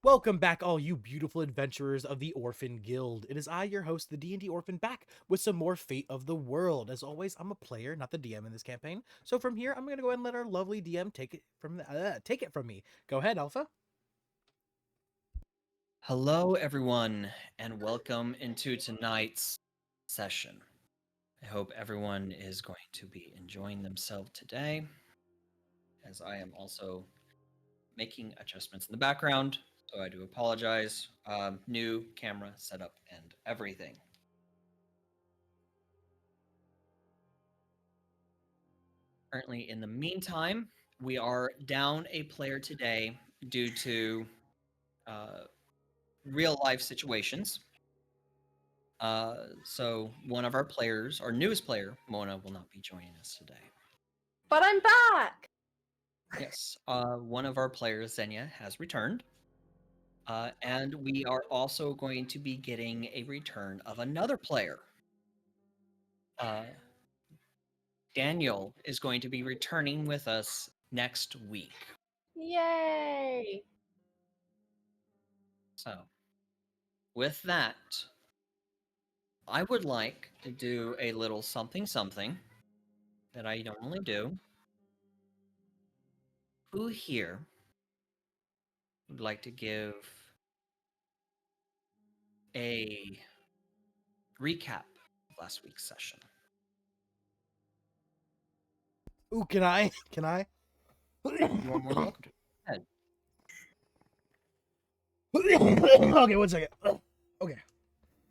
Welcome back, all you beautiful adventurers of the Orphan Guild. It is I, your host, the D&D Orphan, back with some more Fate of the World. As always, I'm a player, not the DM in this campaign. So from here, I'm going to go ahead and let our lovely DM take it from me. Go ahead, Alpha. Hello, everyone, and welcome into tonight's session. I hope everyone is going to be enjoying themselves today, as I am also making adjustments in the background, so I do apologize. New camera setup and everything. Currently, in the meantime, we are down a player today due to real life situations. So one of our players, our newest player, Mona, will not be joining us today. But I'm back! Yes, one of our players, Xenia, has returned. And we are also going to be getting a return of another player. Daniel is going to be returning with us next week. Yay! So, with that, I would like to do a little something that I normally do. Who here would like to give a recap of last week's session? Ooh, can I? You are more than welcome to. Go ahead. Okay, one second. Okay.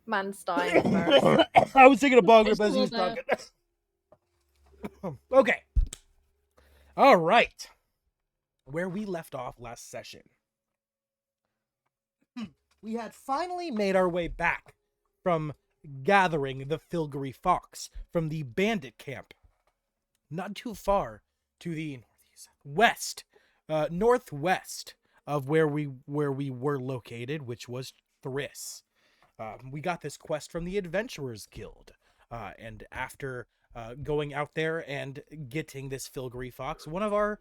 Man's dying first. I was taking a bong rip Just a as he was little talking. Okay. All right. Where we left off last session. We had finally made our way back from gathering the Filgary Fox from the bandit camp, not too far to the northwest of where we were located, which was Thriss. We got this quest from the Adventurers Guild, and after going out there and getting this Filgary Fox, one of our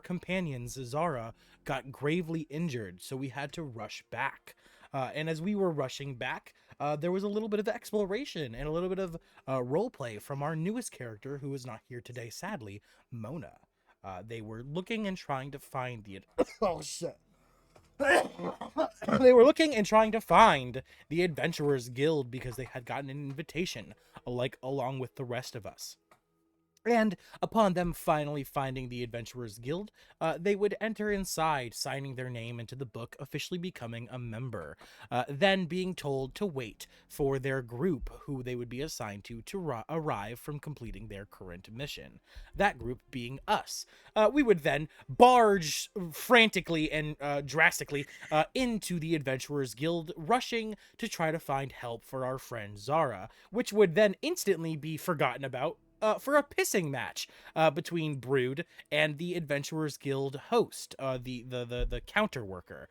companions, Zara, got gravely injured, so we had to rush back. And as we were rushing back, there was a little bit of exploration and a little bit of roleplay from our newest character, who is not here today, sadly, Mona. They were looking and trying to find the... Oh, shit. They were looking and trying to find the Adventurers Guild because they had gotten an invitation, along with the rest of us. And upon them finally finding the Adventurers Guild, they would enter inside, signing their name into the book, officially becoming a member. Then being told to wait for their group, who they would be assigned to arrive from completing their current mission. That group being us. We would then barge frantically and drastically into the Adventurers Guild, rushing to try to find help for our friend Zara, which would then instantly be forgotten about for a pissing match between Brood and the Adventurers Guild host, the counter worker.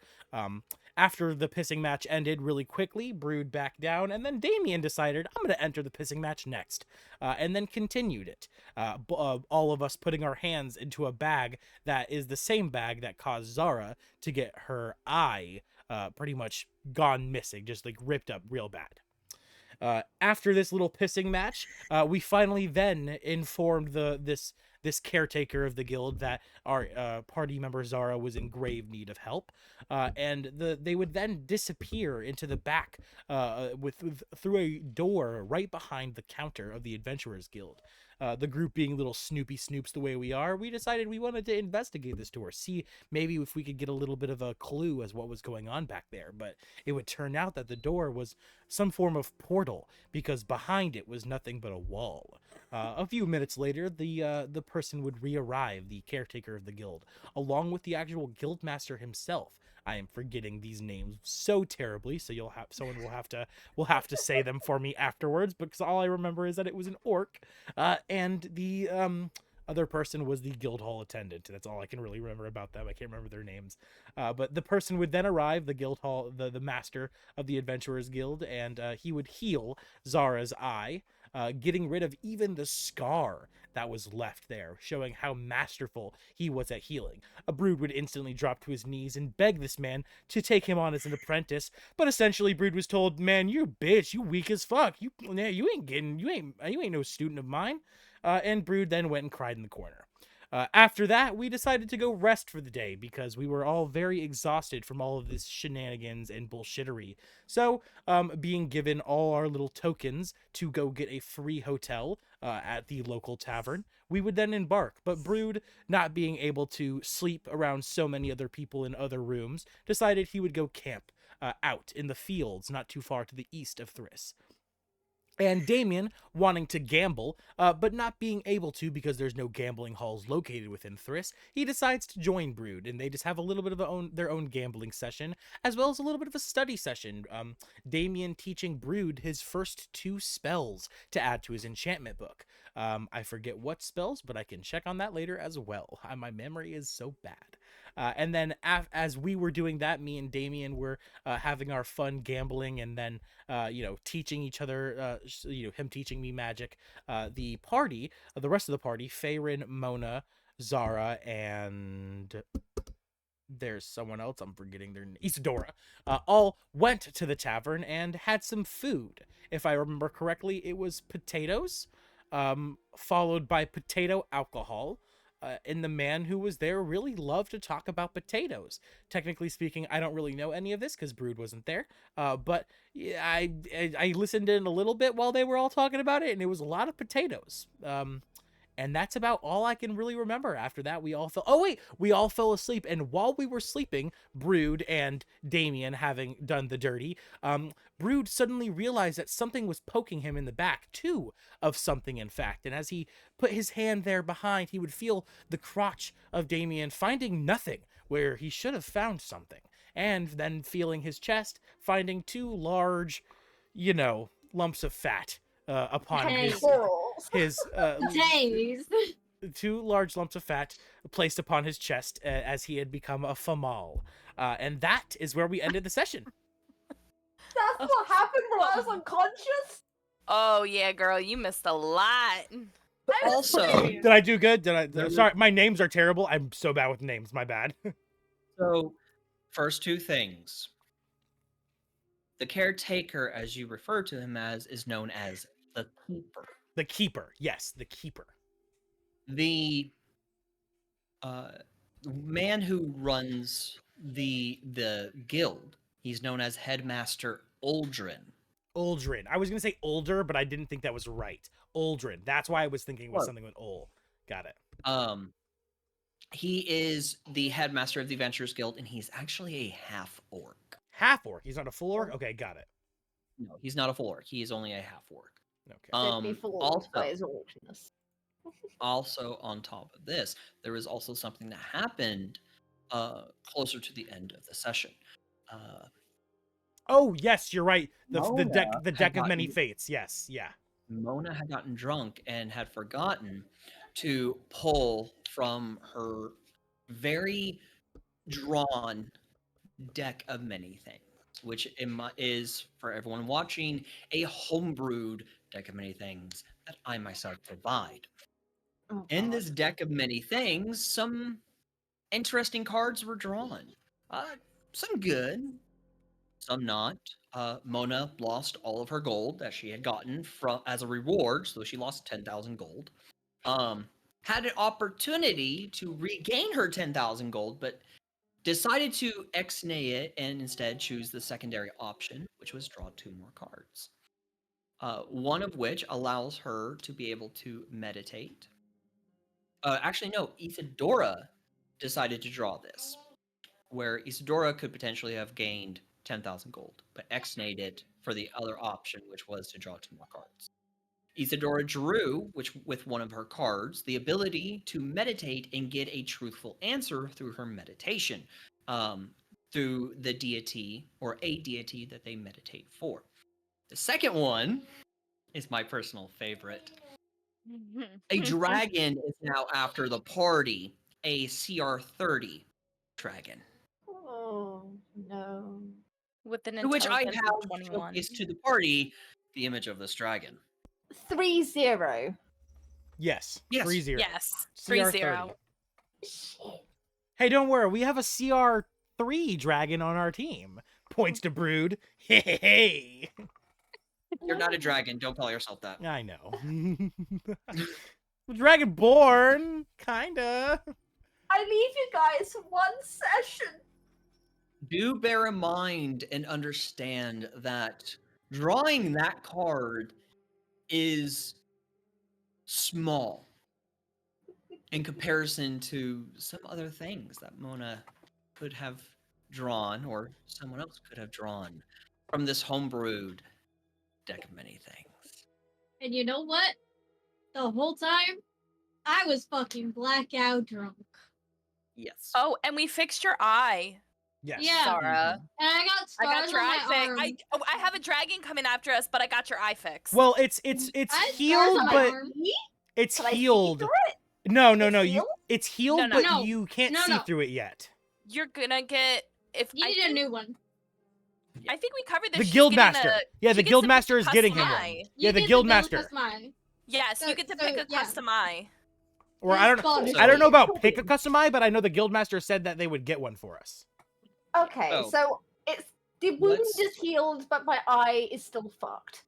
After the pissing match ended really quickly, Brood backed down, and then Damien decided, I'm going to enter the pissing match next, and then continued it. All of us putting our hands into a bag that is the same bag that caused Zara to get her eye pretty much gone missing, just like ripped up real bad. After this little pissing match, we finally then informed this caretaker of the guild that our party member Zara was in grave need of help, and they would then disappear into the back through a door right behind the counter of the Adventurers Guild. The group being little Snoopy Snoops the way we are, we decided we wanted to investigate this door, see maybe if we could get a little bit of a clue as what was going on back there. But it would turn out that the door was some form of portal, because behind it was nothing but a wall. A few minutes later, the person would re-arrive, the caretaker of the guild, along with the actual guildmaster himself. I am forgetting these names so terribly, so someone will have to say them for me afterwards, because all I remember is that it was an orc, and the other person was the guild hall attendant. That's all I can really remember about them. I can't remember their names. But the person would then arrive, the guild hall, the master of the Adventurers Guild, and he would heal Zara's eye. getting rid of even the scar that was left there, showing how masterful he was at healing. A Brood would instantly drop to his knees and beg this man to take him on as an apprentice, but essentially Brood was told, "Man, you bitch, you weak as fuck. You ain't no student of mine." And Brood then went and cried in the corner. After that, we decided to go rest for the day because we were all very exhausted from all of this shenanigans and bullshittery. So, being given all our little tokens to go get a free hotel at the local tavern, we would then embark. But Brood, not being able to sleep around so many other people in other rooms, decided he would go camp out in the fields not too far to the east of Thriss. And Damien, wanting to gamble, but not being able to because there's no gambling halls located within Thriss, he decides to join Brood, and they just have a little bit of their own gambling session, as well as a little bit of a study session. Damien teaching Brood his first 2 spells to add to his enchantment book. I forget what spells, but I can check on that later as well. My memory is so bad. And then as we were doing that, me and Damien were having our fun gambling, and then teaching each other, him teaching me magic. The rest of the party, Farin, Mona, Zara, and there's someone else I'm forgetting their name, Isadora, all went to the tavern and had some food. If I remember correctly, it was potatoes, followed by potato alcohol. And the man who was there really loved to talk about potatoes. Technically speaking, I don't really know any of this because Brood wasn't there. But yeah, I listened in a little bit while they were all talking about it, and it was a lot of potatoes. And that's about all I can really remember. After that, we all fell asleep. And while we were sleeping, Brood and Damien having done the dirty, Brood suddenly realized that something was poking him in the back, too, of something, in fact. And as he put his hand there behind, he would feel the crotch of Damien finding nothing where he should have found something. And then feeling his chest, finding 2 large, lumps of fat upon Hey. his Days. 2 large lumps of fat placed upon his chest as he had become a famal. And that is where we ended the session. That's what happened when I was unconscious. Oh yeah, girl, you missed a lot. Also, Did I do good? There Sorry, my names are terrible. I'm so bad with names. My bad. so first 2 things. The caretaker, as you refer to him as, is known as the keeper. The keeper. Yes, the keeper. The man who runs the guild, he's known as Headmaster Uldren. Uldren. I was going to say older, but I didn't think that was right. Uldren. That's why I was thinking it was something with ol. Got it. He is the headmaster of the Adventurers Guild, and he's actually a half-orc. Half-orc. He's not a full orc? Okay, got it. No, he's not a full orc. He is only a half-orc. Okay. Also on top of this, there was also something that happened closer to the end of the session. Oh, yes, you're right. The Mona deck had of many gotten- fates. Yes, yeah. Mona had gotten drunk and had forgotten to pull from her very drawn deck of many things, which is, for everyone watching, a homebrewed deck of many things that I myself provide. In this deck of many things, some interesting cards were drawn. Some good, some not. Mona lost all of her gold that she had gotten as a reward, so she lost 10,000 gold. Had an opportunity to regain her 10,000 gold, but decided to ex-nay it and instead choose the secondary option, which was draw 2 more cards. One of which allows her to be able to meditate. Actually, no, Isadora decided to draw this, where Isadora could potentially have gained 10,000 gold, but ex-nayed it for the other option, which was to draw 2 more cards. Isadora drew, with one of her cards, the ability to meditate and get a truthful answer through her meditation, through the deity or a deity that they meditate for. The second one is my personal favorite. A dragon is now after the party, a CR 30 dragon. Oh no. With an To which I intelligence have of 21. showcased to the party the image of this dragon. 3-0. Yes. Yes. 3-0. Yes. CR30. 3-0. Shit. Hey, don't worry. We have a CR3 dragon on our team. Points to Brood. Hey. You're not a dragon. Don't call yourself that. I know. Dragonborn, kinda. I leave you guys for one session. Do bear in mind and understand that drawing that card is small in comparison to some other things that Mona could have drawn or someone else could have drawn from this homebrewed deck of many things. And you know what? The whole time, I was fucking blackout drunk. Yes. Oh, and we fixed your eye, Yes. Yeah. Zara. And I got I scars got your on eye my fixed. arm. I have a dragon coming after us, but I got your eye fixed. Well, it's I had scars healed, on my but arm. it's Can I see healed. through it? No, It's you healed? it's healed, No. but No. you can't No, see no. through it yet. You're gonna get if You I need a think, new one. I think we covered this. The She's guild getting master. a- Yeah, she the gets guild to pick master a is getting him custom one. eye. Yeah, You the get guild to master. customize. Yes, So- you get to so, pick a yeah. custom eye. Or This I is don't fun. So- I don't know about pick a custom eye, but I know the guild master said that they would get one for us. Okay, Oh. so it's the wound Let's- is healed, but my eye is still fucked.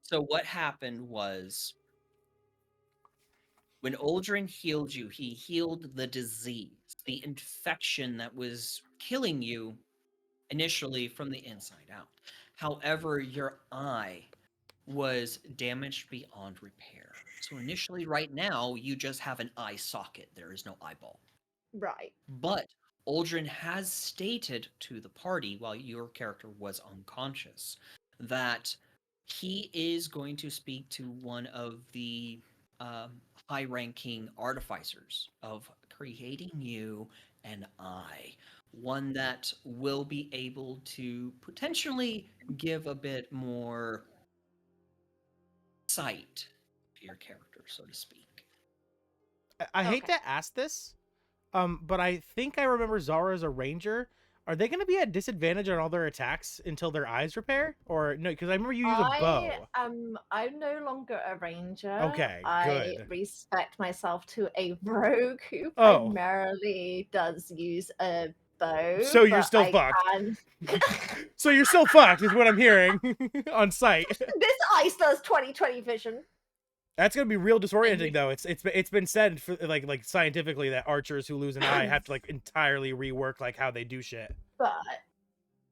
So what happened was when Uldren healed you, he healed the disease, the infection that was killing you initially from the inside out. However, your eye was damaged beyond repair. So initially, right now, you just have an eye socket. There is no eyeball. Right. But Uldren has stated to the party while your character was unconscious that he is going to speak to one of the high-ranking artificers of creating you an eye, one that will be able to potentially give a bit more sight to your character, so to speak. I hate Okay. to ask this, but I think I remember Zara as a ranger. Are they going to be at disadvantage on all their attacks until their eyes repair? Or no, because I remember you use a bow. I'm no longer a ranger. Okay, I good. respect myself to a rogue who Oh. primarily does use a bow. So you're but still I fucked. can- So you're still fucked, is what I'm hearing on site. This ice does 20/20 vision. That's gonna be real disorienting, though. It's been said for, like scientifically that archers who lose an eye have to like entirely rework like how they do shit. But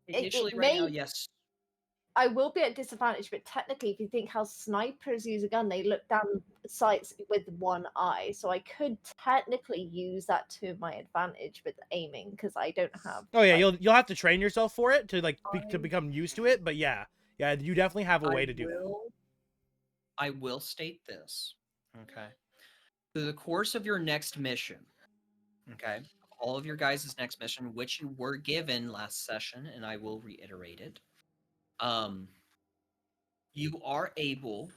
Initially, it right now, may- yes. I will be at disadvantage, but technically, if you think how snipers use a gun, they look down sights with one eye. So I could technically use that to my advantage with aiming because I don't have. Oh yeah, like, you'll have to train yourself for it to to I- become used to it. But yeah, you definitely have a way to do that. I will state this, okay? Through the course of your next mission, okay, all of your guys' next mission, which you were given last session, and I will reiterate it, you are able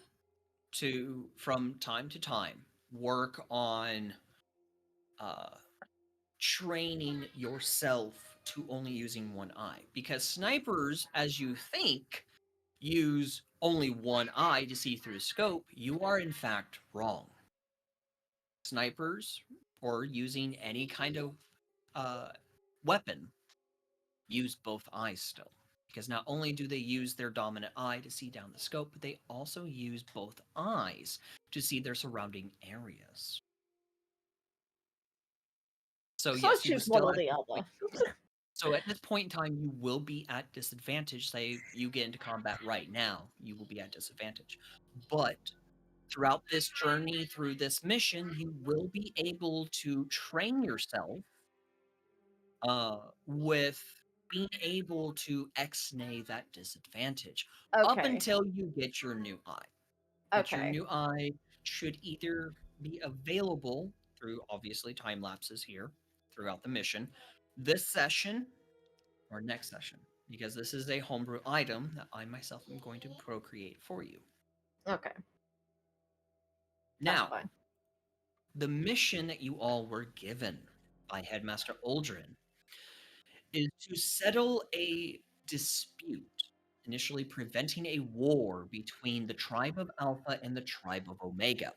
to, from time to time, work on training yourself to only using one eye. Because snipers, as you think, use only one eye to see through the scope. You are, in fact, wrong. Snipers, or using any kind of weapon, use both eyes still. Because not only do they use their dominant eye to see down the scope, but they also use both eyes to see their surrounding areas. So So I yes, you would choose one still or the other. So at this point in time, you will be at disadvantage. Say you get into combat right now, you will be at disadvantage. But throughout this journey, through this mission, you will be able to train yourself with being able to ex-nay that disadvantage up Okay. until you get your new eye. But your Okay. new eye should either be available through obviously time lapses here throughout the mission, this session, or next session, because this is a homebrew item that I myself am going to procreate for you. Okay. Now, That's fine. the mission that you all were given by Headmaster Uldren is to settle a dispute initially preventing a war between the tribe of Alpha and the tribe of Omega.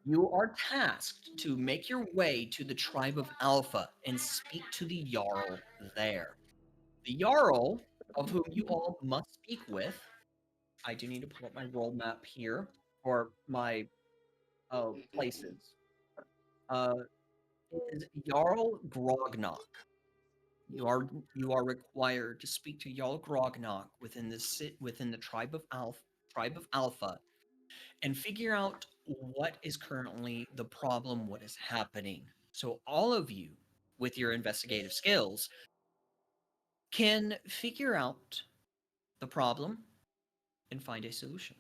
You are tasked to make your way to the tribe of Alpha and speak to the Jarl there. The Jarl, of whom you all must speak with, I do need to pull up my role map here, or my places, is Jarl Grognok. You are required to speak to Jarl Grognok within the tribe of Alpha, and figure out what is currently the problem, what is happening. So all of you, with your investigative skills, can figure out the problem and find a solution.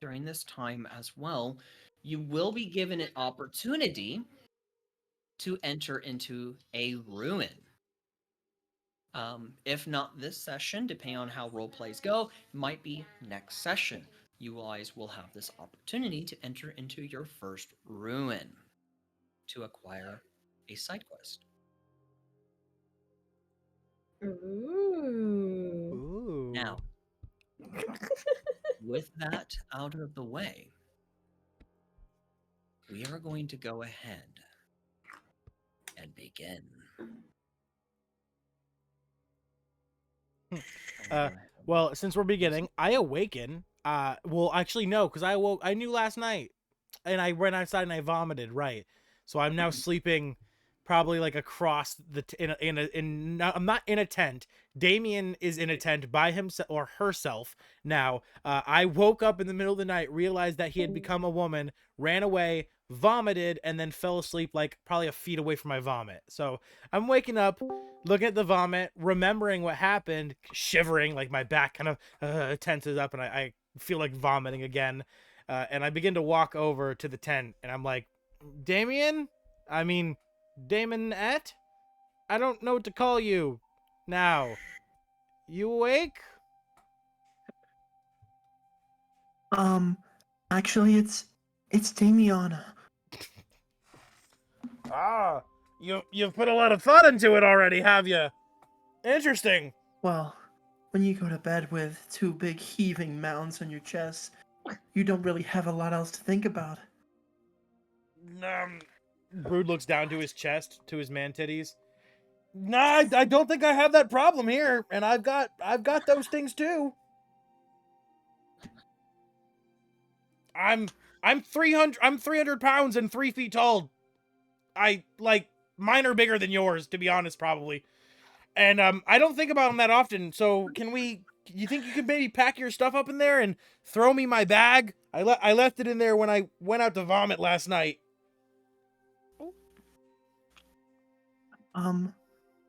During this time as well, you will be given an opportunity to enter into a ruin. If not this session, depending on how role plays go, it might be next session. You guys will have this opportunity to enter into your first ruin to acquire a side quest. Ooh. Ooh. Now, with that out of the way, we are going to go ahead and begin. Well, since we're beginning, I awaken. Well, actually, no, because I knew last night, and I went outside and I vomited. Right, so I'm now sleeping, probably like across the I'm not in a tent. Damien is in a tent by himself or herself. Now, I woke up in the middle of the night, realized that he had become a woman, ran away, vomited, and then fell asleep like probably a feet away from my vomit. So I'm waking up, looking at the vomit, remembering what happened, shivering, like my back kind of tenses up, and I feel like vomiting again. And I begin to walk over to the tent, and I'm like, Damien? I mean, Damonette? I don't know what to call you. Now, you awake? Actually, it's Damiana. Ah, you've put a lot of thought into it already, have you? Interesting. Well, when you go to bed with two big heaving mounds on your chest, you don't really have a lot else to think about. Brood looks down to his chest, to his man titties. Nah, I don't think I have that problem here, and I've got those things too. I'm 300 pounds and 3 feet tall. Mine are bigger than yours, to be honest, probably. And I don't think about them that often. So you think you could maybe pack your stuff up in there and throw me my bag? I left it in there when I went out to vomit last night.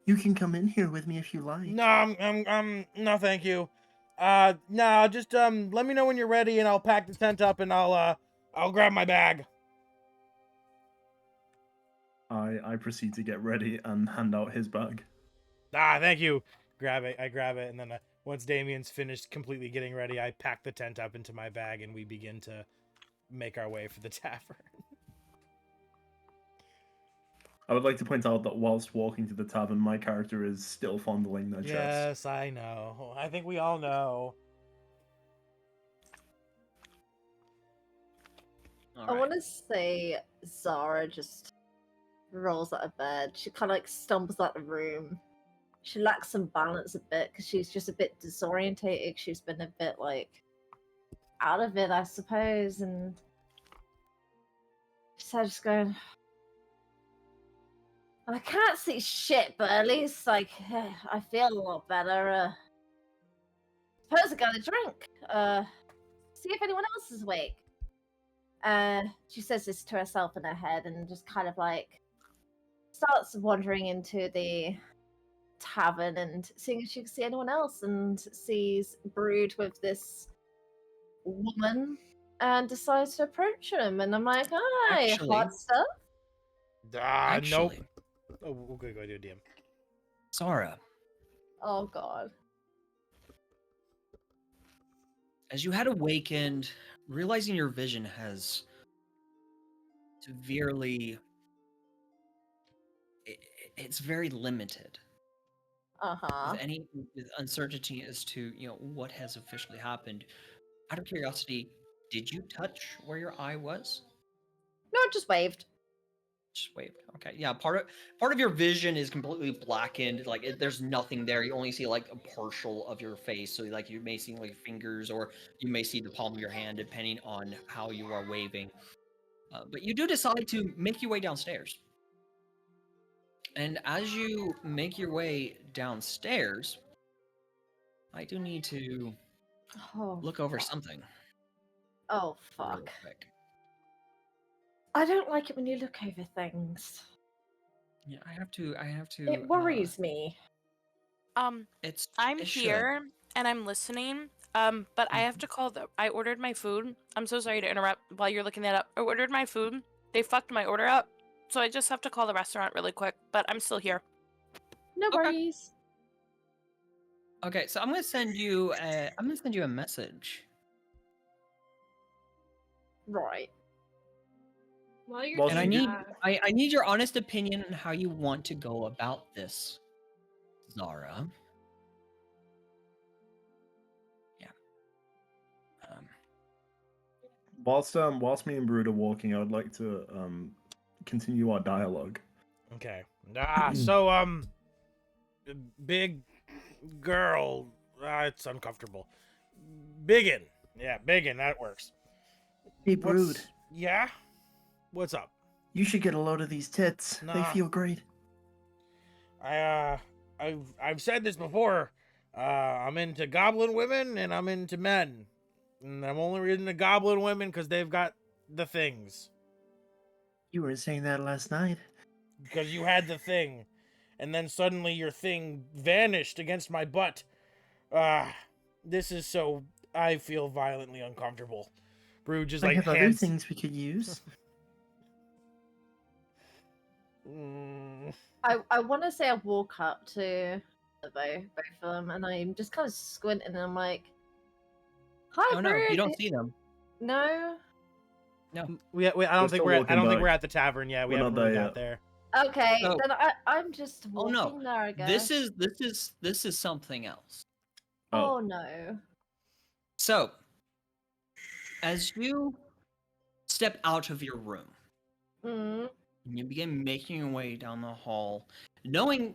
You can come in here with me if you like. No, no, thank you. No, just let me know when you're ready, and I'll pack the tent up, and I'll grab my bag. I proceed to get ready and hand out his bag. Ah, thank you. I grab it, and then once Damien's finished completely getting ready, I pack the tent up into my bag, and we begin to make our way for the tavern. I would like to point out that whilst walking to the tavern, my character is still fondling their chest. Yes, I know. I think we all know. I want to say Zara just rolls out of bed. She kind of like stumbles out of the room. She lacks some balance a bit because she's just a bit disorientated. She's been a bit like out of it, I suppose, and she's just going. I can't see shit, but at least like I feel a lot better. Suppose I got a drink. See if anyone else is awake. She says this to herself in her head and just kind of like starts wandering into the tavern and seeing if she can see anyone else, and sees Brood with this woman and decides to approach him. And I'm like, hi, Actually- hot stuff. Nope. Actually, Oh, okay, go do DM. Zara, Oh god. as you had awakened, realizing your vision has severely... It's very limited. Uh-huh. with uncertainty as to what has officially happened. Out of curiosity, did you touch where your eye was? No, it just waved. Just waved. Okay, yeah. Part of your vision is completely blackened. Like there's nothing there. You only see like a partial of your face. So like you may see like fingers, or you may see the palm of your hand, depending on how you are waving. But you do decide to make your way downstairs. And as you make your way downstairs, I do need to Oh, look over fuck. something Oh, really fuck. quick. I don't like it when you look over things. Yeah, I have to. It worries me. I'm It should. here and I'm listening. But I have to call I ordered my food. I'm so sorry to interrupt while you're looking that up. I ordered my food. They fucked my order up. So I just have to call the restaurant really quick, but I'm still here. No Okay. worries. Okay, so I'm gonna send you a message. Right. While you're Well, And I doing need that, I need your honest opinion on how you want to go about this, Zara. Yeah. Whilst me and Brood are walking, I would like to continue our dialogue. Okay. So big girl. It's uncomfortable. Biggin. Yeah, biggin. That works. Hey, Brood, What's yeah? What's up? you should get a load of these tits. They Nah. feel great. I've said this before. I'm into goblin women and I'm into men. And I'm only into goblin women because they've got the things. You were saying that last night. Because you had the thing. And then suddenly your thing vanished against my butt. This is so... I feel violently uncomfortable. Brew just I like have other hands... things we could use. Mm, I want to say I walk up to both of them, and I'm just kind of squinting, and I'm like, "Hi, Oh no, you Brood." don't see them. No. No. I don't think still we're at, I walking don't think back. we're at the tavern yet. We We're haven't not really there got there. Okay, Oh. then I'm just Oh walking no. there, I guess. This is something else. Oh no. So, as you step out of your room, Mm. and you begin making your way down the hall, knowing,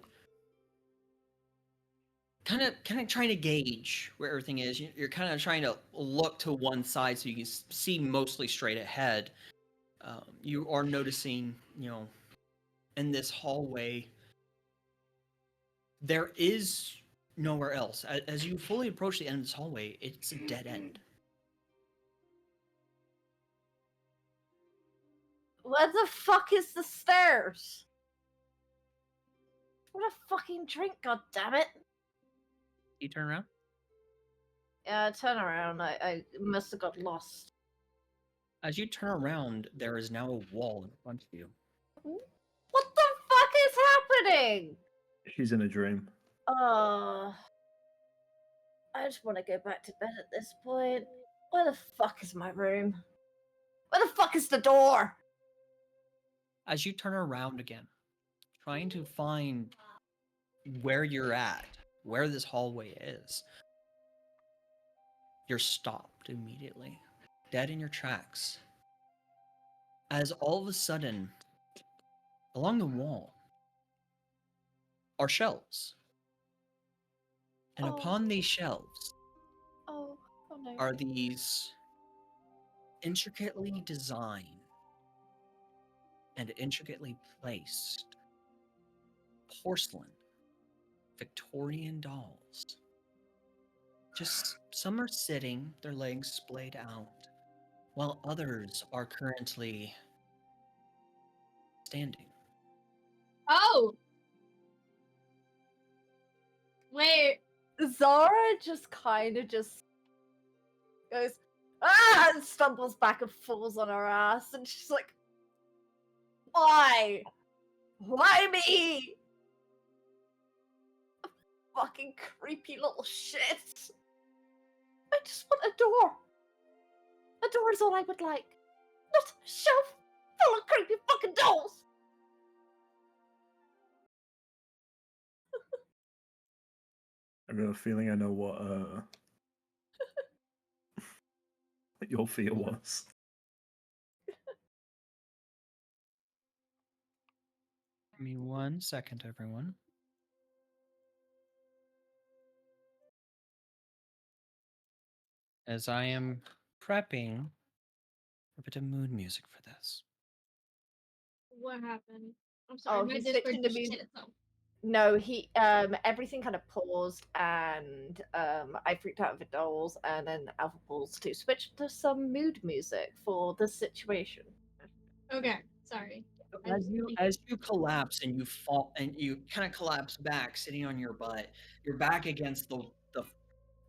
kind of trying to gauge where everything is. You're kind of trying to look to one side so you can see mostly straight ahead. You are noticing, in this hallway, there is nowhere else. As you fully approach the end of this hallway, it's a dead end. Where the fuck is the stairs? What a fucking drink, god damn it! You turn around. Yeah, turn around. I must have got lost. As you turn around, there is now a wall in front of you. What the fuck is happening? She's in a dream. I just want to go back to bed at this point. Where the fuck is my room? Where the fuck is the door? As you turn around again, trying to find where you're at, where this hallway is, you're stopped immediately, dead in your tracks. As all of a sudden, along the wall are shelves. And Oh. upon these shelves Oh no. are these intricately designed and intricately placed porcelain Victorian dolls. Just some are sitting, their legs splayed out, while others are currently standing. oh, wait, Zara just kind of just goes, and stumbles back and falls on her ass, and she's like, why? Why me? Fucking creepy little shit. I just want a door. A door is all I would like. Not a shelf full of creepy fucking dolls. got a feeling I know what your fear was. Give me 1 second, everyone. As I am prepping a bit of mood music for this. What happened? I'm sorry, Oh, my he's Discord switching to just music. shit itself. No, he everything kind of paused, and I freaked out with the dolls, and then Alpha Balls to switch to some mood music for the situation. Okay, sorry. As you collapse and you fall and you kind of collapse back, sitting on your butt, you're back against the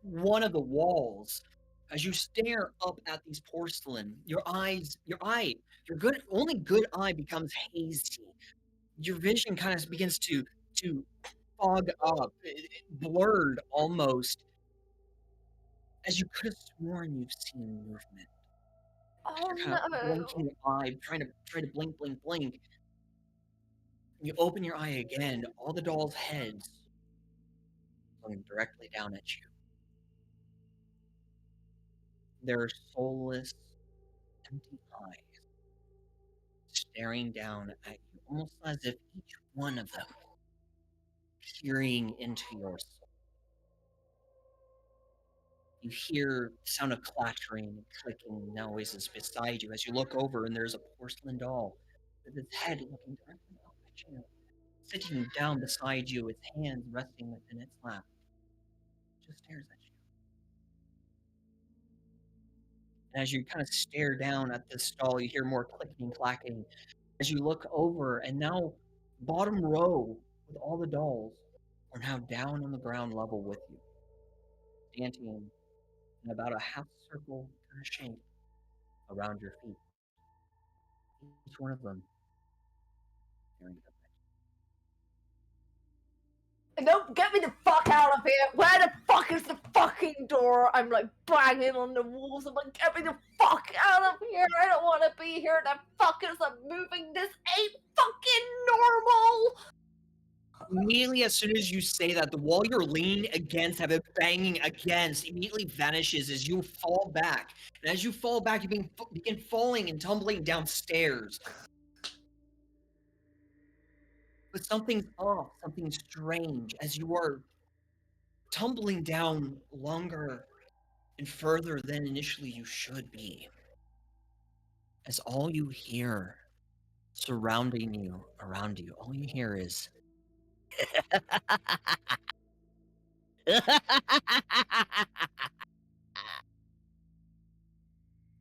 one of the walls. As you stare up at these porcelain, your only good eye becomes hazy. Your vision kind of begins to fog up, blurred almost, as you could have sworn you've seen movement. As Oh you're kind of blinking no! your eye, trying to blink. You open your eye again, all the dolls' heads looking directly down at you. Their soulless, empty eyes staring down at you, almost as if each one of them peering into your soul. You hear the sound of clattering and clicking noises beside you as you look over, and there's a porcelain doll with its head looking directly up at you, sitting down beside you, its hands resting within its lap. It just stares at you. And as you kind of stare down at this doll, you hear more clicking and clacking. As you look over, and now bottom row with all the dolls are now down on the ground level with you, dancing in about a half circle kind of shape around your feet. Each one of them staring up at No, get me the fuck out of here! Where the fuck is the fucking door? I'm like banging on the walls. I'm like, get me the fuck out of here! I don't want to be here. The fuckers are moving. This ain't fucking normal. Immediately, as soon as you say that, the wall you're leaning against, have it banging against, immediately vanishes as you fall back. And as you fall back, you begin falling and tumbling downstairs. But something's off, something strange, as you are tumbling down longer and further than initially you should be. As all you hear surrounding you, around you, all you hear is the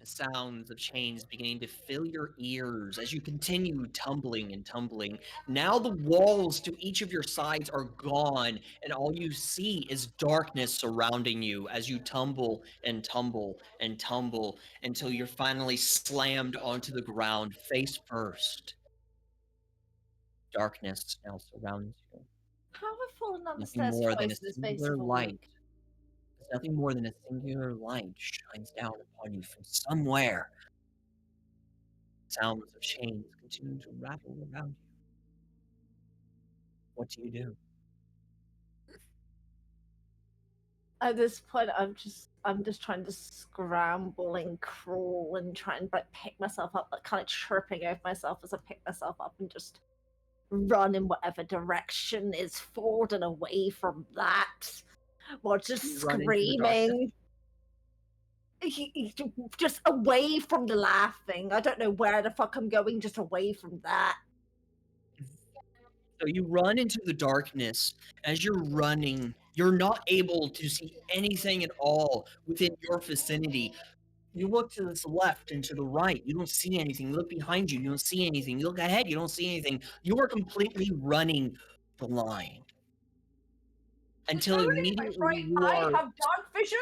sounds of chains beginning to fill your ears as you continue tumbling and tumbling. Now the walls to each of your sides are gone, and all you see is darkness surrounding you as you tumble and tumble and tumble until you're finally slammed onto the ground face first. Darkness now surrounds you. How have I fallen down the Nothing stairs more than a twice in the space singular of a light. week? Nothing more than a singular light shines down upon you from somewhere. Sounds of chains continue to rattle around you. What do you do? At this point, I'm just trying to scramble and crawl and try and like pick myself up, like kind of tripping over myself as I pick myself up and just run in whatever direction is forward and away from that, while just You run into the darkness? screaming. Just away from the laughing. I don't know where the fuck I'm going, just away from that. So you run into the darkness. As you're running, you're not able to see anything at all within your vicinity. You look to the left and to the right, you don't see anything. You look behind you, you don't see anything. You look ahead, you don't see anything. You are completely running blind. Until Only my immediately right you eye are... have dark vision?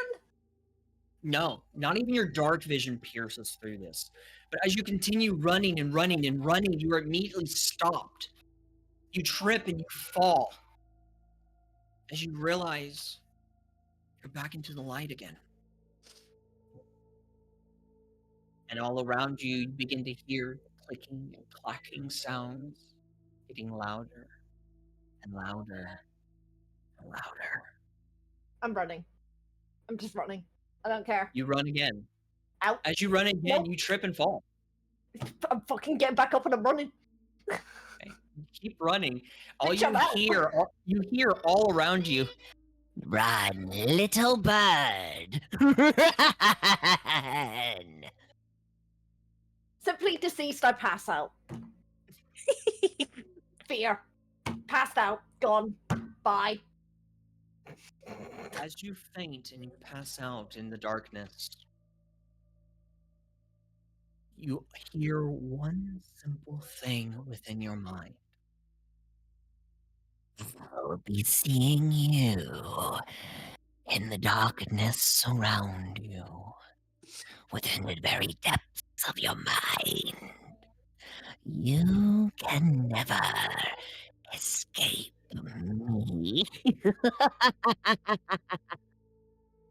No, not even your dark vision pierces through this. But as you continue running and running and running, you are immediately stopped. You trip and you fall. As you realize you're back into the light again. And all around you, you begin to hear clicking and clacking sounds getting louder and louder and louder. I'm running. I'm just running. I don't care. You run again. Out. As you run again, Nope. you trip and fall. I'm fucking getting back up and I'm running. Okay. You keep running. All Bitch, I'm you out. hear all around you. Run, little bird. Run. Simply deceased, I pass out. Fear. Passed out. Gone. Bye. As you faint and you pass out in the darkness, you hear one simple thing within your mind. I'll be seeing you in the darkness around you, within the very depths of your mind. You can never escape me.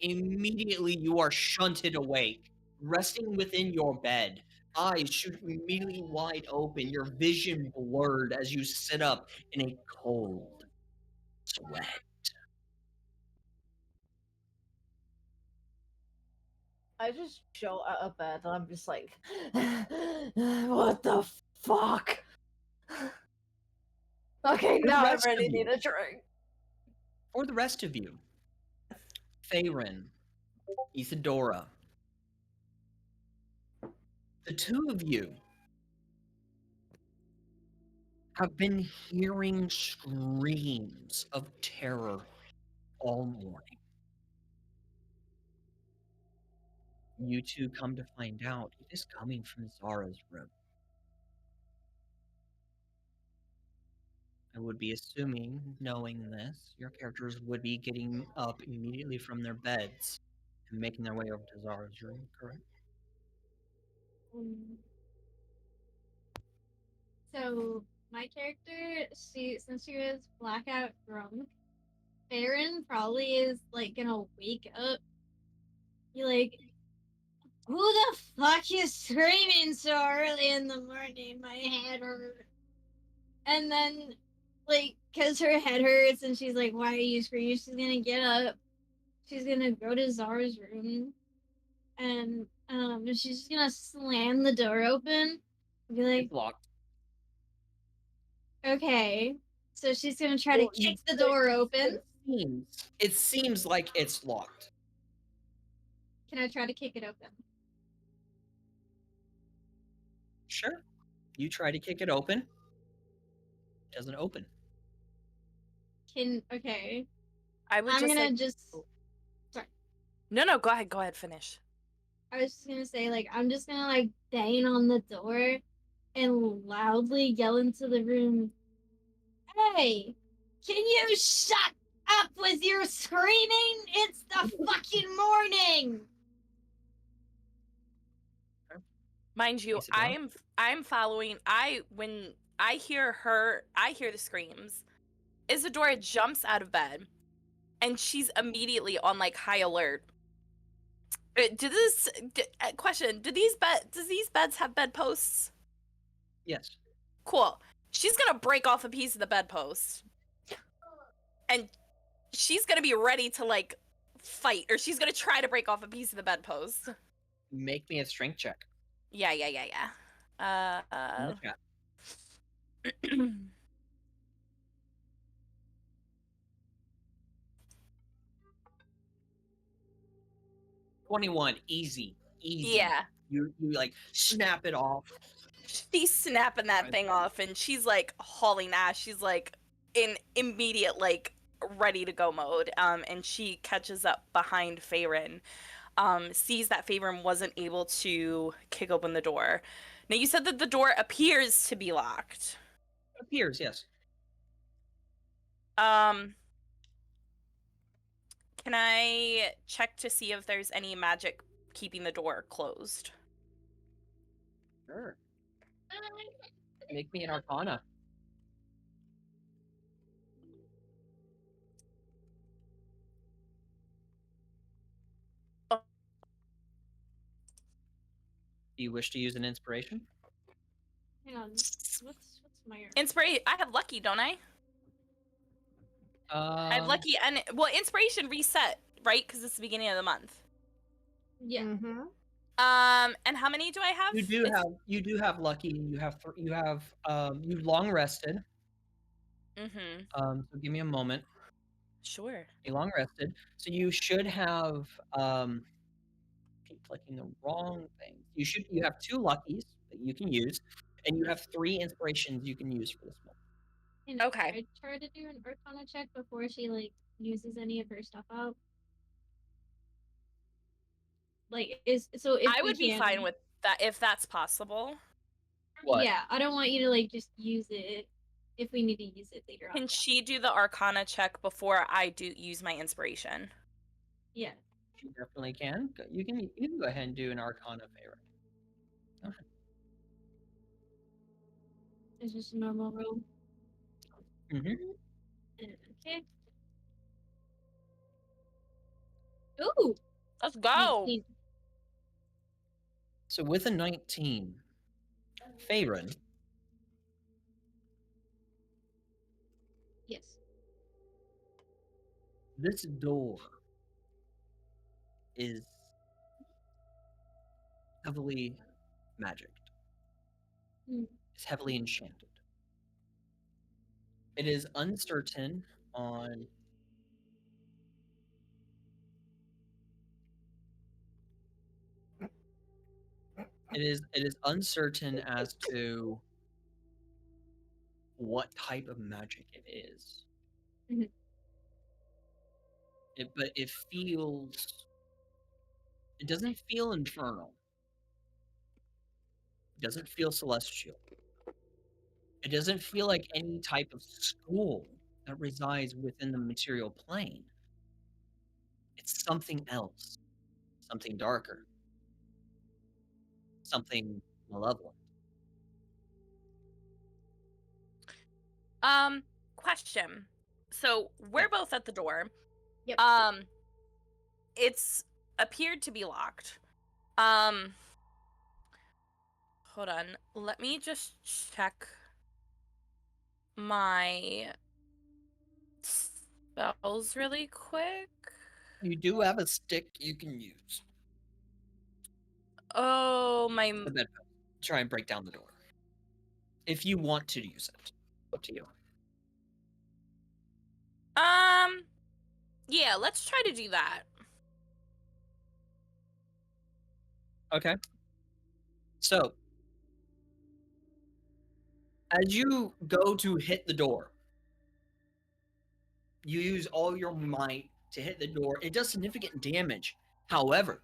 Immediately, you are shunted awake, resting within your bed. Eyes shoot immediately wide open, your vision blurred as you sit up in a cold sweat. I just show out of bed and I'm just like, what the fuck? Okay, For the now I rest of really you. need a drink. For the rest of you, Faerun, Isadora, the two of you have been hearing screams of terror all morning. You two come to find out it is coming from Zara's room. I would be assuming, knowing this, your characters would be getting up immediately from their beds and making their way over to Zara's room, correct? So my character, since she was blackout drunk, Farron probably is like gonna wake up. Be like, who the fuck is screaming so early in the morning? My head hurts. And then, like, cause her head hurts, and she's like, "Why are you screaming?" She's gonna get up. She's gonna go to Zara's room, and she's just gonna slam the door open. And be like, It's locked. "Okay." So she's gonna try to Well, kick the door open. It seems like it's locked. Can I try to kick it open? Sure. You try to kick it open. It doesn't open. Okay. I would I'm just gonna like. just. Sorry. No, go ahead, finish. I was just gonna say, like, I'm just gonna like bang on the door and loudly yell into the room, "Hey, can you shut up with your screaming? It's the fucking morning!" Mind you, Isadora? I'm following. When I hear the screams. Isadora jumps out of bed, and she's immediately on like high alert. Question: does these beds have bedposts? Yes. Cool. She's gonna break off a piece of the bedpost, and she's gonna be ready to like fight, or she's gonna try to break off a piece of the bedpost. Make me a strength check. Yeah. In the chat. 21, easy. Yeah. You like snap it off. She's snapping that thing off, and she's like hauling ass. She's like in immediate like ready to go mode. And she catches up behind Faerun. Sees that Faerun wasn't able to kick open the door. Now you said that the door appears to be locked. Appears, yes. Can I check to see if there's any magic keeping the door closed? Sure. Make me an arcana. Oh. Do you wish to use an inspiration? Hang on. What's my Inspiration. I have lucky, don't I? I have lucky, and well, inspiration reset right? Because it's the beginning of the month. Yeah. Mm-hmm. And how many do I have? You do have lucky. You long rested. Mm-hmm. So give me a moment. Sure. You long rested. So you should have keep clicking the wrong thing. You have 2 luckies that you can use, and you have 3 inspirations you can use for this moment. And Okay. I try to do an Arcana check before she like uses any of her stuff out. Like, is so if I we would be can, fine with that if that's possible. What? Yeah, I don't want you to like just use it if we need to use it later on. Can she do the Arcana check before I do use my inspiration? Yeah. You definitely can. You can go ahead and do an Arcana favor. Go ahead. It's just a normal roll. Mm-hmm. Okay. Ooh, Let's go. 19. So with a 19, Faerun, Yes. this door is heavily magicked. Hmm. It's heavily enchanted. It is uncertain on it is uncertain as to what type of magic it is. Mhm. But it doesn't feel infernal. It doesn't feel celestial. It doesn't feel like any type of school that resides within the material plane. It's something else, something darker, something malevolent. Question. So we're Yeah. both at the door. Yep. It's appeared to be locked. Hold on. Let me just check my spells really quick. You do have a stick you can use. Oh, my. The bedpost. Try and break down the door. If you want to use it. Up to you. Yeah, let's try to do that. Okay. So, as you go to hit the door, you use all your might to hit the door. It does significant damage. However,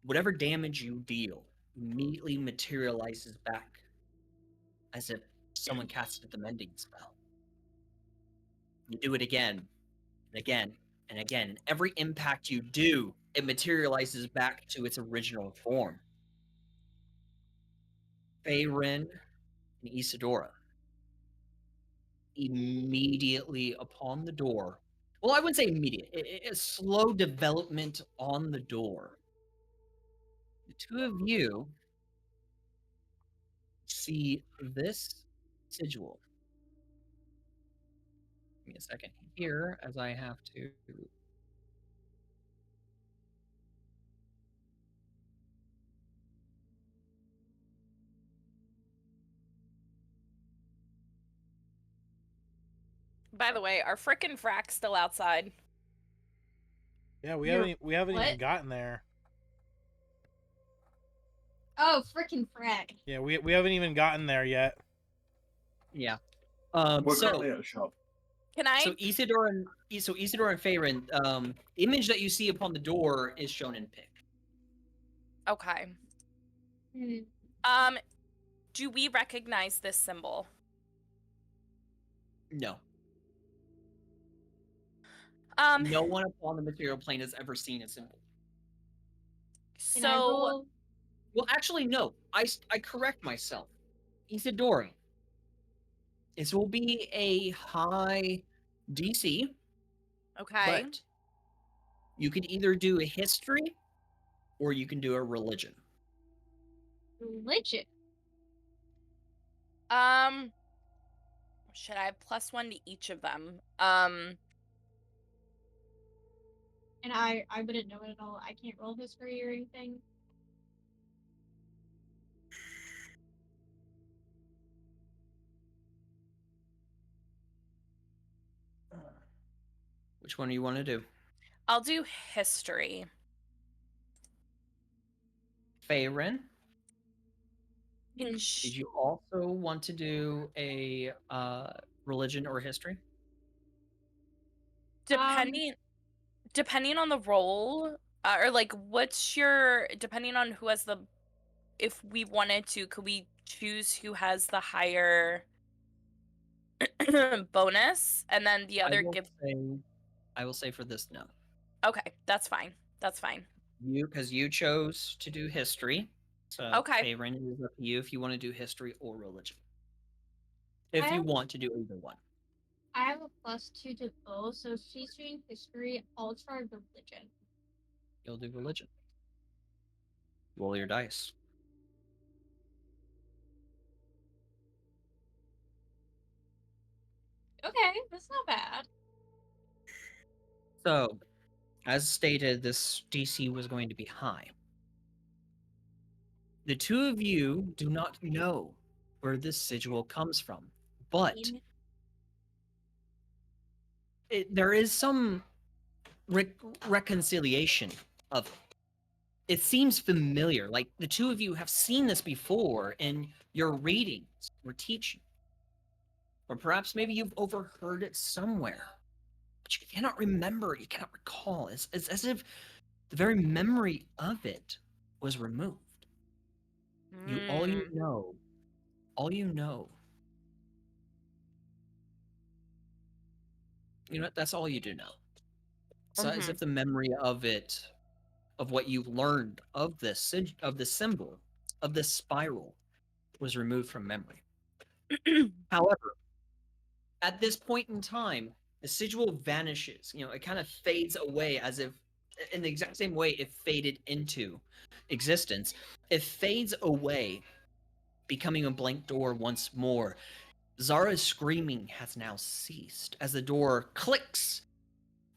whatever damage you deal immediately materializes back as if someone casted the mending spell. You do it again and again and again. And every impact you do, it materializes back to its original form. Faerun and Isadora, immediately upon the door. Well, I wouldn't say immediate. It's slow development on the door. The two of you see this sigil. Give me a second here as I have to. By the way, our frickin' frack's still outside. Yeah, we You're- haven't even what? gotten there. Oh, freaking frack. Yeah, we haven't even gotten there yet. Yeah. We're So currently at a shop. Can I? So Isidore and Faerun, the image that you see upon the door is shown in pink. Okay. Hmm. Do we recognize this symbol? No. No one upon the material plane has ever seen a symbol. Can I So roll? Well, actually, no. I correct myself. Isidore. This will be a high DC, okay. but you can either do a history or you can do a religion. Religion. Should I have +1 to each of them? And I wouldn't know it at all. I can't roll history or anything. Which one do you want to do? I'll do history. Faerun, In did you also want to do a religion or history? depending on the role, or like what's your, depending on who has the, if we wanted to, could we choose who has the higher bonus and then the other give? I will say for this, no. Okay, that's fine. That's fine. Because you chose to do history. So Okay. Faerun, it is up to you if you want to do history or religion. If you want to do either one. I have a +2 to both, so if she's doing history, I'll try religion. You'll do religion. Roll your dice. Okay, that's not bad. So, as stated, this DC was going to be high. The two of you do not know where this sigil comes from, but there is some reconciliation of it. It seems familiar, like the two of you have seen this before in your readings or teaching. Or perhaps maybe you've overheard it somewhere, but you cannot remember, you cannot recall. It's as if the very memory of it was removed. All you know, you know what, that's all you do know. So as if the memory of it, of what you've learned of this symbol, of this spiral, was removed from memory. However, at this point in time, the sigil vanishes. You know, it kind of fades away as if, in the exact same way it faded into existence. It fades away, becoming a blank door once more. Zara's screaming has now ceased as the door clicks,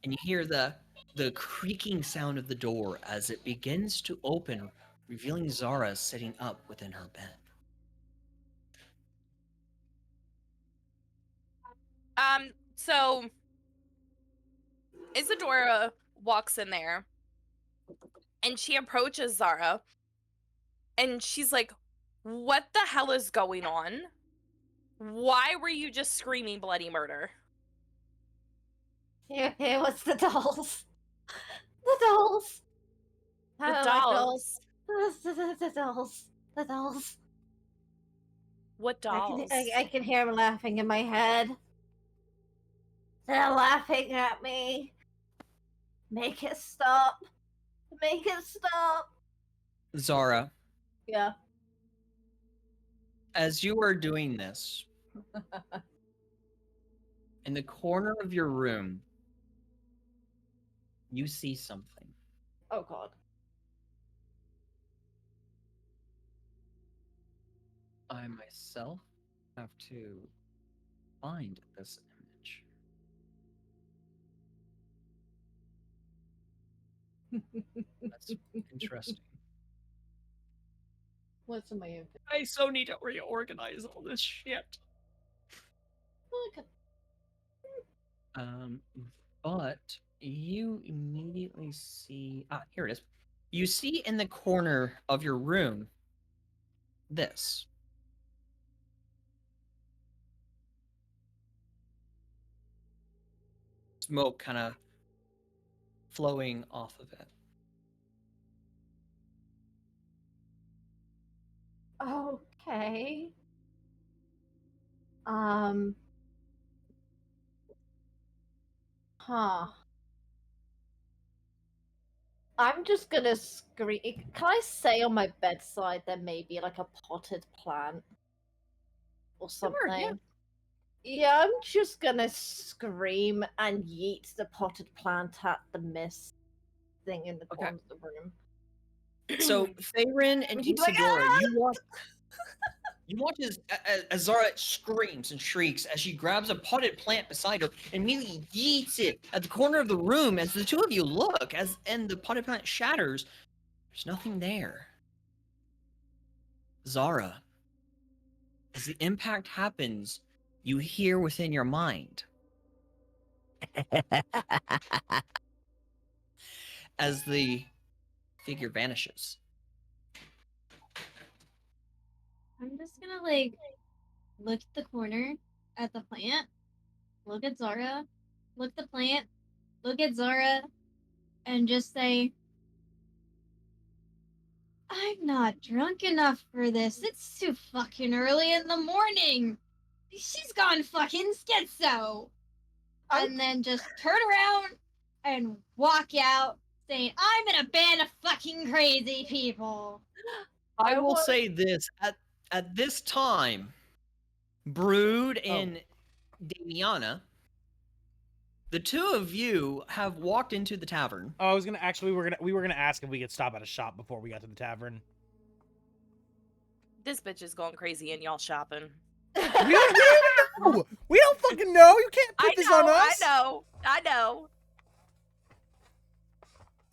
and you hear the creaking sound of the door as it begins to open, revealing Zara sitting up within her bed. So Isadora walks in there and she approaches Zara and she's like, what the hell is going on? Why were you just screaming bloody murder? Here, what's the dolls? The dolls! The How dolls. The dolls. The dolls. What dolls? I can hear them laughing in my head. They're laughing at me. Make it stop. Make it stop. Zara, Yeah. as you are doing this, in the corner of your room, you see something. Oh god. I myself have to find this image. That's interesting. What's in my inventory? I so need to reorganize all this shit. Okay. But you immediately see, here it is. You see in the corner of your room this. Smoke kind of flowing off of it. Okay. Huh. I'm just gonna scream. Can I say on my bedside there may be like a potted plant or something? Yeah, I'm just gonna scream and yeet the potted plant at the mist thing in the corner of the room. So Faerun and Would you be like, Isadora, "Ah!" you walk. You watch as Zara screams and shrieks as she grabs a potted plant beside her and immediately yeets it at the corner of the room. As the two of you look, and the potted plant shatters, there's nothing there. Zara, as the impact happens, you hear within your mind as the figure vanishes. I'm just gonna like look at the corner at the plant, look at Zara, look at the plant, look at Zara, and just say, I'm not drunk enough for this. It's too fucking early in the morning. She's gone fucking schizo. And then just turn around and walk out saying, I'm in a band of fucking crazy people. I will say this at this time, Brood and Damiana, the two of you have walked into the tavern. Oh, I was gonna actually we were gonna ask if we could stop at a shop before we got to the tavern. This bitch is going crazy and y'all shopping. We don't even know. We don't fucking know. You can't put this on us. I know.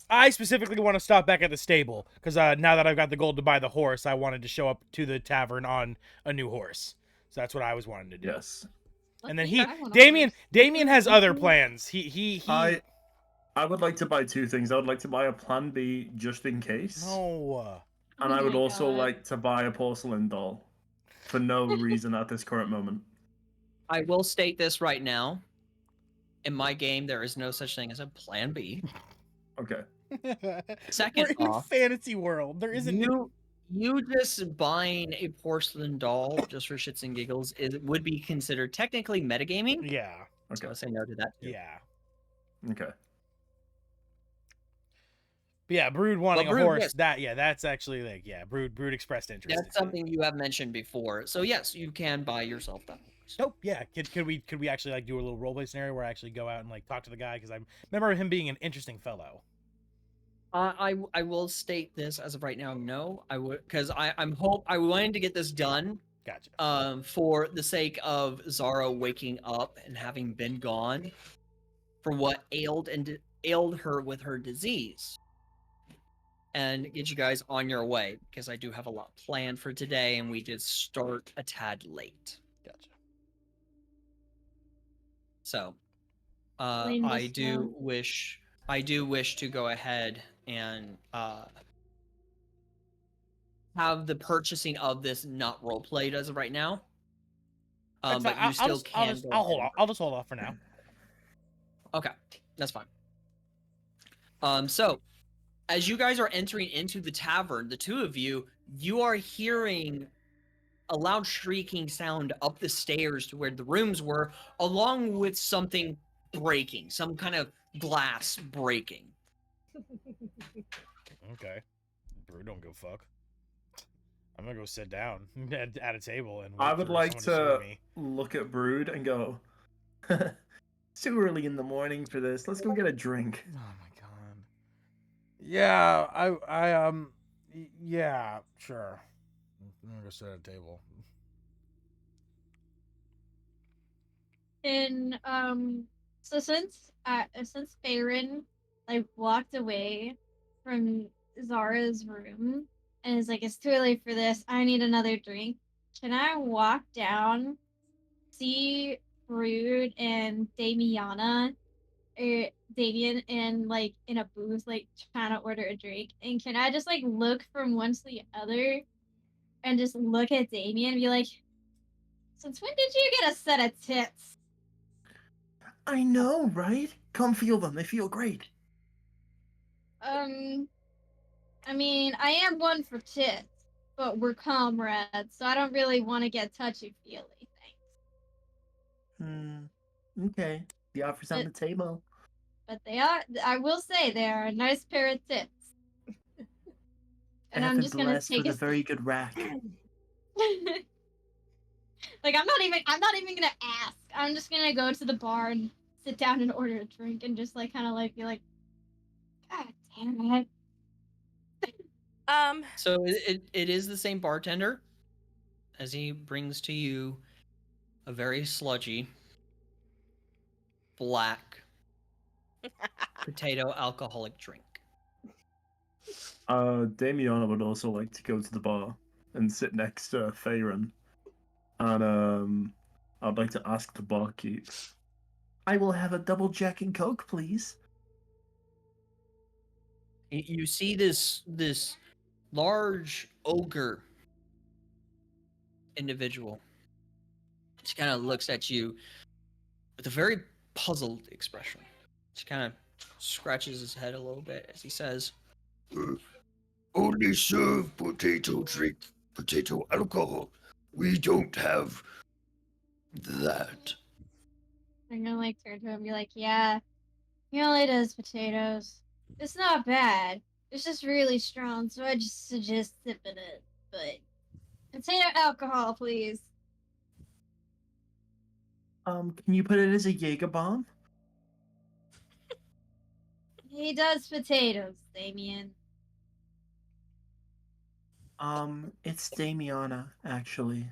I specifically want to stop back at the stable because now that I've got the gold to buy the horse, I wanted to show up to the tavern on a new horse. So that's what I was wanting to do. Yes. And then I want a Damien has other plans. He. I would like to buy two things. I would like to buy a plan B just in case. No. And Oh I would my also God. like to buy a porcelain doll for no reason at this current moment. I will state this right now. In my game, there is no such thing as a plan B. Okay. Second We're in off, a fantasy world. There isn't. you just buying a porcelain doll just for shits and giggles would be considered technically metagaming. Yeah. So I'll say no to that too. Yeah. Okay. But yeah, Brood wanting Brood, a horse. yes. That's actually like Brood expressed interest. That's something you have mentioned before. So yes, you can buy yourself that horse. Nope. Yeah. Could we actually like do a little roleplay scenario where I actually go out and like talk to the guy because I remember him being an interesting fellow. I will state this as of right now. No, I would because I wanted to get this done. Gotcha. For the sake of Zara waking up and having been gone, for what ailed her with her disease, and get you guys on your way because I do have a lot planned for today, and we did start a tad late. Gotcha. So, Blame I this do wish to go ahead and have the purchasing of this not role played as of right now. That's But fine. you still can. I'll hold off. I'll just hold off for now. Okay, that's fine. So as you guys are entering into the tavern, the two of you are hearing a loud shrieking sound up the stairs to where the rooms were, along with something breaking, some kind of glass breaking. Okay. Brood don't give a fuck. I'm gonna go sit down at a table and. I would like to look at Brood and go, it's too early in the morning for this. Let's go get a drink. Oh my god. Yeah, yeah, sure. I'm gonna go sit at a table. And so since Farron like walked away from Zara's room and is like, it's too early for this, I need another drink, can I walk down, see Brood and Damien and like in a booth like trying to order a drink, and can I just like look from one to the other and just look at Damien and be like, since when did you get a set of tits? I know, right? Come feel them. They feel great. I mean, I am one for tits, but we're comrades, so I don't really want to get touchy-feely. Okay. The offer's on the table. But they are, I will say, they are a nice pair of tits. And I'm just gonna take a very good rack. Like I'm not even gonna ask. I'm just gonna go to the bar and sit down and order a drink and just like kind of like be like, God damn it. So it is the same bartender as he brings to you a very sludgy, black potato alcoholic drink. Damiana would also like to go to the bar and sit next to Faerun. And I'd like to ask the barkeep. I will have a double Jack and Coke, please. You see this large ogre individual. She kind of looks at you with a very puzzled expression. She kind of scratches his head a little bit as he says, Only serve potato drink, potato alcohol. We don't have that. I'm gonna like turn to him and be like, yeah, he only does potatoes. It's not bad. It's just really strong, so I just suggest sipping it. But potato alcohol, please. Can you put it as a Jaeger bomb? He does potatoes, Damien. It's Damiana, actually.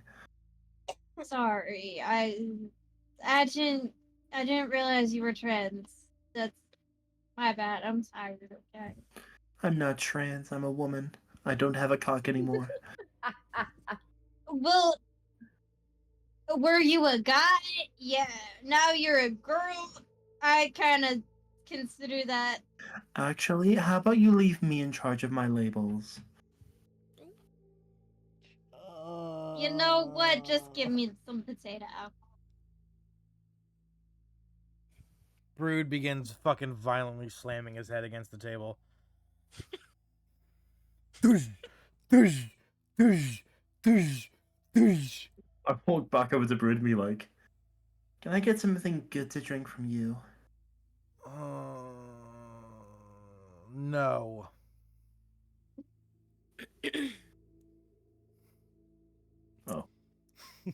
Sorry, I didn't realize you were trans. That's my bad. I'm tired. Okay. I'm not trans, I'm a woman. I don't have a cock anymore. Well, were you a guy? Yeah. Now you're a girl. I kind of consider that. Actually, how about you leave me in charge of my labels? You know what? Just give me some potato alcohol. Brood begins fucking violently slamming his head against the table. Tush, tush, tush, tush, tush. I walk back over to Brood and be like, Can I get something good to drink from you? No. oh,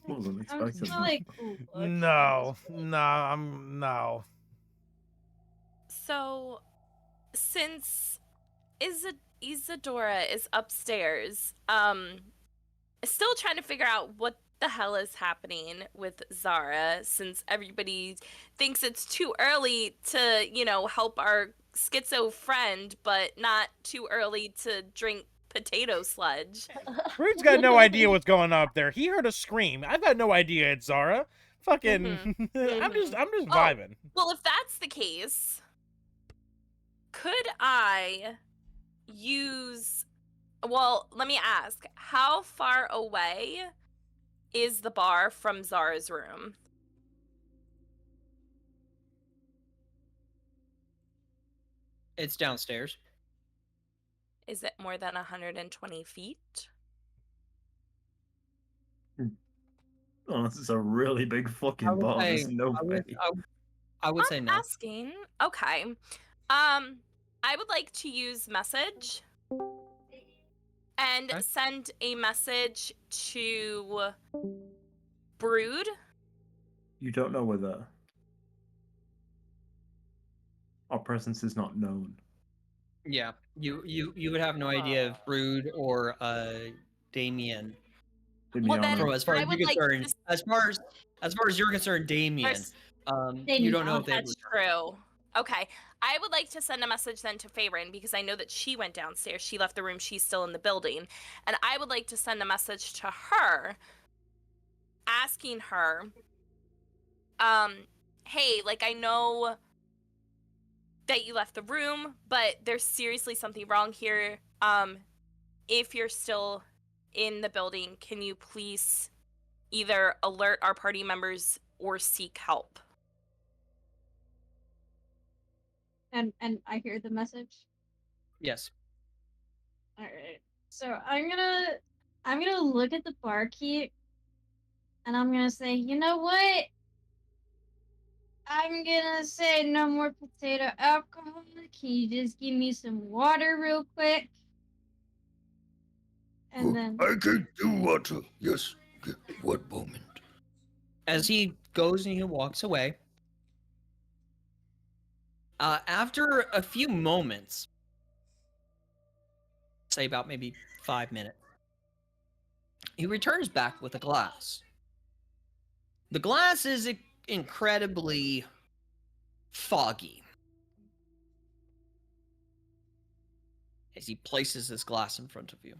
wasn't I'm expecting just like, ooh, look. No. No. So, since Isadora is upstairs, still trying to figure out what the hell is happening with Zara, since everybody thinks it's too early to, help our schizo friend, but not too early to drink potato sludge. Brood's got no idea what's going on up there. He heard a scream. I've got no idea it's Zara. Fucking I'm just vibing. Well, if that's the case, could I use... Well, let me ask, how far away is the bar from Zara's room? it's downstairs. Is it more than 120 feet? oh, this is a really big fucking bar. There's no way. I would say I'm no. asking. Okay. I would like to use message and Okay. send a message to Brood. You don't know whether our presence is not known. Yeah, you would have no idea if Brood or Damien. Well, then- From as far I as you're would like concerned, to- as far as you're concerned, Damien. First- You don't know if they That's true. Okay. I would like to send a message then to Faerun because I know that she went downstairs. She left the room. She's still in the building. And I would like to send a message to her asking her, hey, I know that you left the room, but there's seriously something wrong here. If you're still in the building, can you please either alert our party members or seek help? And I hear the message. Yes. All right. So I'm gonna look at the barkeep, and I'm gonna say, you know what? I'm gonna say no more potato alcohol. Can you just give me some water real quick? And then I can do water. Yes. One moment. As he goes and he walks away, after a few moments, say about maybe 5 minutes, He returns back with a glass. The glass is incredibly foggy. As he places this glass in front of you.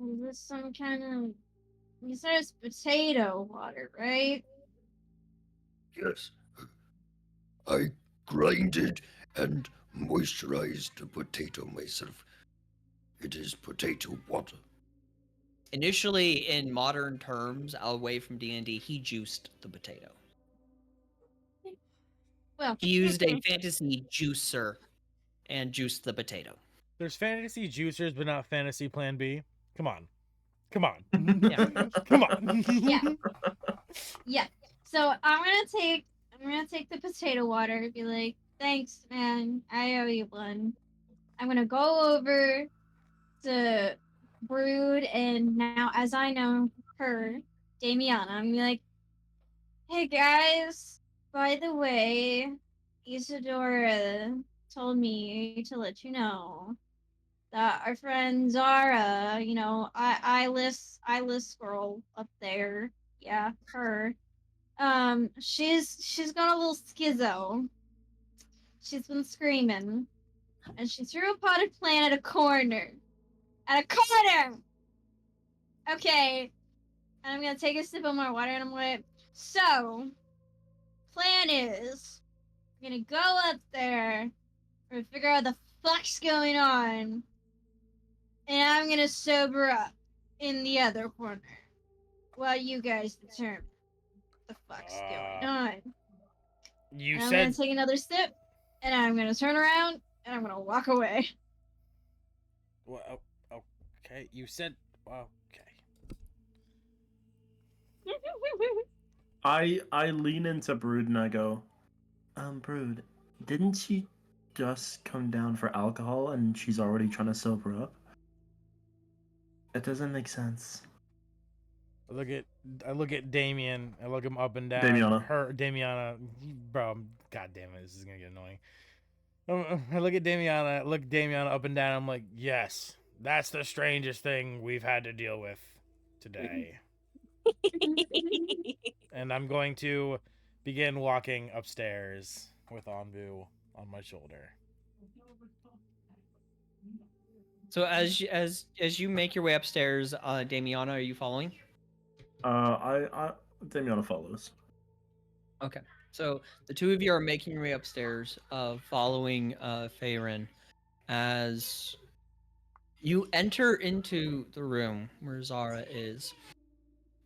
Is this some kind of... You said it's potato water, right? Yes. I grinded and moisturized the potato myself. It is potato water. Initially, in modern terms, away from D&D, he juiced the potato. Well, He used a fantasy juicer and juiced the potato. There's fantasy juicers, but not fantasy Plan B. Come on. Come on. Yeah. Come on. Yeah. Yeah. So I'm gonna take the potato water and be like, thanks, man. I owe you one. I'm gonna go over to Brood, and now as I know her, Damiana, I'm gonna be like, hey guys, by the way, Isadora told me to let you know that our friend Zara, you know, eyeless girl up there, yeah, her. She's got a little schizo. She's been screaming, and she threw a potted plant at a corner. At a corner. Okay, and I'm gonna take a sip of my water, and I'm like, so, plan is, I'm gonna go up there, and figure out what the fuck's going on, and I'm gonna sober up in the other corner, while you guys determine what the fuck's going on. You And I'm said gonna take another sip, and I'm gonna turn around, and I'm gonna walk away. Well, okay. You said okay. I lean into Brood and I go, Brood, didn't she just come down for alcohol and she's already trying to sober up? That doesn't make sense. I look at Damien. I look him up and down. Damiana. Damiana. Bro, god damn it, this is gonna get annoying. I look at Damiana. Look Damiana up and down. I'm like, yes, that's the strangest thing we've had to deal with today. And I'm going to begin walking upstairs with Anbu on my shoulder. So as you make your way upstairs, Damiana, are you following? Damiana follows. Okay. So the two of you are making your way upstairs, following Faerun, as you enter into the room where Zara is.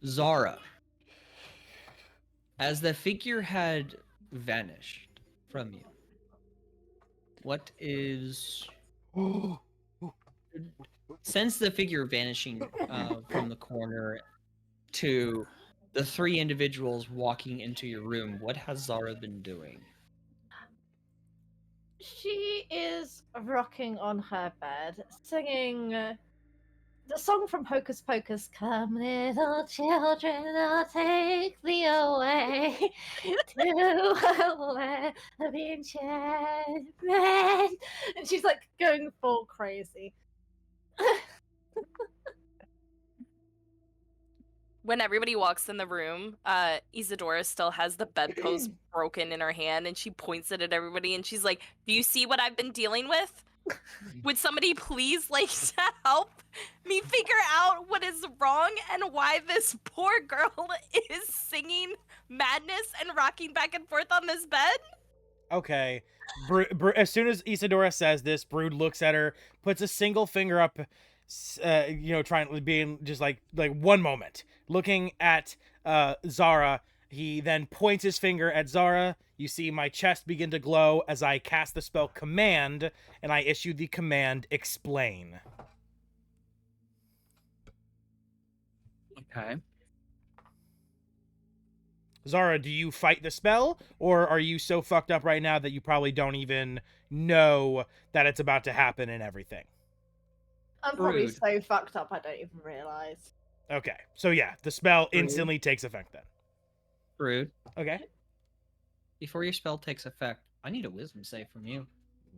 Zara, as the figure had vanished from you, what is... Since the figure vanishing from the corner to the three individuals walking into your room, what has Zara been doing? She is rocking on her bed, singing the song from Hocus Pocus. Come, little children, I'll take thee away to a land of enchantment. And she's like going full crazy. When everybody walks in the room, Isadora still has the bedpost broken in her hand, and she points it at everybody, and she's like, "Do you see what I've been dealing with? Would somebody please, like, to help me figure out what is wrong and why this poor girl is singing madness and rocking back and forth on this bed?" Okay. As soon as Isadora says this, Brood looks at her, puts a single finger up, trying being just like 1 moment, looking at Zara. He then points his finger at Zara. You see my chest begin to glow as I cast the spell Command, and I issue the command Explain. Okay. Zara, do you fight the spell, or are you so fucked up right now that you probably don't even know that it's about to happen and everything? I'm probably Rude. so fucked up I don't even realize. Okay, so yeah, the spell instantly takes effect then. Rude. Okay. Before your spell takes effect, I need a wisdom save from you.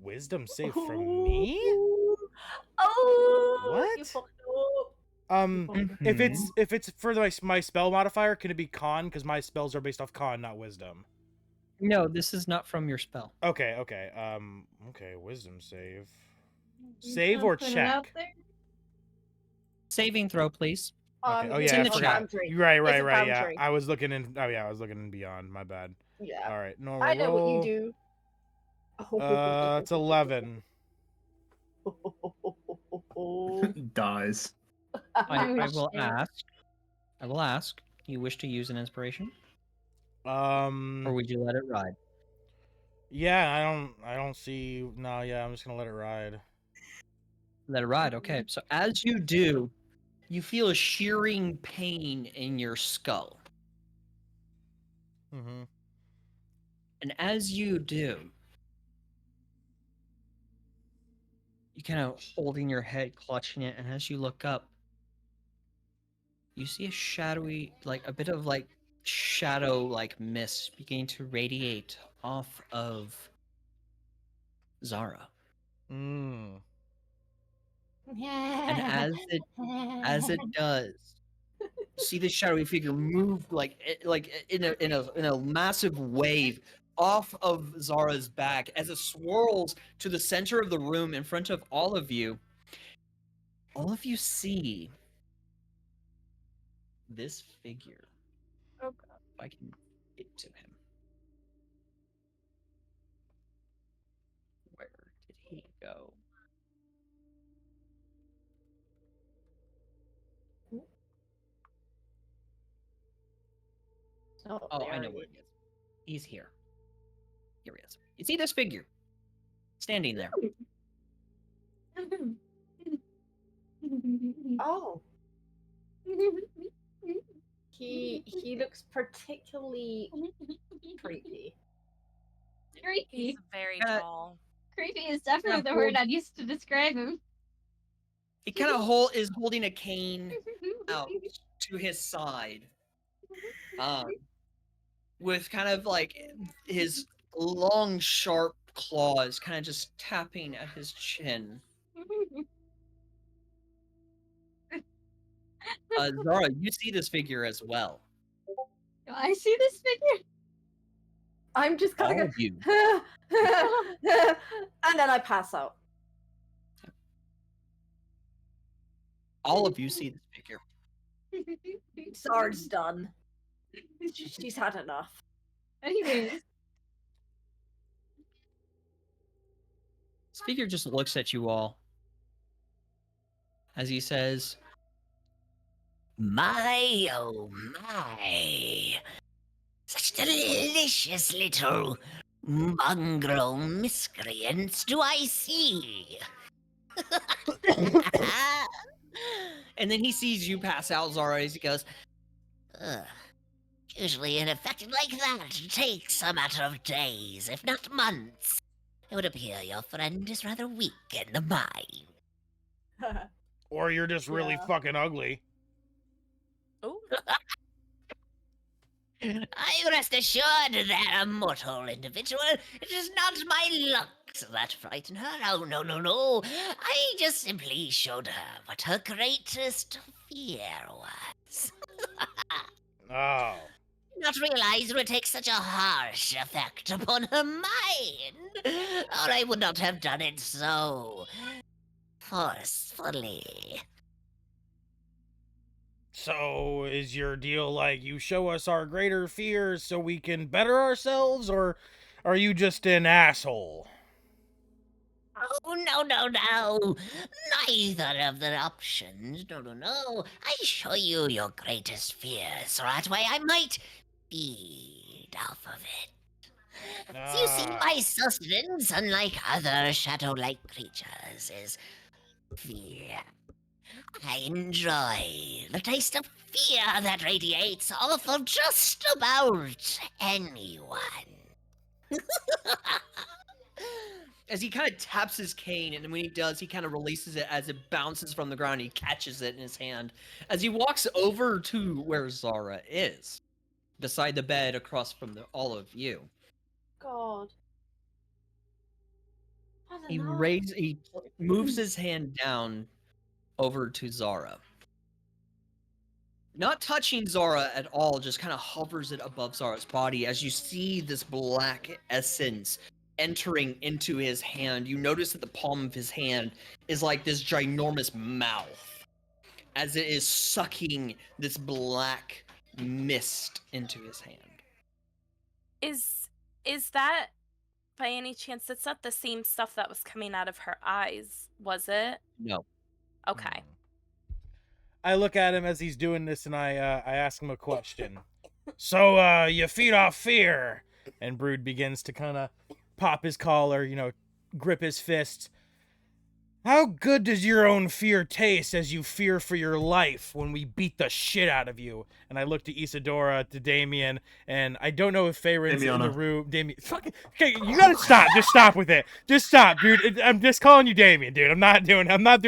Wisdom save from me? Oh, What? you fucked up. If it's for my spell modifier, can it be con? Because my spells are based off con, not wisdom. No, this is not from your spell. Okay. Okay. Wisdom save. Save or Put it out check? there. Saving throw, please. Okay. Oh It's yeah, in I the forgot. boundary. You're right. It's a Yeah, boundary. I was looking in. Oh yeah, I was looking in beyond. My bad. Yeah. All right. Normal I know what you roll. do. It's 11. Dies. I Oh, will shit. ask. I will ask. Do you wish to use an inspiration, or Um. would you let it ride? Yeah, I don't see. No. Yeah, I'm just gonna let it ride. Let it ride. Okay. So as you do, you feel a shearing pain in your skull, Mm-hmm. and as you do, you kind of holding your head, clutching it, and as you look up, you see a shadowy, like a bit of like shadow, like mist beginning to radiate off of Zara. Mm. And as it does, you see the shadowy figure move like in a massive wave off of Zara's back as it swirls to the center of the room in front of all of you. All of you see this figure. Oh, God. If I can get to him. Where did he go? Oh, I know where he is. He's here. Here he is. You see this figure standing there. Oh, he looks particularly creepy. He's Creepy. very Uh, tall. Creepy is definitely Yeah, the word I'd use to describe him. He kind of is holding a cane out to his side, with kind of like his long, sharp claws kind of just tapping at his chin. Zara, you see this figure as well. Do I see this figure? I'm just kind All of of you. and then I pass out. All of you see this figure. Zard's done. She's had enough. Anyways. This figure just looks at you all as he says, My, oh my. Such delicious little mongrel miscreants do I see. and then he sees you pass out, Zara, as he goes, Ugh. Usually an effect like that takes a matter of days, if not months. It would appear your friend is rather weak in the mind. Or you're just really Yeah. fucking ugly. Oh, I rest assured that a mortal individual, it is not my looks that frighten her. Oh, no, no, no. I just simply showed her what her greatest fear was. Oh. Not realize it would take such a harsh effect upon her mind, or I would not have done it so forcefully. So is your deal like you show us our greater fears so we can better ourselves, or are you just an asshole? Oh, no, no, no. Neither of the options. No, no, no. I show you your greatest fear, so that way I might feed off of it. So you see, Ah. my sustenance, unlike other shadow-like creatures, is fear. I enjoy the taste of fear that radiates off of just about anyone. as he kind of taps his cane, and when he does, he kind of releases it as it bounces from the ground. He catches it in his hand as he walks over to where Zara is, beside the bed across from all of you. God. He moves his hand down over to Zara. not touching Zara at all, just kind of hovers it above Zara's body as you see this black essence entering into his hand. You notice that the palm of his hand is like this ginormous mouth as it is sucking this black mist into his hand. Is that by any chance? That's not the same stuff that was coming out of her eyes, was it? No. Okay. I look at him as he's doing this, and I ask him a question. So, you feed off fear, and Brood begins to kind of pop his collar, grip his fist. How good does your own fear taste as you fear for your life when we beat the shit out of you? And I look to Isadora, to Damien, and I don't know if Feyren's in the Damiana. room. Damien, fucking, okay, you gotta stop. Just stop with it. Just stop, dude. I'm just calling you Damien, dude. I'm not doing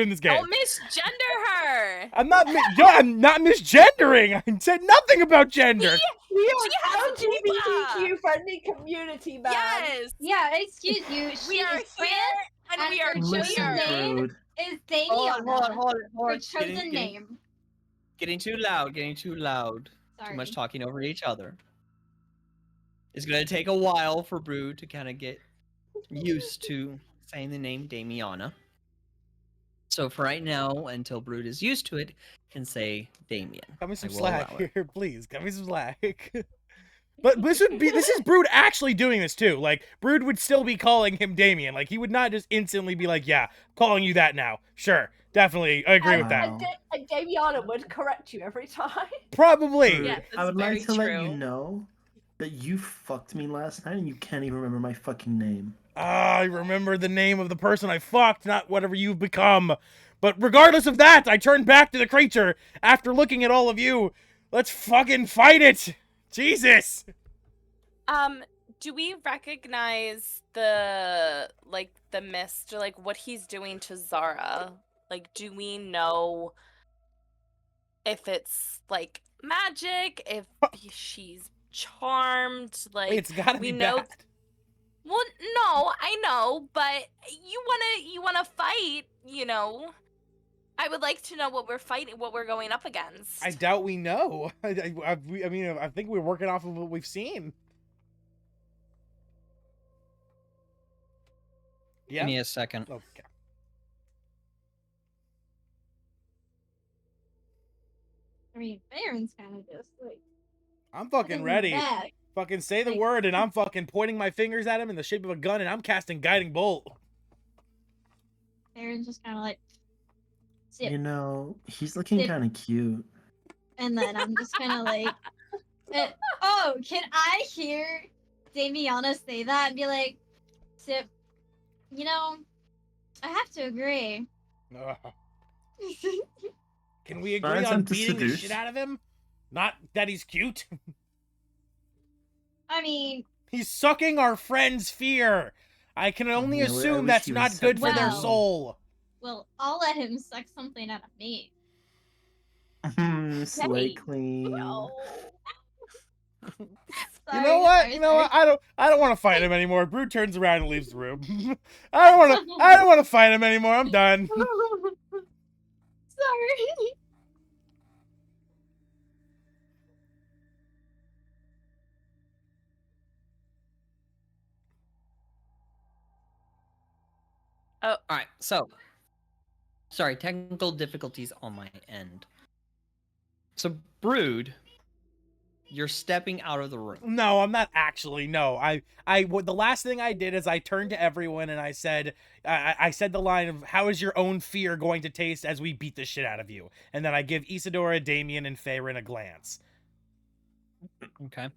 this game. Don't misgender her. I'm not misgendering. I said nothing about gender. We She are has a LGBTQ friendly community, man. Yes. Yeah, excuse you. We She are is here, trans, and we are her Listen, chosen name Brood. is Hold Damiana. on. Her chosen name. Getting too loud. Sorry. Too much talking over each other. It's gonna take a while for Brood to kind of get used to saying the name Damiana. So for right now, until Brood is used to it, can say Damien. Cut me some I will slack allow it. here, please. Cut me some slack. But this is Brood actually doing this too. Like, Brood would still be calling him Damien. Like, he would not just instantly be like, yeah, calling you that now. Sure, definitely, I agree with that. Wow. And Damiana would correct you every time. Probably. Brood, Yes, I that's would like very to let you true. know that you fucked me last night and you can't even remember my fucking name. I remember the name of the person I fucked, not whatever you've become. But regardless of that, I turned back to the creature after looking at all of you. Let's fucking fight it! Jesus! Do we recognize the mist, or like what he's doing to Zara? Like, do we know if it's like magic, if she's charmed? Like, It's gotta we be know. bad. Well, no, I know, but you wanna fight, I would like to know what we're fighting, what we're going up against. I doubt we know. I mean, I think we're working off of what we've seen. Yeah? Give me a second. Okay. I mean, Baron's kind of just like. I'm fucking ready. Back. Fucking say the Like- word, and I'm fucking pointing my fingers at him in the shape of a gun, and I'm casting Guiding Bolt. Baron's just kind of like. Sit. You know, he's looking Did- kind of cute. And then I'm just kind of like. Oh, can I hear Damiana say that and be like, Sip, I have to agree. Ugh. Can we Find agree on something to beating the seduce. shit out of him? Not that he's cute. I mean, He's sucking our friend's fear. I can only Yeah, I assume wish that's he not was good for their Well- soul. well, I'll let him suck something out of me. Slay Hey, clean. No. You know what? You know what? I don't want to fight him anymore. Brood turns around and leaves the room. I don't want to fight him anymore. I'm done. Sorry. All right, so sorry, technical difficulties on my end. So, Brood, you're stepping out of the room. No, I'm not actually. No, the last thing I did is I turned to everyone and I said, I said the line of, "How is your own fear going to taste as we beat the shit out of you?" And then I give Isadora, Damien, and Feyren a glance. Okay.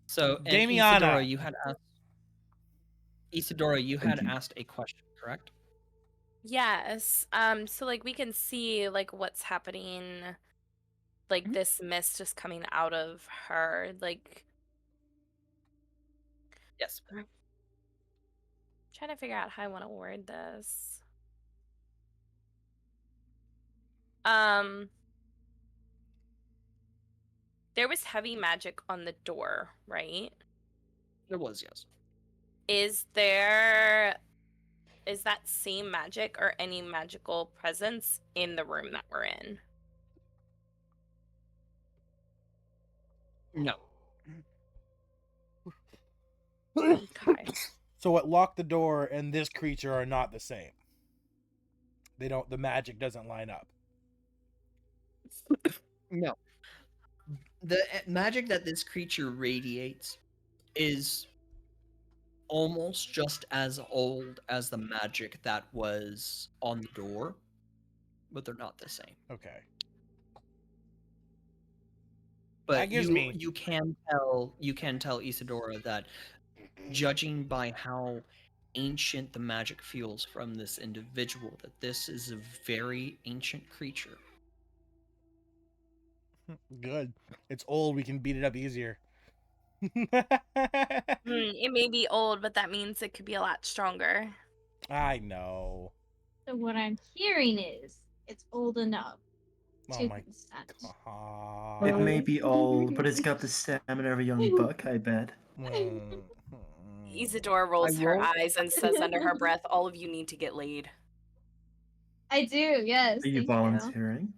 So, and Damiana. Isadora, you had asked a question, correct? Yes. So like we can see like what's happening, like this mist just coming out of her, like Yes. trying to figure out how I want to word this. There was heavy magic on the door, right? There was, yes. Is that same magic or any magical presence in the room that we're in? No. Okay. So what locked the door and this creature are not the same. They don't. The magic doesn't line up. No. The magic that this creature radiates is almost just as old as the magic that was on the door, but they're not the same. Okay. But That gives me- you can tell Isadora that, judging by how ancient the magic feels from this individual, that this is a very ancient creature. Good. It's old. We can beat it up easier. It may be old, but that means it could be a lot stronger. I know. So what I'm hearing is it's old enough Oh to my consent. god. It may be old, but it's got the stamina of a young buck, I bet. Mm. Isadora rolls I her won't- eyes and says under her breath, "All of you need to get laid." I do, yes. Are you thank volunteering?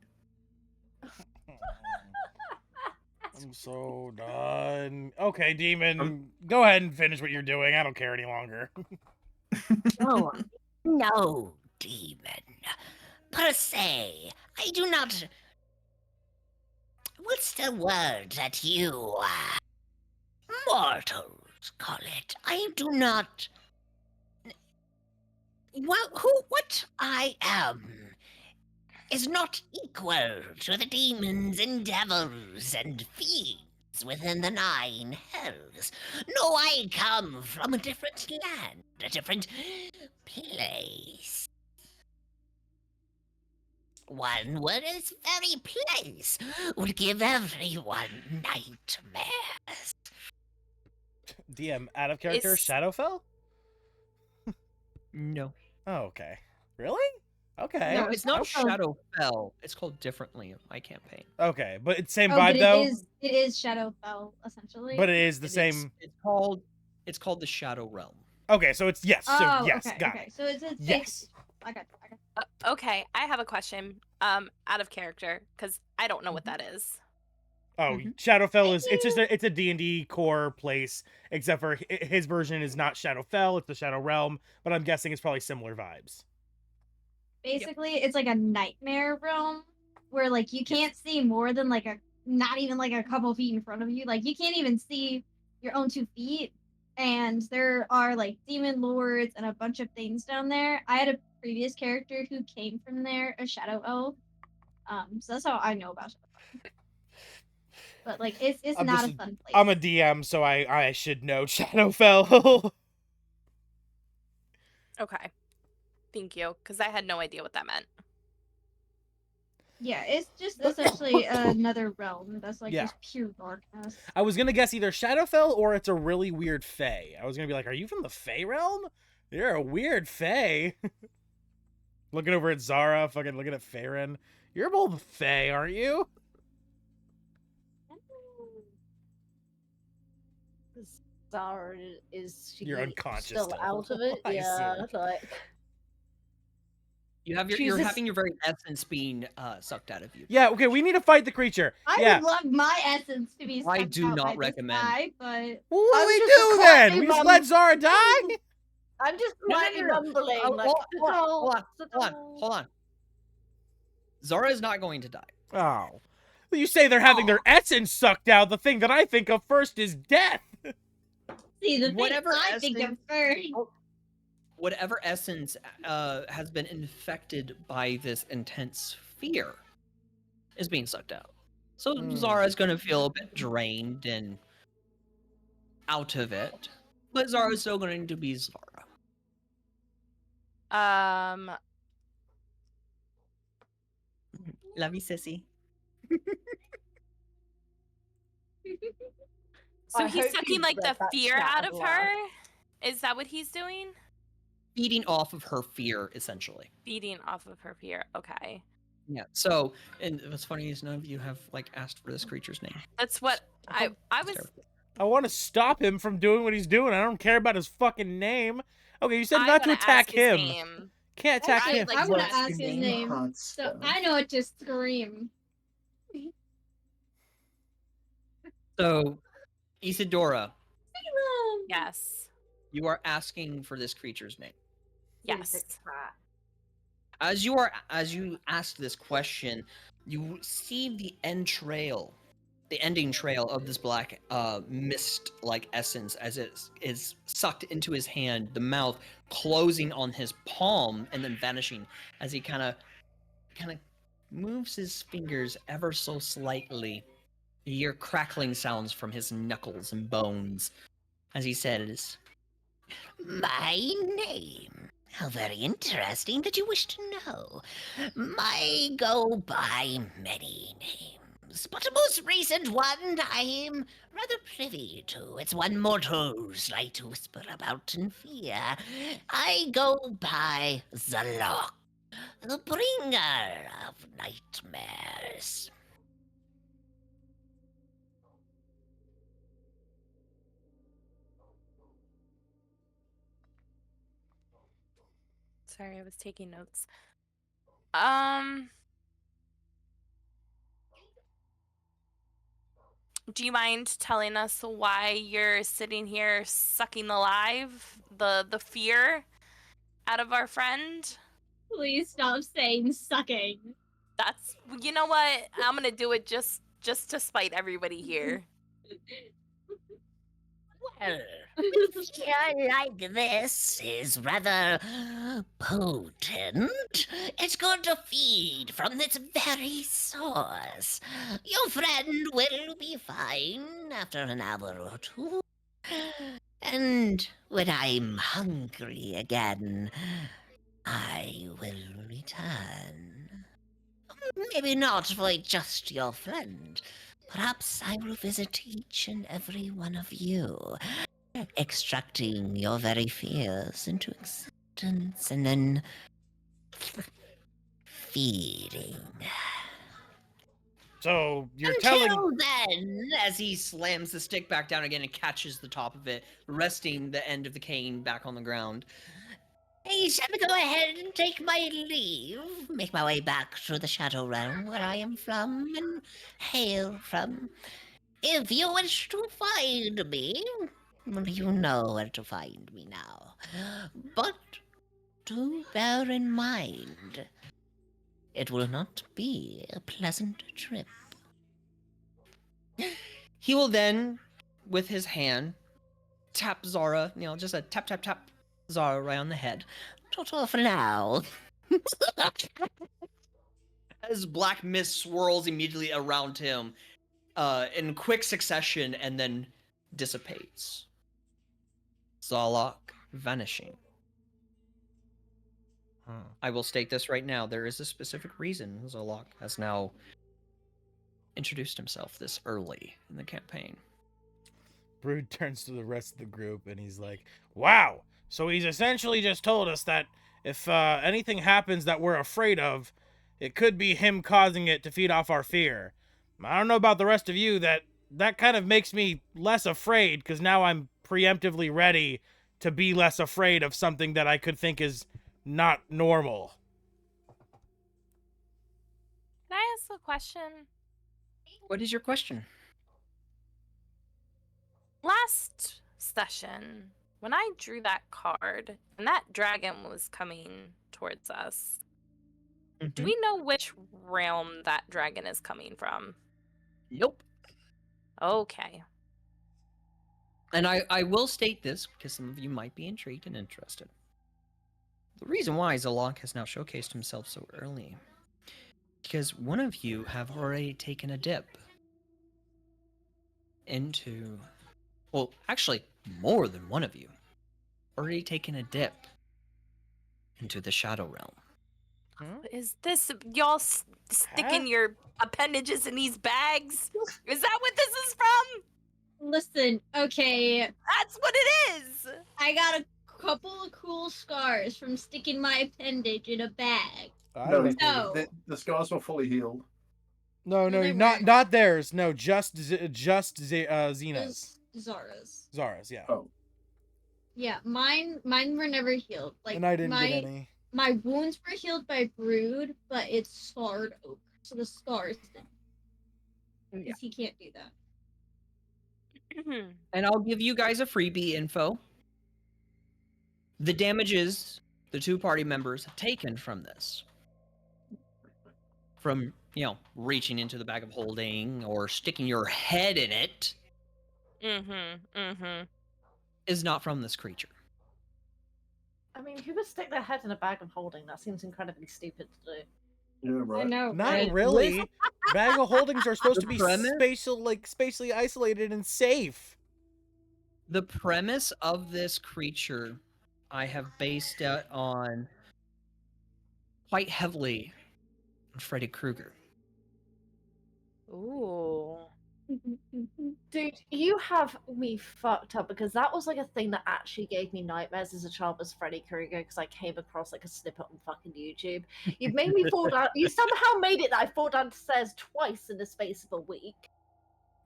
I'm so done. Okay, demon, go ahead and finish what you're doing. I don't care any longer. Oh, no, demon. Per se, I do not. What's the word that you, mortals call it? I do not. What I am is not equal to the demons and devils and fiends within the 9 hells. No, I come from a different land, a different place. One word is very place would give everyone nightmares. DM, out of character, Is- Shadowfell? No. Oh, okay. Really? Okay. No, it's not Oh. Shadowfell. It's called differently in my campaign. Okay, but it's same Oh, vibe but though. it is Shadowfell, essentially. But it is the It's- same. It's called the Shadow Realm. Okay, so it's yes. So Oh, yes, okay, got okay. it. So it's Yes. I got it. Okay, I have a question. Out of character, because I don't know what that is. Oh, Mhm. Shadowfell is it's just it's a D&D core place, except for his version is not Shadowfell, it's the Shadow Realm, but I'm guessing it's probably similar vibes. Basically, it's like a nightmare realm where like you can't see more than like not even like a couple feet in front of you. Like you can't even see your own 2 feet. And there are like demon lords and a bunch of things down there. I had a previous character who came from there, a shadow elf. So that's how I know about Shadowfell. But like it's I'm not just a fun place. I'm a DM, so I should know Shadowfell. Okay. Thank you, because I had no idea what that meant. Yeah, it's just essentially another realm that's like Yeah. just pure darkness. I was gonna guess either Shadowfell or it's a really weird Fae. I was gonna be like, are you from the Fae realm? You're a weird Fae. Looking over at Zara, fucking looking at Farron. You're both Fae, aren't you? Zara is she You're unconscious still still. out of it? I Yeah, assume. like You're Chooses- having your very essence being sucked out of you. Yeah, okay, we need to fight the creature. I Yeah. would love my essence to be I sucked do out not by this recommend. guy, but Well, what do I'm we just a do then? quietly We just mum- let Zara die? I'm just No, no, quietly no, no. mumbling Oh, like hold on. Zara is not going to die. Oh. Well, you say they're having their essence sucked out. The thing that I think of first is death. see the Whatever thing I think of first. Whatever essence has been infected by this intense fear is being sucked out. So Zara's going to feel a bit drained and out of it, but Zara's still going to be Zara. Love you, sissy. So I he's hope sucking you like the read that fear chat out as of well. her? Is that what he's doing? Feeding off of her fear, essentially. Feeding off of her fear. Okay. Yeah. So, and what's funny is none of you have like asked for this creature's name. That's what I was Terrible. I want to stop him from doing what he's doing. I don't care about his fucking name. Okay, you said I'm not to gonna ask ask his him. name. Can't attack Actually, him. like I'm gonna What's ask your his name? name, Hot so stuff. I know what to scream. So, Isadora, Yes. you are asking for this creature's name. Yes. As you ask this question, you see the ending trail of this black mist like essence as it is sucked into his hand, the mouth closing on his palm and then vanishing as he kind of moves his fingers ever so slightly. You hear crackling sounds from his knuckles and bones as he says, My name. How very interesting that you wish to know. I go by many names, but the most recent one I'm rather privy to. It's one mortals like to whisper about in fear. I go by Zalok, the bringer of nightmares. Sorry, I was taking notes. Do you mind telling us why you're sitting here sucking the fear out of our friend? Please stop saying sucking. That's, you know what? I'm gonna do it just to spite everybody here. Well, a fear like this is rather potent. It's going to feed from its very source. Your friend will be fine after an hour or two. And when I'm hungry again, I will return. Maybe not for just your friend. Perhaps I will visit each and every one of you, extracting your very fears into existence and then feeding. So you're Until telling then, as he slams the stick back down again and catches the top of it, resting the end of the cane back on the ground. I shall go ahead and take my leave, make my way back to the Shadow Realm where I am from and hail from. If you wish to find me, you know where to find me now. But do bear in mind, it will not be a pleasant trip. He will then, with his hand, tap Zara, just a tap, tap, tap Zara right on the head. Ta-ta for now. As black mist swirls immediately around him in quick succession and then dissipates. Zalok vanishing. I will state this right now. There is a specific reason Zalok has now introduced himself this early in the campaign. Brood turns to the rest of the group and he's like, wow, so he's essentially just told us that if anything happens that we're afraid of, it could be him causing it to feed off our fear. I don't know about the rest of you, that kind of makes me less afraid, because now I'm preemptively ready to be less afraid of something that I could think is not normal. Can I ask a question? What is your question? Last session, when I drew that card and that dragon was coming towards us, do we know which realm that dragon is coming from? Nope. Okay. And I will state this because some of you might be intrigued and interested. The reason why Zalok has now showcased himself so early, because one of you have already taken a dip into, well, actually, more than one of you already taken a dip into the Shadow Realm. Is this y'all sticking your appendages in these bags? Is that what this is from? Listen, okay, That's what it is! I got a couple of cool scars from sticking my appendage in a bag. No, No. the scars were fully healed. No, No, they not weren't. not theirs. No, just Xena's. Zara's. Zara's, yeah. Oh. Yeah, mine were never healed. Like And I didn't my get any. my wounds were healed by Brood, but it's scarred oak, so the scars didn't. Because he can't do that. And I'll give you guys a freebie info. The damages the two party members have taken from this, from, reaching into the bag of holding or sticking your head in it, is not from this creature. I mean, who would stick their head in a bag of holding? That seems incredibly stupid to do. Yeah, I right. know, Not right? really. Bag of holdings are supposed The to be premise- spatially isolated and safe. The premise of this creature, I have based it on quite heavily on Freddy Krueger. Ooh. Dude, you have me fucked up because that was like a thing that actually gave me nightmares as a child, was Freddy Krueger, because I came across like a snippet on fucking YouTube. You've made me fall down. You somehow made it that I fall down the stairs twice in the space of a week.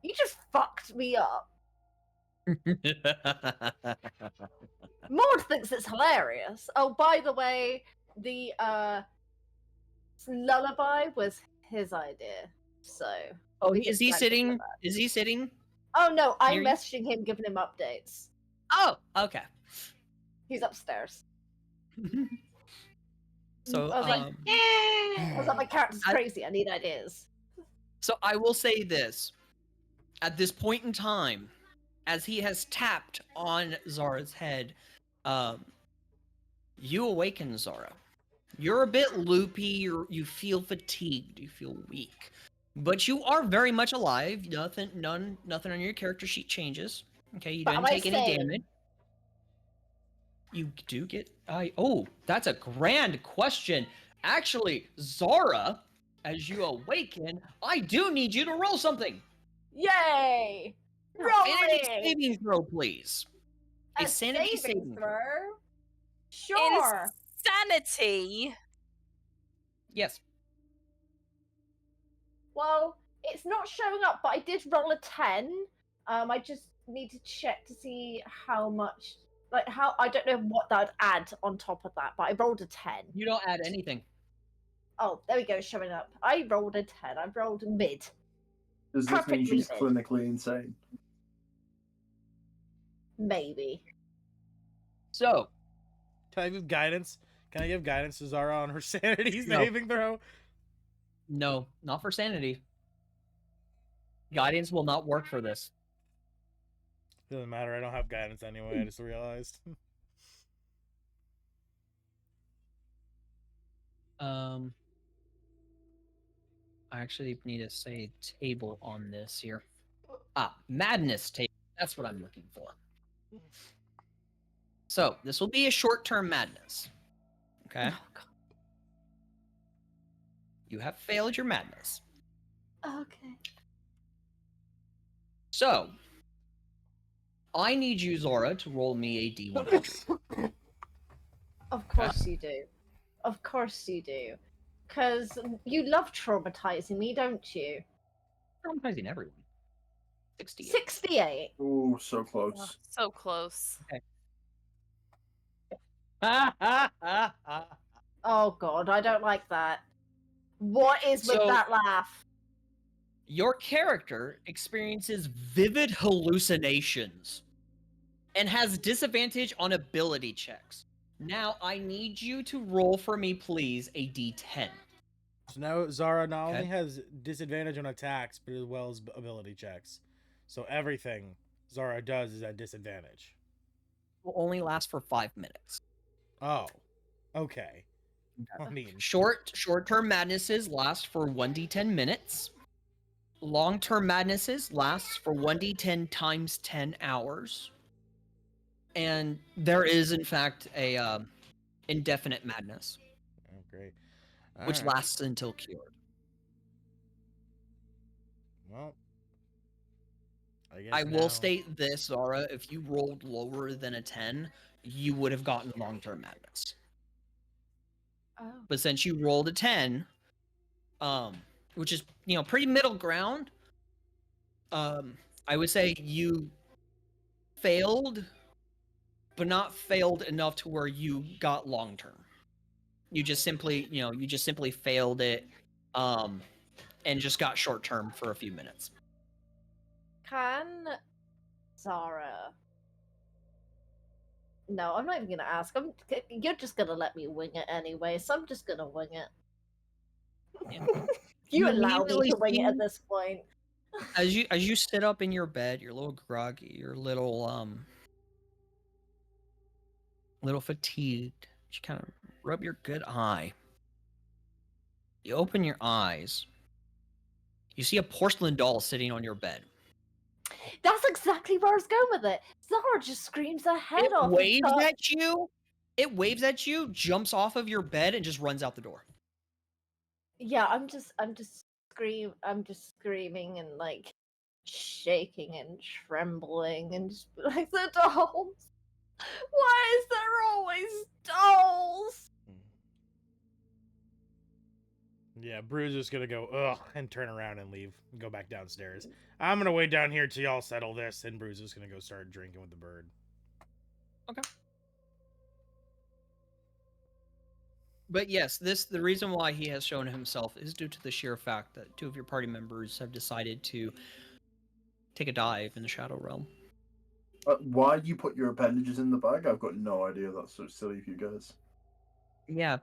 You just fucked me up. Maud thinks it's hilarious. Oh, by the way, the lullaby was his idea. So. Oh, we is he distracted from sitting? that. Is he sitting? Oh no, I'm Near you? messaging him, giving him updates. Oh, okay. He's upstairs. So, I was like, I was like, my character's crazy. I need ideas. So I will say this. At this point in time, as he has tapped on Zara's head, you awaken Zara. You're a bit loopy, you feel fatigued, you feel weak. But you are very much alive. Nothing on your character sheet changes. Okay, you But didn't am I take any sane? damage. You do get oh, that's a grand question. Actually, Zara, as you awaken, I do need you to roll something. Yay! Sanity Rolling! saving throw, please. A sanity saving throw. Sure. Insanity. Yes. Well, it's not showing up, but I did roll a 10. I just need to check to see how much, I don't know what that would add on top of that, but I rolled a 10. You don't add anything. Oh, there we go, it's showing up. I rolled a 10. I rolled mid. Does this mean Perfectly she's mid. clinically insane? Maybe. So, Can I give guidance? Can I give guidance to Zara on her sanity No. saving throw? no, not for sanity. Guidance will not work for this. Doesn't matter. I don't have guidance anyway. I just realized. I actually need to say table on this here. Madness table. That's what I'm looking for. So, this will be a short-term madness. Okay? Oh, God. You have failed your madness. Okay. So, I need you, Zora, to roll me a D100. Of course you do. Of course you do. Because you love traumatizing me, don't you? Traumatizing everyone. 68. 68. Ooh, so close. So close. Oh god, I don't like that. What is with So- that laugh? Your character experiences vivid hallucinations and has disadvantage on ability checks. Now, I need you to roll for me, please, a D10. So now Zara not Okay. only has disadvantage on attacks, but as well as ability checks. So everything Zara does is at disadvantage. Will only last for 5 minutes. Oh, okay. I mean, Short-term madnesses last for 1d10 minutes. Long-term madnesses last for 1d10 times 10 hours. And there is, in fact, a indefinite madness, oh, great. which Alright. lasts until cured. Well, I guess I will now- state this, Zara, if you rolled lower than a 10, you would have gotten long-term madness. Oh. But since you rolled a 10, which is, pretty middle ground, I would say you failed, but not failed enough to where you got long-term. You just simply failed it, and just got short-term for a few minutes. Can Zara. No, I'm not even gonna ask. You're just gonna let me wing it anyway, so I'm just gonna wing it. Yeah. You You allow me immediately to wing it at see- this point. As you sit up in your bed, you're a little groggy, you're a little fatigued. You kind of rub your good eye. You open your eyes. You see a porcelain doll sitting on your bed. That's exactly where I was going with it. Zara just screams her head It off. and waves starts- at you. It waves at you, jumps off of your bed, and just runs out the door. Yeah, I'm just screaming and like shaking and trembling and just be like the dolls. Why is there always dolls? Yeah, Brew's just gonna go ugh and turn around and leave and go back downstairs. I'm gonna wait down here till y'all settle this, and Brew's just gonna go start drinking with the bird. Okay. But yes, the reason why he has shown himself is due to the sheer fact that two of your party members have decided to take a dive in the Shadow Realm. Why you put your appendages in the bag? I've got no idea. That's so silly of you guys. Yeah,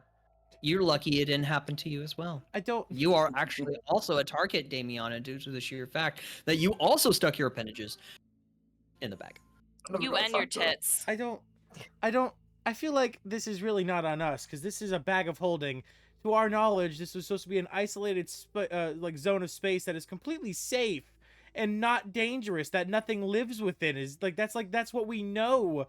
you're lucky it didn't happen to you as well. I don't. You are actually also a target, Damiana, due to the sheer fact that you also stuck your appendages in the bag. I never You got and your attacked, though. tits. I don't. I feel like this is really not on us because this is a bag of holding. To our knowledge, this was supposed to be an isolated like zone of space that is completely safe and not dangerous. That nothing lives within. Is that's what we know.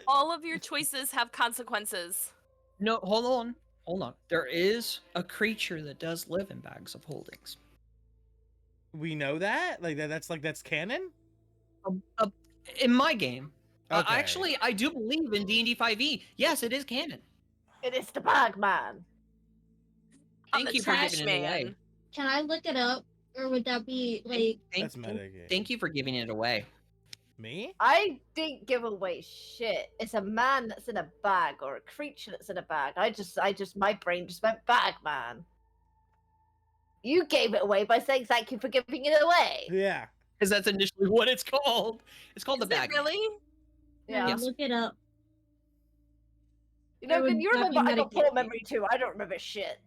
All of your choices have consequences. No, hold on. There is a creature that does live in bags of holdings. We know that. That's canon. In my game, Okay. actually, I do believe in D&D 5e. Yes, it is canon. It is the bag man. I'm Thank the you for trash giving it away. man. Can I look it up, or would that be like? That's metagame. Thank you for giving it away. Me? I didn't give away shit. It's a man that's in a bag or a creature that's in a bag. My brain just went bag man. You gave it away by saying thank you for giving it away. Yeah. Because that's initially what it's called. It's called Is the it bag. really? Yeah. Yes. Look it up. You know, Or would you that remember be I got metagame? poor memory too. I don't remember shit.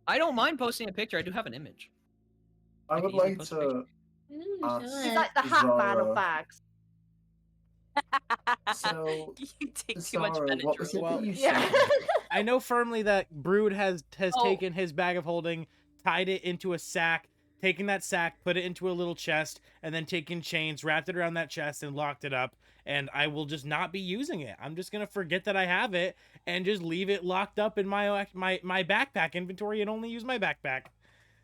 I don't mind posting a picture. I do have an image. I I would can easily like post a picture. to ask He's like the hat man of Zara. bags. So, You take too much Zara, what was Benadryl. it Well, that you Yeah. said? I know firmly that Brood has Oh. taken his bag of holding, tied it into a sack, taken that sack, put it into a little chest, and then taken chains, wrapped it around that chest, and locked it up. And I will just not be using it. I'm just gonna forget that I have it and just leave it locked up in my backpack inventory and only use my backpack.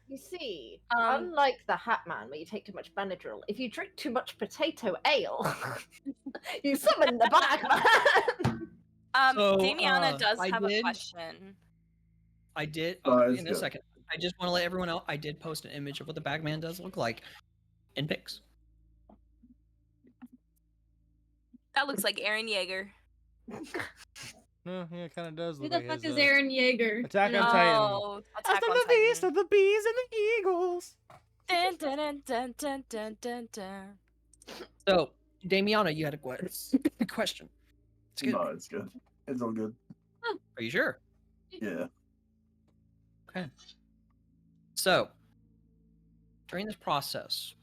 You see, Um, unlike the Hat Man, where you take too much Benadryl, if you drink too much potato ale, you summon the bag man. So, Damiana does I have a did- question. I did. That is In a good. second. I just want to let everyone know I did post an image of what the Bagman does look like in pics. That looks like Aaron Yeager. No, yeah, it kind of does Who look the like fuck his, is Aaron Yeager? Attack You on know? Titan. Oh, Attack After on the beast Titan. of the bees and the eagles. Dun, dun, dun, dun, dun, dun, dun, dun. So, Damiana, you had a question. It's good. No, it's good. It's all good. Are you sure? Yeah. Okay. So, during this process,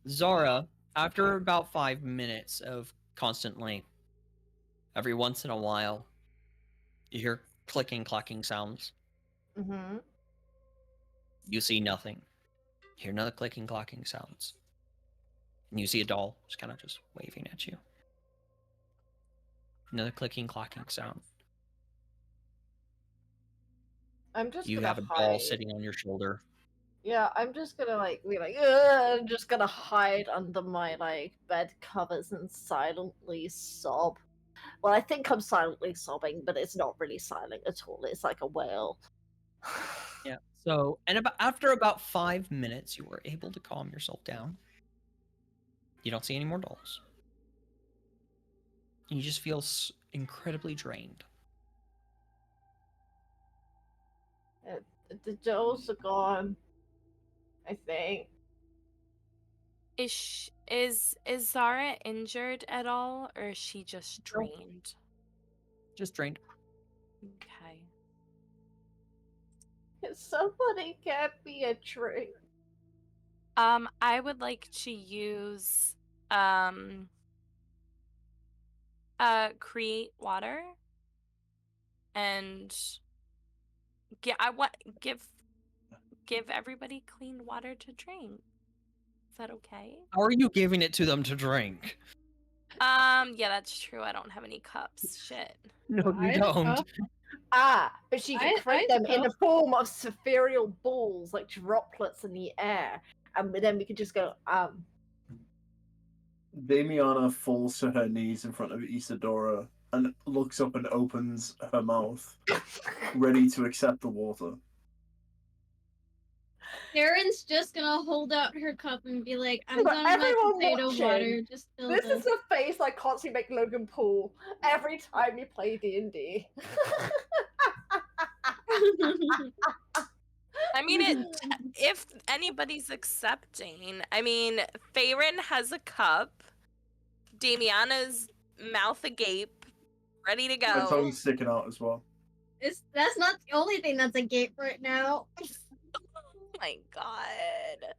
Zara, after about 5 minutes of constantly, every once in a while, you hear clicking, clacking sounds. Mm-hmm. You see nothing. You hear another clicking, clacking sounds. And you see a doll just kind of just waving at you. Another clicking, clacking sound. I'm just You gonna have a hide. doll sitting on your shoulder. Yeah, I'm just gonna be like, ugh, I'm just gonna hide under my bed covers and silently sob. Well, I think I'm silently sobbing, but it's not really silent at all. It's like a wail. Yeah. So, and after about 5 minutes, you were able to calm yourself down. You don't see any more dolls. You just feel incredibly drained. The dolls are gone. I think. Is Zara injured at all, or is she just drained? Just drained. Okay. Somebody get me a drink. I would like to use create water, and give everybody clean water to drink. Is that okay? How are you giving it to them to drink? Yeah, that's true. I don't have any cups. Shit. No, you I don't. know. But she can I create them in know. the form of spherical balls, like droplets in the air, and then we could just go, Damiana falls to her knees in front of Isadora and looks up and opens her mouth, ready to accept the water. Karen's just gonna hold out her cup and be like, I'm But done with my everyone potato watching, water. Just fill this is the face I constantly make Logan pull every time we play D&D. I mean, if anybody's accepting, I mean, Farron has a cup. Damiana's mouth agape, ready to My go. tongue's sticking out as well. That's not the only thing that's a gate right now. Oh my god.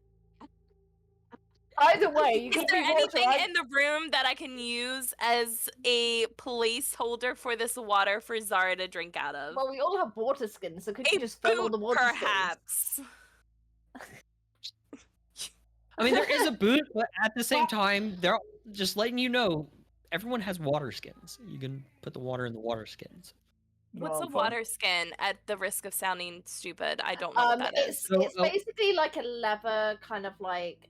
Either way, you Is can there be water. anything in the room that I can use as a placeholder for this water for Zara to drink out of? Well, we all have water skins, so could A you just fill all boot, the water skins? perhaps. I mean, there is a boot, but at the same time, they're just letting you know everyone has water skins. You can put the water in the water skins. What's No, a I'm fine. water skin? At the risk of sounding stupid, I don't know what that is. It's basically like a leather kind of like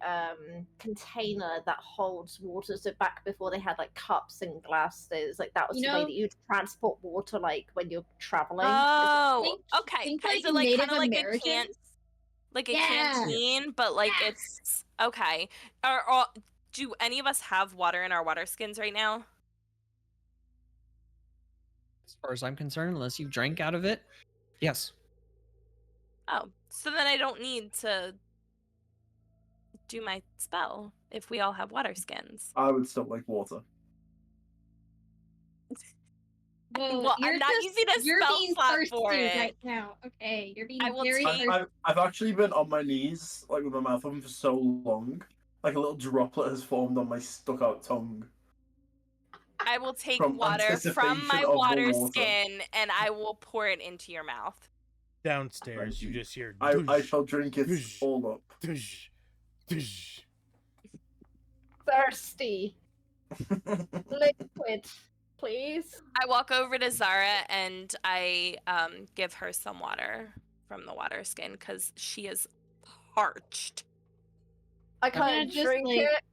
container that holds water. So back before they had like cups and glasses, like that was You the way know- that you'd transport water, like when you're traveling. Oh, Think- okay. think Is like it like Native kind of like a Americans? like a Yeah. canteen, but like Yeah. it's okay. Or do any of us have water in our water skins right now? As far as I'm concerned, unless you drank out of it, yes. Oh, so then I don't need to do my spell if we all have water skins. I would still like water. Well, I'm not using a you're spell being slot thirsty for it. right now. Okay, you're being I will very take- thirsty. I've actually been on my knees, like with my mouth open for so long, like a little droplet has formed on my stuck out tongue. I will take From water from my anticipation of the water water. skin and I will pour it into your mouth. Downstairs, Thank you you. just hear. I "Doosh, shall drink it Whoosh. all up. doosh, doosh." Thirsty liquid, please. I walk over to Zara and I give her some water from the water skin because she is parched. I gonna kind of just, drink like- it,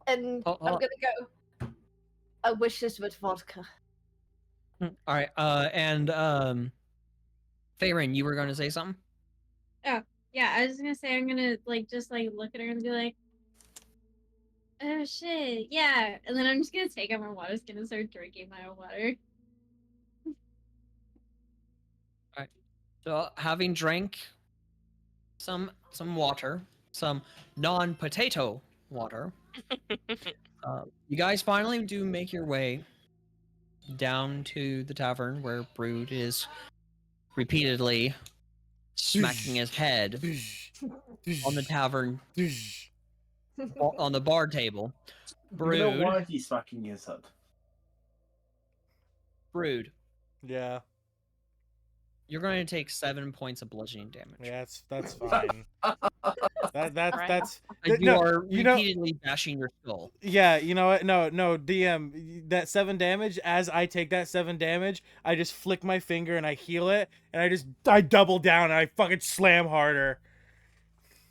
and Oh, I'm oh. gonna go. I wish this was vodka. All right. And Farron, you were going to say something? Yeah, I was just gonna say I'm gonna just look at her and be like, oh shit, yeah. And then I'm just gonna take out my water skin and start drinking my own water. So, having drank some water, some non-potato water, you guys finally do make your way down to the tavern where Brood is repeatedly smacking his head Doosh, doosh, on the tavern doosh. on the bar table. Do you know Brood, why he's smacking his head? Brood, Yeah, you're going to take 7 points of bludgeoning damage. yeah, that's fine. That's Right. that's And you no, are you know- repeatedly bashing your skull. yeah. You know what? No, DM. That 7 damage. As I take that 7 damage, I just flick my finger and I heal it, and I double down and I fucking slam harder.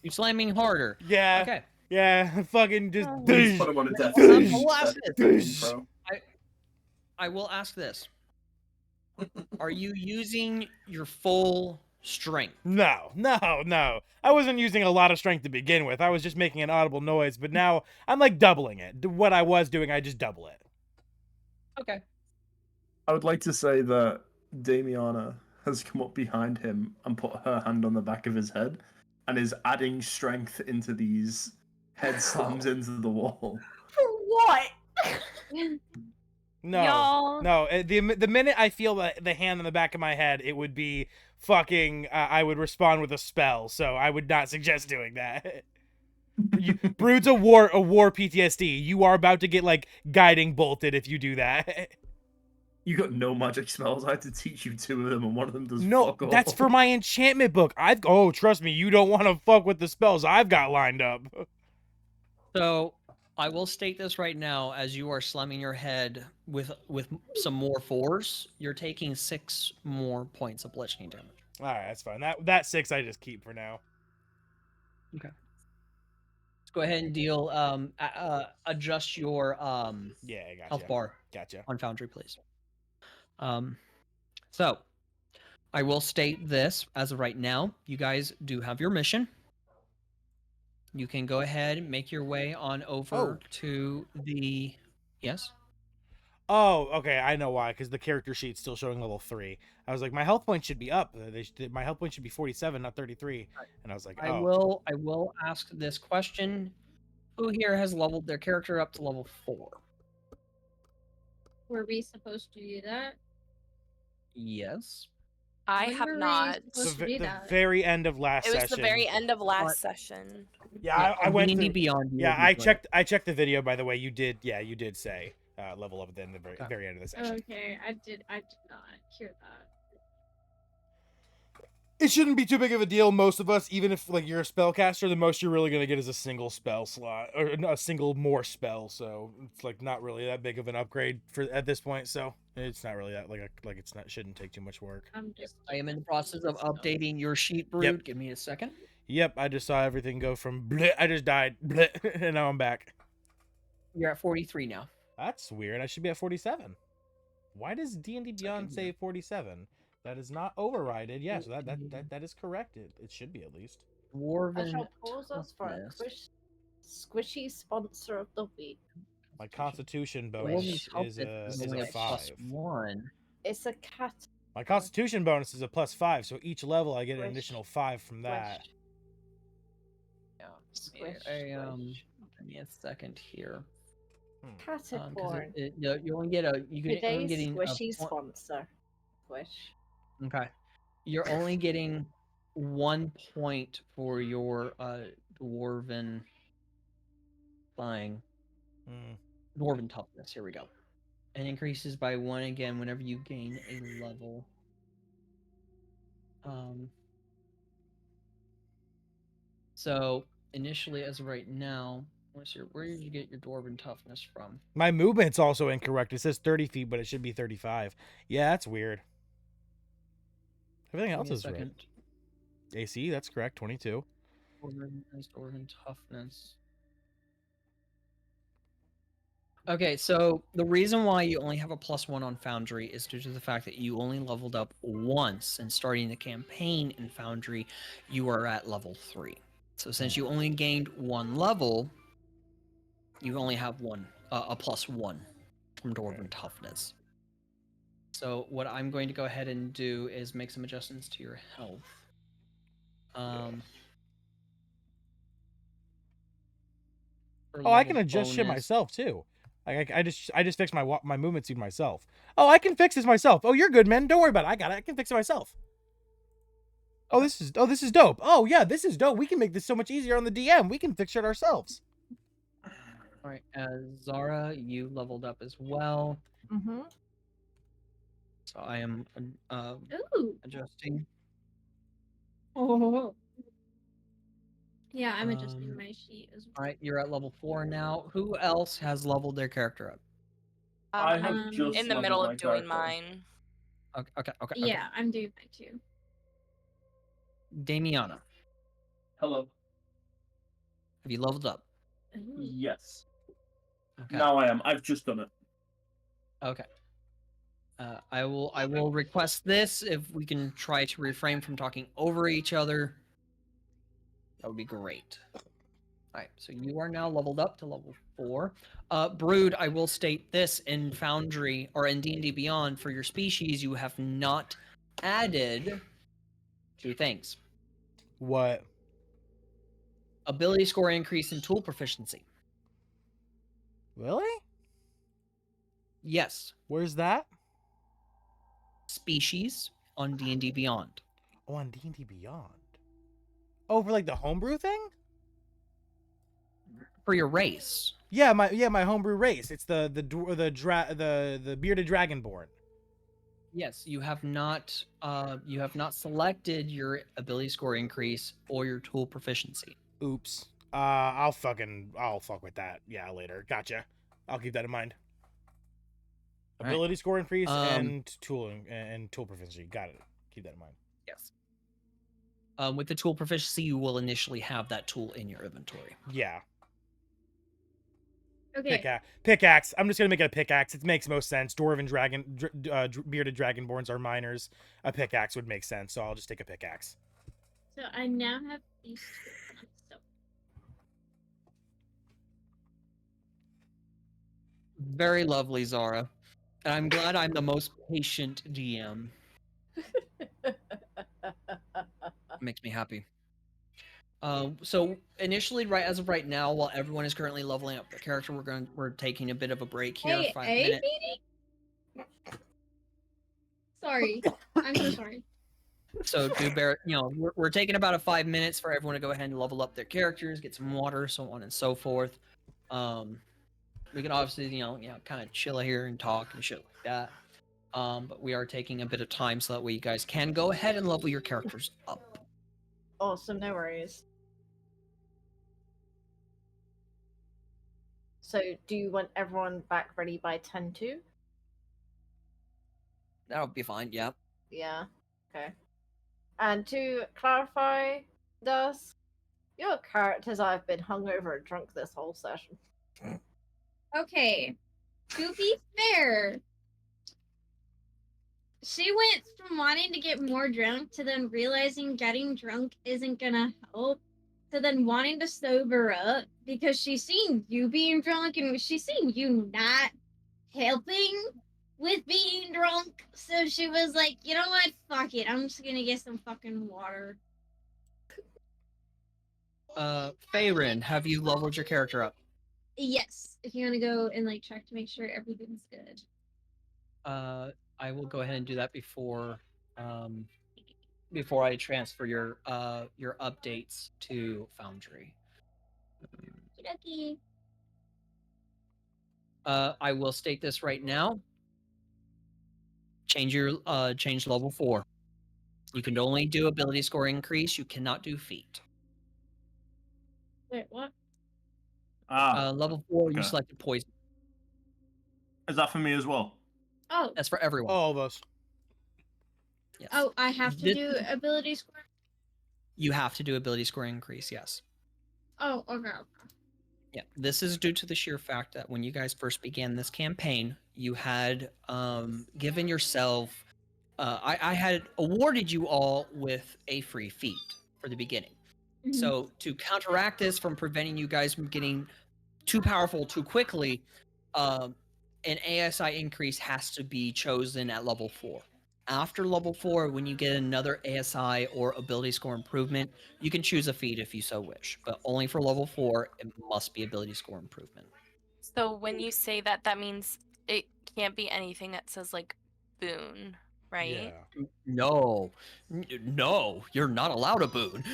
You're slamming harder. Yeah, Okay. yeah. Fucking just. Please doosh, put him on a death Well, Doosh. sentence. I'll ask That's this. bro. I will ask this. Are you using your full strength? No. I wasn't using a lot of strength to begin with. I was just making an audible noise, but now I'm like doubling it. What I was doing, I just double it. Okay. I would like to say that Damiana has come up behind him and put her hand on the back of his head and is adding strength into these Head slams into the wall. For what? No, Y'all. no. The minute I feel the hand on the back of my head, it would be fucking. I would respond with a spell, so I would not suggest doing that. Brood's a war PTSD. You are about to get like guiding bolted if you do that. You got no magic spells. I had to teach you 2 of them, and one of them does No, fuck all. that's for my enchantment book. Trust me, you don't want to fuck with the spells I've got lined up. So I will state this right now: as you are slamming your head with some more force, you're taking 6 more points of bludgeoning damage. All right, that's fine. That 6 I just keep for now. Okay. Let's go ahead and deal. Adjust your Yeah, I gotcha. health bar Gotcha. on Foundry, please. So I will state this as of right now. You guys do have your mission. You can go ahead and make your way on over to the. Yes. Oh, okay. I know why. Because the character sheet's still showing level 3. I was like, my health point should be up. My health point should be 47, not 33. And I was like, oh. I will ask this question: who here has leveled their character up to level 4? Were we supposed to do that? Yes. I When have were we not. supposed to do The that? very end of last It was session. the very end of last session. Yeah, I went D&D through. Beyond. Yeah, I checked the video. By the way, you did. Yeah, you did say level up at the very end of the session. Okay, I did not hear that. It shouldn't be too big of a deal. Most of us, even if like you're a spellcaster, the most you're really gonna get is a single spell slot or a single more spell. So it's like not really that big of an upgrade for at this point. So it's not really that like it's not shouldn't take too much work. I am in the process of updating your sheet, Brood. Yep. Give me a second. Yep, I just saw everything go from bleh, I just died, bleh, and now I'm back. You're at 43 now. That's weird. I should be at 47. Why does D&D Beyond say 47? That is not overrided. Yeah, so that is correct. It should be at least. I Dwarven shall pause us for a toughness. squishy sponsor of the week. My Constitution Dwarven bonus toughness is only a a plus 5. 1. It's a cat. My Constitution bonus is a plus 5, so each level I get an Squish. additional 5 from that. Yeah. Squish, Give me a second here. Caticorn. You only get a. You're only Today's getting squishy a point. sponsor. Squish. Okay. You're only getting 1 point for your dwarven flying. Dwarven toughness. Here we go. And increases by 1 again whenever you gain a level. So initially, as of right now, where did you get your dwarven toughness from? My movement's also incorrect. It says 30 feet, but it should be 35. Yeah, that's weird. Everything else is right. AC, that's correct. 22. Dwarven toughness. Okay, so the reason why you only have a +1 on Foundry is due to the fact that you only leveled up once, and starting the campaign in Foundry, you are at level 3. So since you only gained 1 level, you only have a +1 from Dwarven toughness. So what I'm going to go ahead and do is make some adjustments to your health. I can adjust shit myself too. I just fixed my movement speed myself. Oh, I can fix this myself. Oh, you're good, man. Don't worry about it. I got it. I can fix it myself. Oh, this is dope. Oh yeah, this is dope. We can make this so much easier on the DM. We can fix it ourselves. All right, Zara, you leveled up as well. Mm-hmm. So I am adjusting. Oh. Yeah, I'm adjusting my sheet as well. All right, you're at level 4 now. Who else has leveled their character up? I have just in the leveled middle my of doing character. mine. Okay. Yeah, I'm doing mine too. Damiana, Hello. have you leveled up? Yes. Okay. Now I am. I've just done it. Okay. I will request this if we can try to refrain from talking over each other. That would be great. Alright, so you are now leveled up to level 4. Brood, I will state this in Foundry, or in D&D Beyond, for your species, you have not added 2 things. What? Ability score increase in tool proficiency. Really? Yes. Where's that? Species on D&D Beyond. Oh, on D&D Beyond. Oh, for like the homebrew thing? For your race. Yeah, my homebrew race. It's the bearded dragonborn. Yes, you have not selected your ability score increase or your tool proficiency. Oops. I'll fuck with that. Yeah, later. Gotcha. I'll keep that in mind. All right. Ability score increase and tool proficiency. Got it. Keep that in mind. Yes. With the tool proficiency, you will initially have that tool in your inventory. Yeah. Okay. Pickaxe. I'm just gonna make it a pickaxe. It makes most sense. Dwarven bearded dragonborns are miners. A pickaxe would make sense, so I'll just take a pickaxe. So I now have these two. So Very lovely, Zara. And I'm glad I'm the most patient DM. Makes me happy. So initially, right as of right now, while everyone is currently leveling up their character, we're taking a bit of a break here. hey, 5 a minutes. meeting? Sorry. I'm so sorry. So do bear, we're taking about 5 minutes for everyone to go ahead and level up their characters, get some water, so on and so forth. We can obviously, kind of chill here and talk and shit like that. But we are taking a bit of time so that way you guys can go ahead and level your characters up. Awesome, no worries. So, do you want everyone back ready by 10-2? That'll be fine, yeah. Yeah, okay. And to clarify, Dust, your characters have been hungover and drunk this whole session. Okay. To be fair, she went from wanting to get more drunk to then realizing getting drunk isn't gonna help to then wanting to sober up because she's seen you being drunk and she's seen you not helping with being drunk. So she was like, you know what? Fuck it. I'm just gonna get some fucking water. Faerun, have you leveled your character up? Yes. If you want to go and like check to make sure everything's good. I will go ahead and do that before I transfer your updates to Foundry. Okie I will state this right now. Change level 4. You can only do ability score increase. You cannot do feat. Wait, what? Level 4, you okay. selected poison. Is that for me as well? Oh. That's for everyone. All of us. Yes. Oh, I have to do ability score? You have to do ability score increase, yes. Oh, okay. Yeah, this is due to the sheer fact that when you guys first began this campaign, you had given yourself. I had awarded you all with a free feat for the beginning. Mhm. So to counteract this from preventing you guys from getting too powerful too quickly, an ASI increase has to be chosen at level 4. After level 4, when you get another ASI or ability score improvement, you can choose a feat if you so wish. But only for level 4, it must be ability score improvement. So when you say that, that means it can't be anything that says like boon, right? Yeah. No, no, you're not allowed a boon.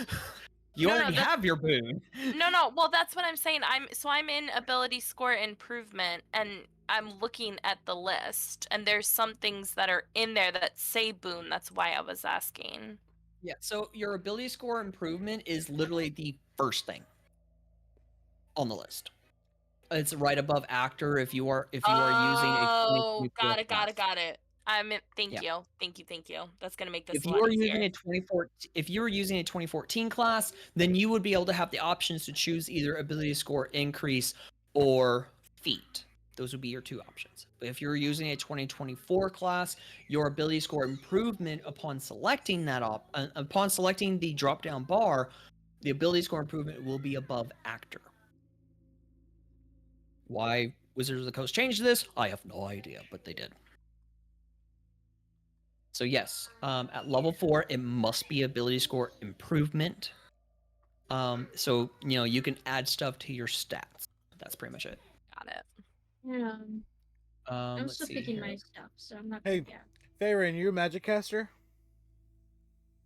You No, no, already have your boon. No. Well, that's what I'm saying. I'm in ability score improvement, and I'm looking at the list, and there's some things that are in there that say boon. That's why I was asking. Yeah, so your ability score improvement is literally the first thing on the list. It's right above actor if you are using a Oh, 2024 class. got it. Thank Yeah. you. That's gonna make this If a you lot are easier. using if you were using a 2014 class, then you would be able to have the options to choose either ability score increase or feat. Those would be your two options. But if you're using a 2024 class, your ability score improvement upon selecting the drop down bar, the ability score improvement will be above actor. Why Wizards of the Coast changed this? I have no idea, but they did. So yes, at level 4, it must be ability score improvement. So you can add stuff to your stats. That's pretty much it. Got it. Yeah. I'm Let's still see picking here. my stuff, so I'm not. Hey, Yeah. Farron, you a magic caster?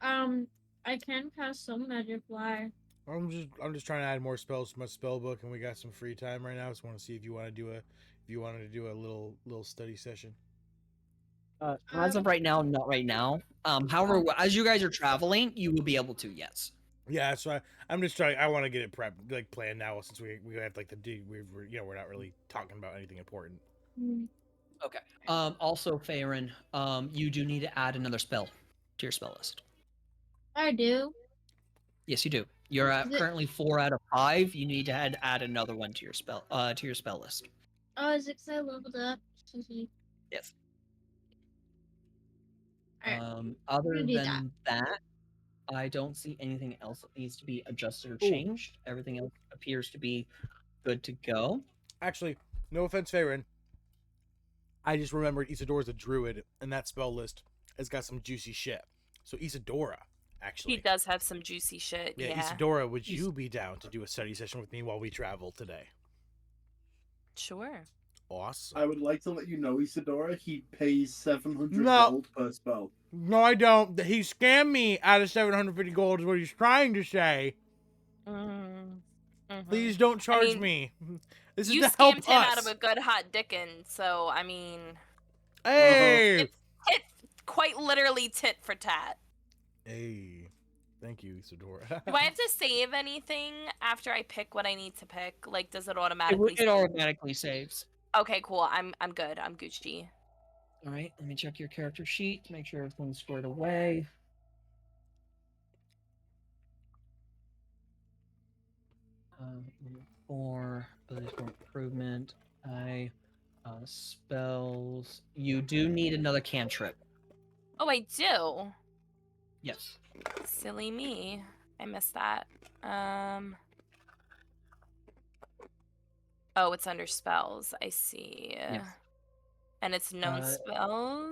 I can cast some magic fly. I'm just trying to add more spells to my spell book, and we got some free time right now. So I want to see if you wanted to do a little study session. As of right now, not right now. However, as you guys are traveling, you will be able to. Yes. Yeah, so I'm just trying. I want to get it prepped, like planned now, since we have like the we're not really talking about anything important. Okay. Also, Farron, you do need to add another spell to your spell list. I do. Yes, you do. You're at Is it- currently 4 out of 5. You need to add another one to your spell list. Oh, is it 'cause I leveled up? Yes. Alright, Other do than that, I don't see anything else that needs to be adjusted or Ooh. changed. Everything else appears to be good to go. Actually, no offense, Farron. I just remembered Isadora's a druid, and that spell list has got some juicy shit. So Isadora, actually. He does have some juicy shit. Yeah, Yeah. Isadora, would you be down to do a study session with me while we travel today? Sure. Awesome. I would like to let you know, Isadora, he pays 700 No. gold per spell. No, I don't. He scammed me out of 750 gold is what he's trying to say. Please don't charge me. This is You to help scammed him out of us. a good hot dickin', so I mean, Hey. it's quite literally tit for tat. Hey. Thank you, Isadora. Do I have to save anything after I pick what I need to pick? Like, does it automatically? It automatically saves. Okay, cool. I'm good. I'm Gucci. All right, let me check your character sheet to make sure everything's squared away. For abilities for improvement, spells. You do need another cantrip. Oh, I do. Yes. Silly me. I missed that. Oh, it's under spells. I see. Yes. And it's known spells.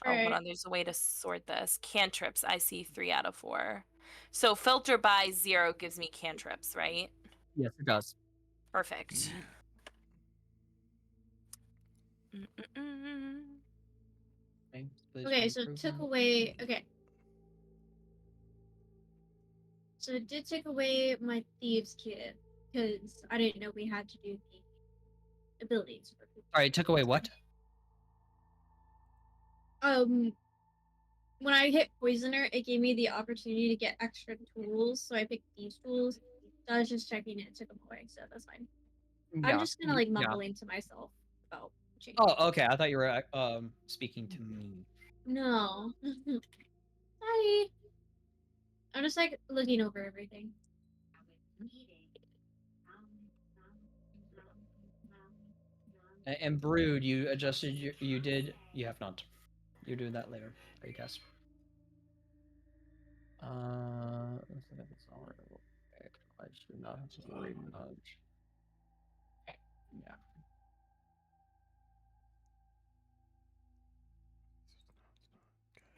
Oh, hold on. There's a way to sort this. Cantrips. I see 3 out of 4. So filter by 0 gives me cantrips, right? Yes, it does. Perfect. Okay, so it took away. Okay. So it did take away my thieves' kit because I didn't know we had to do the abilities. Sorry, it took away what? When I hit poisoner, it gave me the opportunity to get extra tools, so I picked these tools. So I was just checking it, took them away, so that's fine. I'm just gonna like mumbling to myself about change. Oh, okay. I thought you were speaking to me. No. Sorry. I'm just like looking over everything. And Brood, you adjusted you have not. You're doing that later. Great guess. Let's look at this all. I should not have to worry much. Yeah.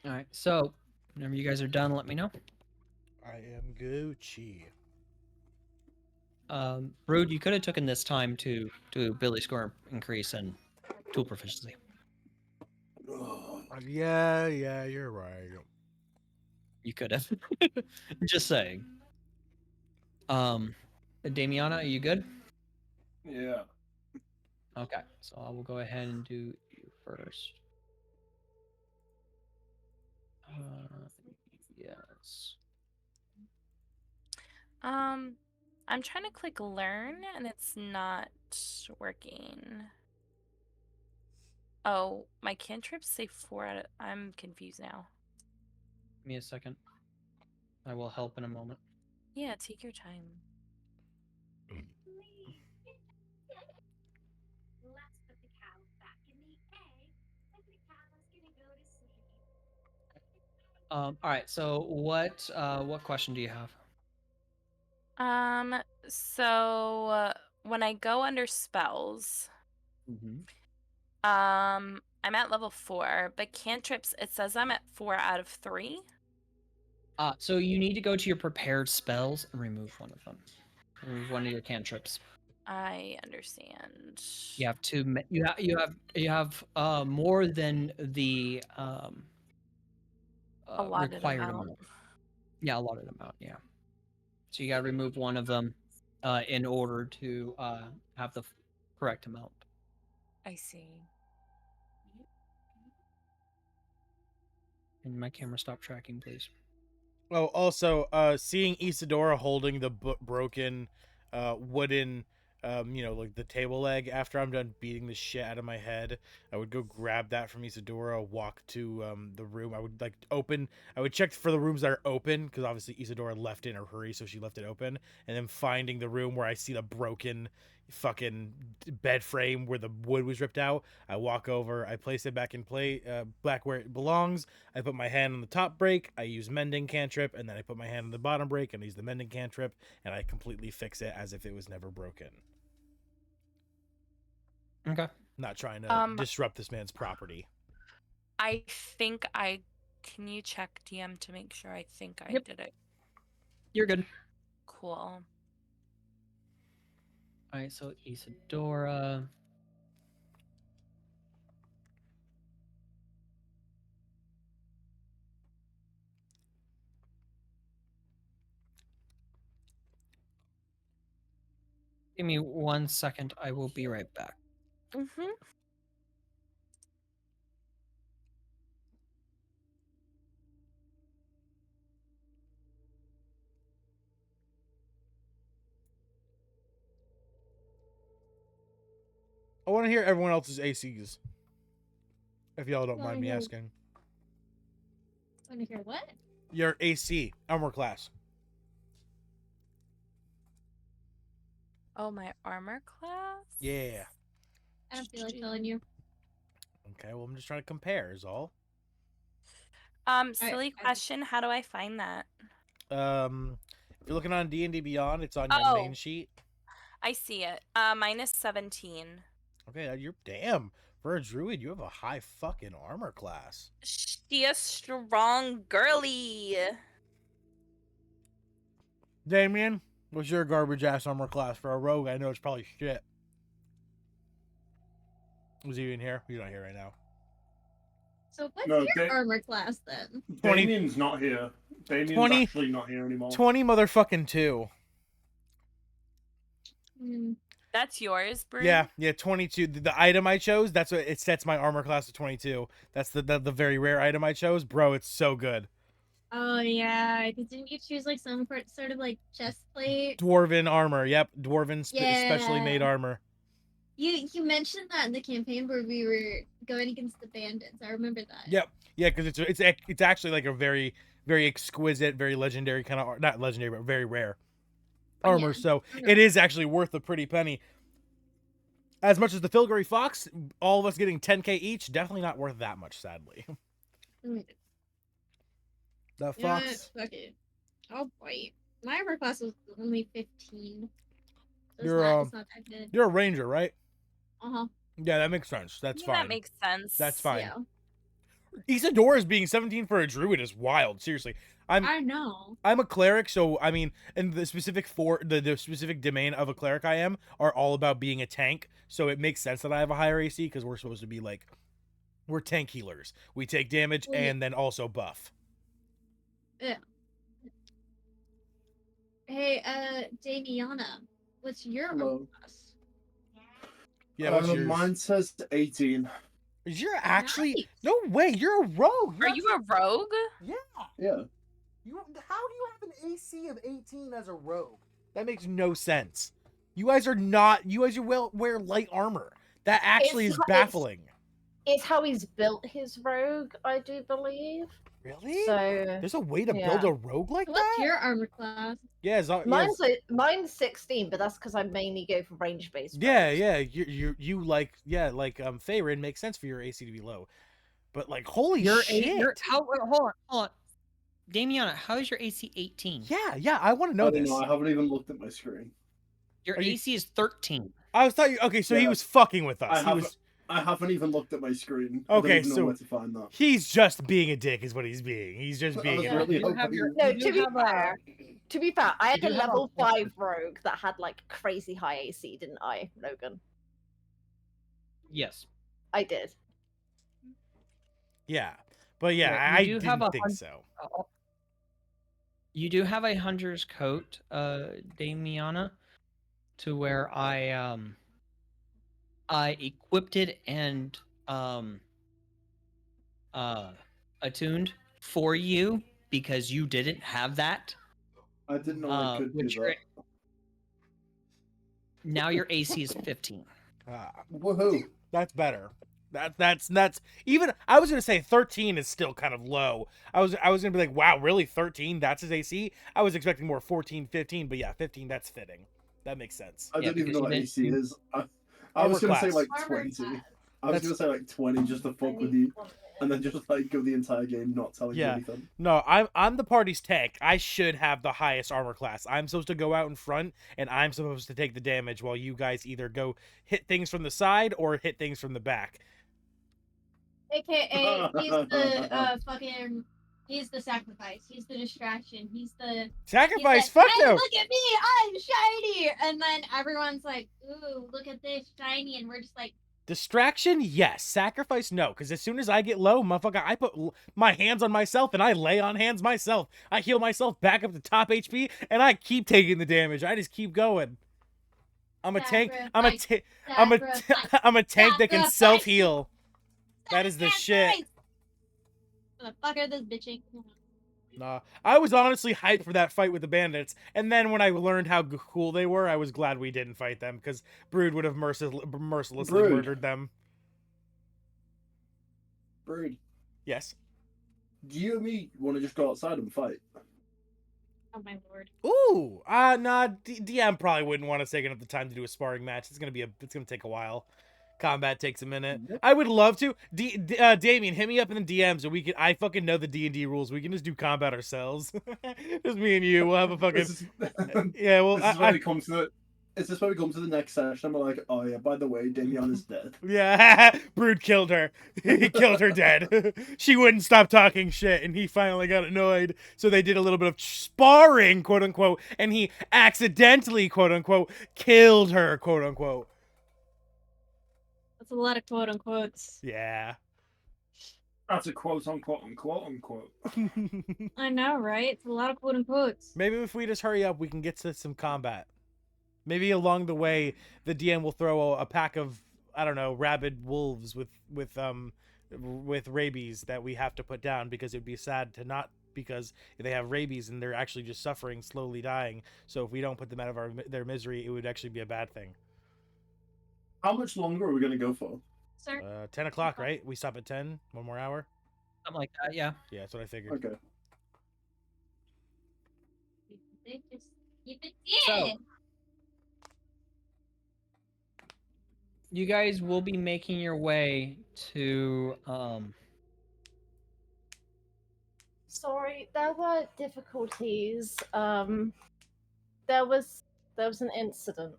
All right. So, whenever you guys are done, let me know. I am Gucci. Brood, you could have taken this time to do ability score increase and tool proficiency. Yeah, you're right. You could have. Just saying. Damiana, are you good? Yeah. Okay, so I will go ahead and do you first. Yes. I'm trying to click learn and it's not working. Oh, my cantrips say 4 out of... I'm confused now. Give me a second. I will help in a moment. Yeah, take your time. All right. So what question do you have? So when I go under spells, I'm at level 4, but cantrips, it says I'm at 4 out of 3. So you need to go to your prepared spells and remove one of them. Remove one of your cantrips. I understand. You have two. You have more than the Allotted required amount. amount. Yeah, allotted amount. Yeah. So you got to remove one of them in order to have the correct amount. I see. And my camera stop tracking, please. Oh, also, seeing Isadora holding the broken, wooden, like the table leg. After I'm done beating the shit out of my head, I would go grab that from Isadora, walk to the room. I would I would check for the rooms that are open because obviously Isadora left in a hurry, so she left it open. And then finding the room where I see the broken fucking bed frame where the wood was ripped out, I walk over, I place it back in back where it belongs. I put my hand on the top break, I use mending cantrip, and then I put my hand on the bottom break and I use the mending cantrip, and I completely fix it as if it was never broken. Okay. Not trying to disrupt this man's property. I think can you check DM to make sure? I think I did it. You're good. Cool. Alright, so Isadora. Give me 1 second. I will be right back. Mm-hmm. I want to hear everyone else's ACs. If y'all don't mind me asking. Want to hear what? Your AC, armor class. Oh, my armor class? Yeah. I don't feel like telling you. Okay, well, I'm just trying to compare is all. Silly question. How do I find that? If you're looking on D&D Beyond, it's on your main sheet. I see it. Mine is 17. Okay, you're damn. For a druid, you have a high fucking armor class. She a strong girly. Damien, what's your garbage ass armor class for a rogue? I know it's probably shit. Was he in here? He's not here right now. So what's your armor class then? Damien's not here. Damien's actually not here anymore. 20 motherfucking 2. That's yours, Bryn? Yeah, 22. The item I chose, that's what it sets my armor class to 22. That's the very rare item I chose. Bro, it's so good. Oh yeah, didn't you choose like some sort of like chest plate? Dwarven armor. Yep, dwarven specially made armor. You mentioned that in the campaign where we were going against the bandits. I remember that. Yep. Yeah, because it's actually like a very, very exquisite, very legendary kind of, not legendary, but very rare armor. Yeah. So it is actually worth a pretty penny. As much as the Filgary Fox, all of us getting 10k each, definitely not worth that much, sadly. The Fox. Fuck it. I'll wait. My armor class was only 15. So You're it's not that good. You're a ranger, right? Uh-huh. Yeah, that makes sense. That's fine. That makes sense. That's fine. Yeah. Isadora's being 17 for a druid is wild. Seriously, I know. I'm a cleric, so I mean, and the specific the specific domain of a cleric I am are all about being a tank. So it makes sense that I have a higher AC because we're supposed to be like, we're tank healers. We take damage and then also buff. Yeah. Hey, Damiana, what's your armor class? Yeah, what's yours? Mine says 18. You're actually no way. You're a rogue. Are you a rogue? Yeah. Yeah. How do you have an AC of 18 as a rogue? That makes no sense. You guys are not. You guys wear light armor. That actually is baffling. It's how he's built his rogue, I do believe. Really? So there's a way to build a rogue like that? What's your armor class? Yeah, mine's 16, but that's because I mainly go for range based. Yeah. You like Faerun makes sense for your AC to be low, but like holy shit! Hold on. Damiana, how is your AC 18? Yeah, I want to know this. I haven't even looked at my screen. Your AC is 13. I was thought you okay, so he was fucking with us. I haven't even looked at my screen. I Okay, don't even know so where to find that. he's just being a dick, is what he's being. He's just I being was a really dick. You have hoping. your- No, you do to be have a- fair, I had You a do have a level whole- 5 rogue that had like crazy high AC, didn't I, Logan? Yes. I did. Yeah, but yeah, Yeah, you I do didn't have a think hun- so. You do have a hunter's coat, Damiana, to where I equipped it and attuned for you because you didn't have that. I didn't know I could do which that. Now your AC is 15. Woohoo! That's better. That's even. I was gonna say 13 is still kind of low. I was gonna be like, wow, really 13? That's his AC. I was expecting more 14, 15, but yeah, 15. That's fitting. That makes sense. I Yeah, don't even because know you what didn't- AC you- is. I Armor was gonna say class. like Armor 20. class. I was That's- gonna say like 20 just to fuck with you, and then just like go the entire game not telling you Yeah. anything. No, I'm the party's tank. I should have the highest armor class. I'm supposed to go out in front, and I'm supposed to take the damage while you guys either go hit things from the side or hit things from the back. AKA, he's the fucking. He's the sacrifice. He's the distraction. He's the. Sacrifice, He's fuck hey, no. look at me! I'm shiny! And then everyone's like, ooh, look at this shiny, and we're just like, Distraction, yes. Sacrifice, no. Because as soon as I get low, motherfucker, I put my hands on myself and I lay on hands myself. I heal myself back up to top HP and I keep taking the damage. I just keep going. I'm a tank. I'm a Sacrifice, I'm a sacrifice, I'm a tank that can sacrifice. self heal. That is the shit. sacrifice. What the fuck are this bitching? Nah, I was honestly hyped for that fight with the bandits, and then when I learned how cool they were, I was glad we didn't fight them because Brood would have mercilessly Brood. murdered them. Brood, Yes. do you and me want to just go outside and fight? Oh my lord. Ooh, nah. DM probably wouldn't want us taking up the time to do a sparring match. It's gonna take a while. Combat takes a minute. I would love to. Damien, hit me up in the DMs, and we can. I fucking know the D&D rules. We can just do combat ourselves. Just me and you. We'll have a fucking. This is, Yeah, well, this is when we come to the. Is this when we come to the next session? And we're like, oh yeah, by the way, Damian is dead. Yeah, Brood killed her. He killed her dead. She wouldn't stop talking shit, and he finally got annoyed. So they did a little bit of sparring, quote unquote, and he accidentally, quote unquote, killed her, quote unquote. That's a lot of quote unquotes. Yeah. That's a quote unquote unquote. I know, right? It's a lot of quote unquotes. Maybe if we just hurry up, we can get to some combat. Maybe along the way, the DM will throw a pack of, I don't know, rabid wolves with rabies that we have to put down because it'd be sad to not, because they have rabies and they're actually just suffering, slowly dying. So if we don't put them out of their misery, it would actually be a bad thing. How much longer are we gonna go for? Sir? 10 o'clock, right? We stop at 10. 1 more hour. Something like that, yeah. Yeah, that's what I figured. Okay. They just keep it So- in. You guys will be making your way to Sorry, there were difficulties. There was an incident.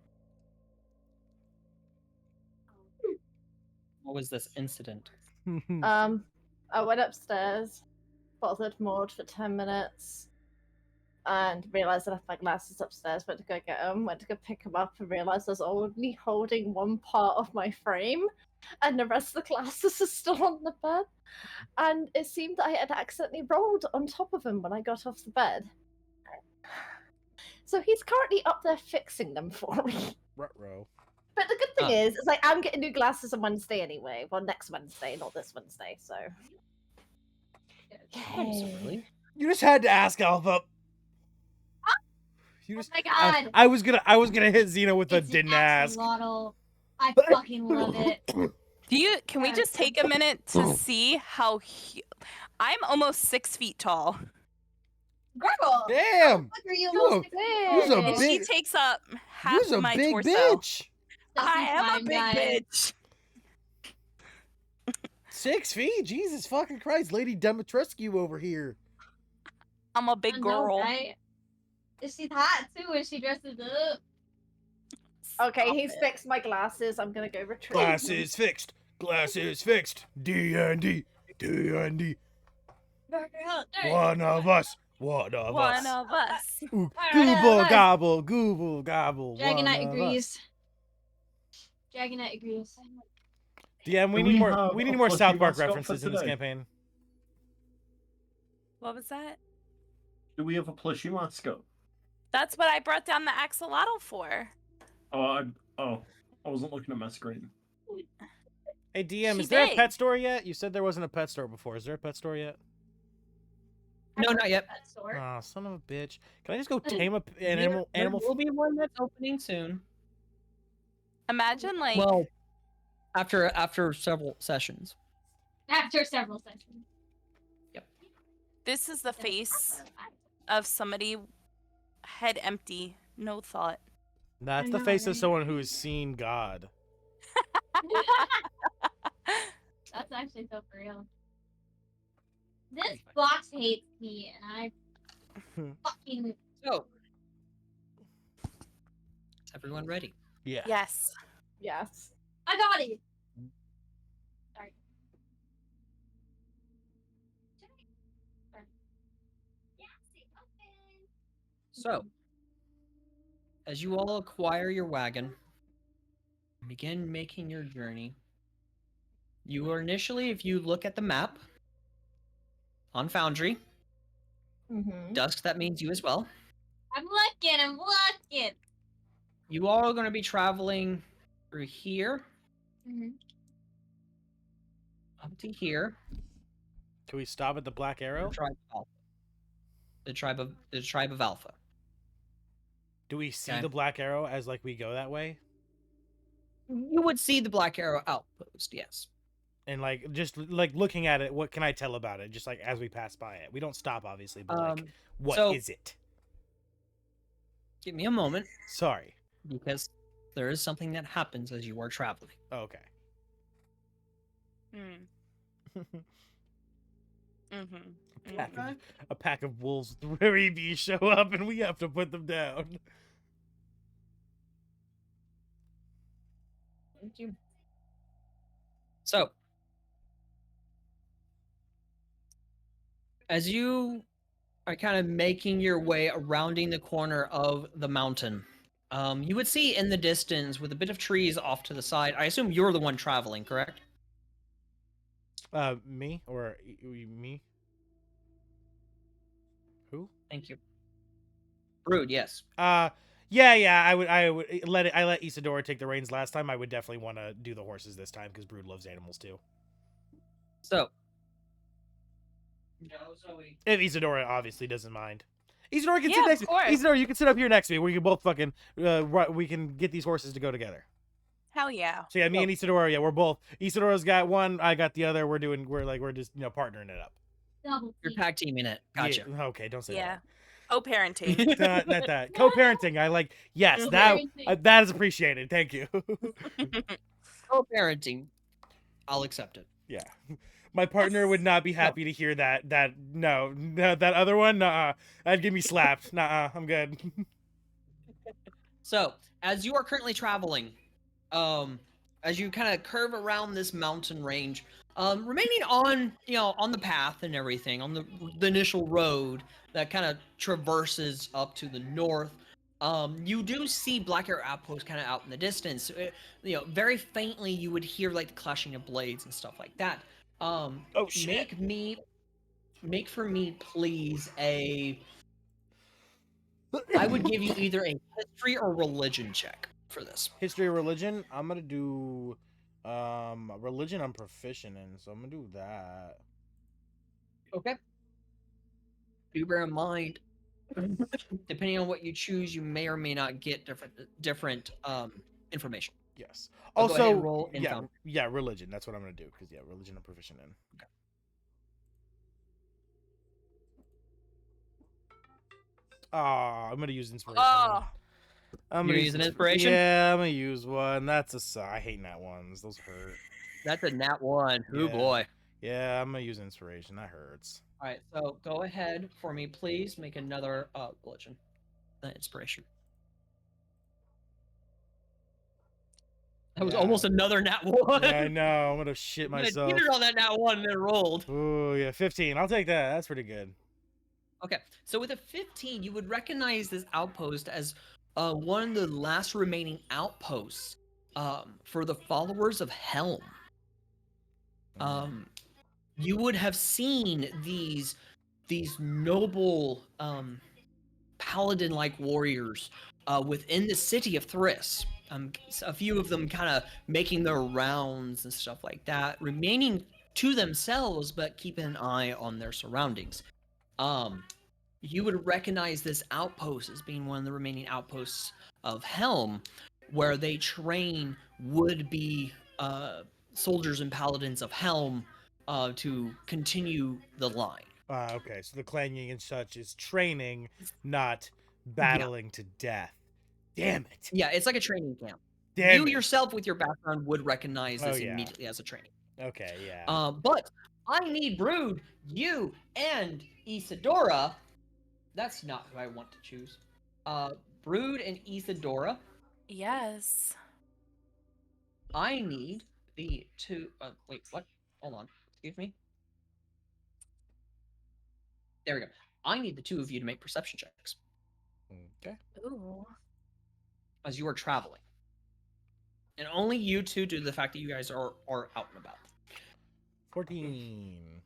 what was this incident? I went upstairs, bothered Maud for 10 minutes, and realized I left my glasses upstairs. Went to go get them, went to go pick them up, and realized I was only holding one part of my frame, and the rest of the glasses are still on the bed. And it seemed that I had accidentally rolled on top of him when I got off the bed. So he's currently up there fixing them for me. Ruh-roh. But the good thing is like I'm getting new glasses on Wednesday anyway. Well, next Wednesday, not this Wednesday. So. Absolutely. You just had to ask, Alpha. You Oh just, my god! I was gonna hit Xena with a It's an didn't ask. axolotl. I fucking love it. Can we just take a minute to see how I'm almost 6 feet tall. Girl! Damn! Look are you You almost you's a And big- she takes up half You's a of my big torso. bitch. I am a big bitch. 6 feet? Jesus fucking Christ, Lady Demetrescu over here. I'm a big girl. Right? She's hot too when she dresses up. Okay, Stop he's it. fixed my glasses. I'm gonna go retrieve. them. Glasses fixed. Glasses fixed. D&D. D&D. Alright. One of us. One of One us. of us. Ooh, One of Gooble us. gobble. Gooble gobble. Dragon One Knight of us. agrees. Dragon Knight agrees. DM, we Do need we more. have We a need more plushie South Park mascot for references in this today? campaign. What was that? Do we have a plushie mascot? That's what I brought down the axolotl for. I wasn't looking at my screen. Hey DM, She is there a big. pet store yet? You said there wasn't a pet store before. Is there a pet store yet? No, not yet. Pet store. Oh, son of a bitch! Can I just go tame an There animal? will be one that's opening soon. Imagine like Well, after several sessions. After several sessions. this is the face of somebody head empty, no thought. That's I the know, face of right? someone who has seen God. That's actually so for real. This box hates me, and I fucking. So, is everyone ready? Yeah. Yes. Yes. I got it. Sorry. So, as you all acquire your wagon and begin making your journey, you are initially, if you look at the map on Foundry, Mm-hmm. Dusk, that means you as well. I'm looking. You all are going to be traveling through here Mm-hmm. up to here. Can we stop at the Black The Arrow? tribe of Alpha. The tribe of Alpha. Do we see Okay. the Black Arrow as like we go that way? You would see the Black Arrow outpost, yes. And like just like looking at it, what can I tell about it? Just like as we pass by it, we don't stop obviously, but like what is so- it? Give me a moment, Sorry. because there is something that happens as you are traveling. Okay. Mm. Mm-hmm. A pack of wolves with Rary B show up and we have to put them down. Thank you. So, as you are kind of making your way rounding the corner of the mountain, you would see in the distance, with a bit of trees off to the side. I assume you're the one traveling, correct? Me or me? Who? Thank you. Brood, yes. Yeah. I let Isadora take the reins last time. I would definitely want to do the horses this time because Brood loves animals too. So, If Isadora obviously doesn't mind. Isadora can Yeah, sit of next to me. course. Isadora, you can sit up here next to me. We can both fucking we can get these horses to go together. Hell yeah. So yeah, me and Isadora, yeah, we're both. Isidora's got one, I got the other. We're just partnering it up. Double. you're T. tag teaming it. Gotcha. Yeah, okay, don't say Yeah. Co-parenting. that. Not that. Co-parenting. I like. Yes, that Co-parenting. that is appreciated. Thank you. Co-parenting. I'll accept it. Yeah. My partner would not be happy to hear that. No, that other one, that'd get me slapped. I'm good. So, as you are currently traveling, as you kind of curve around this mountain range, remaining on, on the path and everything, on the initial road that kind of traverses up to the north, you do see Black Arrow Outpost kind of out in the distance. Very faintly you would hear like the clashing of blades and stuff like that. Oh shit. Make for me, please, I would give you either a history or religion check for this. History or religion? I'm gonna do religion I'm proficient in, so I'm gonna do that. Okay. Do bear in mind, depending on what you choose, you may or may not get different information. Yes. I'll go ahead and Also, roll in Foundry. yeah, religion. That's what I'm gonna do, because yeah, religion I'm proficient in. Okay. I'm gonna use inspiration. Oh. I'm You're gonna using use inspiration? Yeah, I'm gonna use one. I hate nat ones. Those hurt. That's a nat 1. Oh Yeah. boy. Yeah, I'm gonna use inspiration. That hurts. All right, so go ahead for me, please. Make another religion, inspiration. That was Yeah. almost another nat 1. Yeah, I know. I'm gonna shit I myself. cheated on that nat 1 and then rolled. Oh yeah, 15. I'll take that. That's pretty good. Okay, so with a 15, you would recognize this outpost as one of the last remaining outposts for the followers of Helm. You would have seen these noble paladin-like warriors within the city of Thriss. A few of them kind of making their rounds and stuff like that, remaining to themselves but keeping an eye on their surroundings. You would recognize this outpost as being one of the remaining outposts of Helm, where they train would-be soldiers and paladins of Helm to continue the line. Okay, so the clanging and such is training, not battling to death. Damn it. Yeah, it's like a training camp. Damn You it. yourself with your background would recognize Oh, this yeah. immediately as a training. Okay, yeah. But I need Brood, you, and Isadora. That's not who I want to choose. Brood and Isadora. Yes. I need the two. Wait, what? Hold on. Excuse me. There we go. I need the two of you to make perception checks Okay. Ooh. as you are traveling, and only you two due to the fact that you guys are out and about. 14.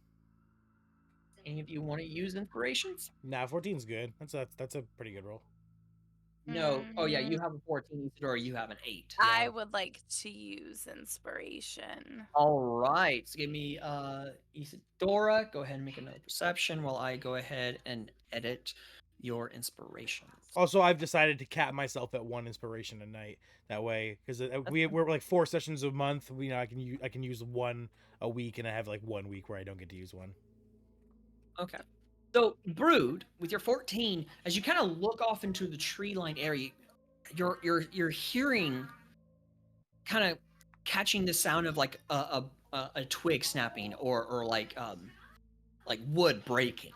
Any of you want to use inspirations? Nah, 14's good. That's a pretty good roll. No. Oh yeah, you have a 14, Isadora. You have an 8. I would like to use inspiration. All right. So give me Isadora. Go ahead and make another perception while I go ahead and edit your inspirations. Also, I've decided to cap myself at 1 inspiration a night. That way, because we're like 4 sessions a month. I can use 1 a week, and I have like 1 week where I don't get to use 1. Okay. So, Brood, with your 14, as you kind of look off into the tree-lined area, you're hearing, kind of catching the sound of like a twig snapping or like wood breaking.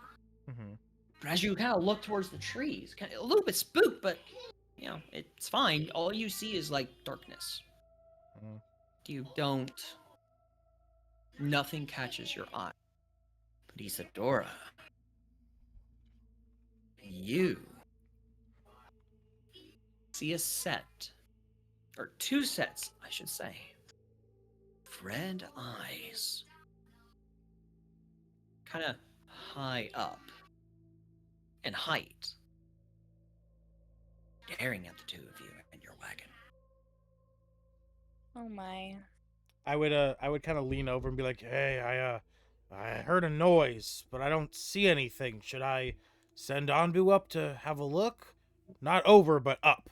Mm-hmm. But as you kind of look towards the trees, kind of a little bit spooked, but you know it's fine. All you see is like darkness. You don't. Nothing catches your eye. But Isadora, you see a set, or 2 sets, I should say. Red eyes, kind of high up in height, staring at the two of you in your wagon. Oh my. I would kind of lean over and be like, "Hey, I heard a noise, but I don't see anything. Should I send Anbu up to have a look? Not over, but up."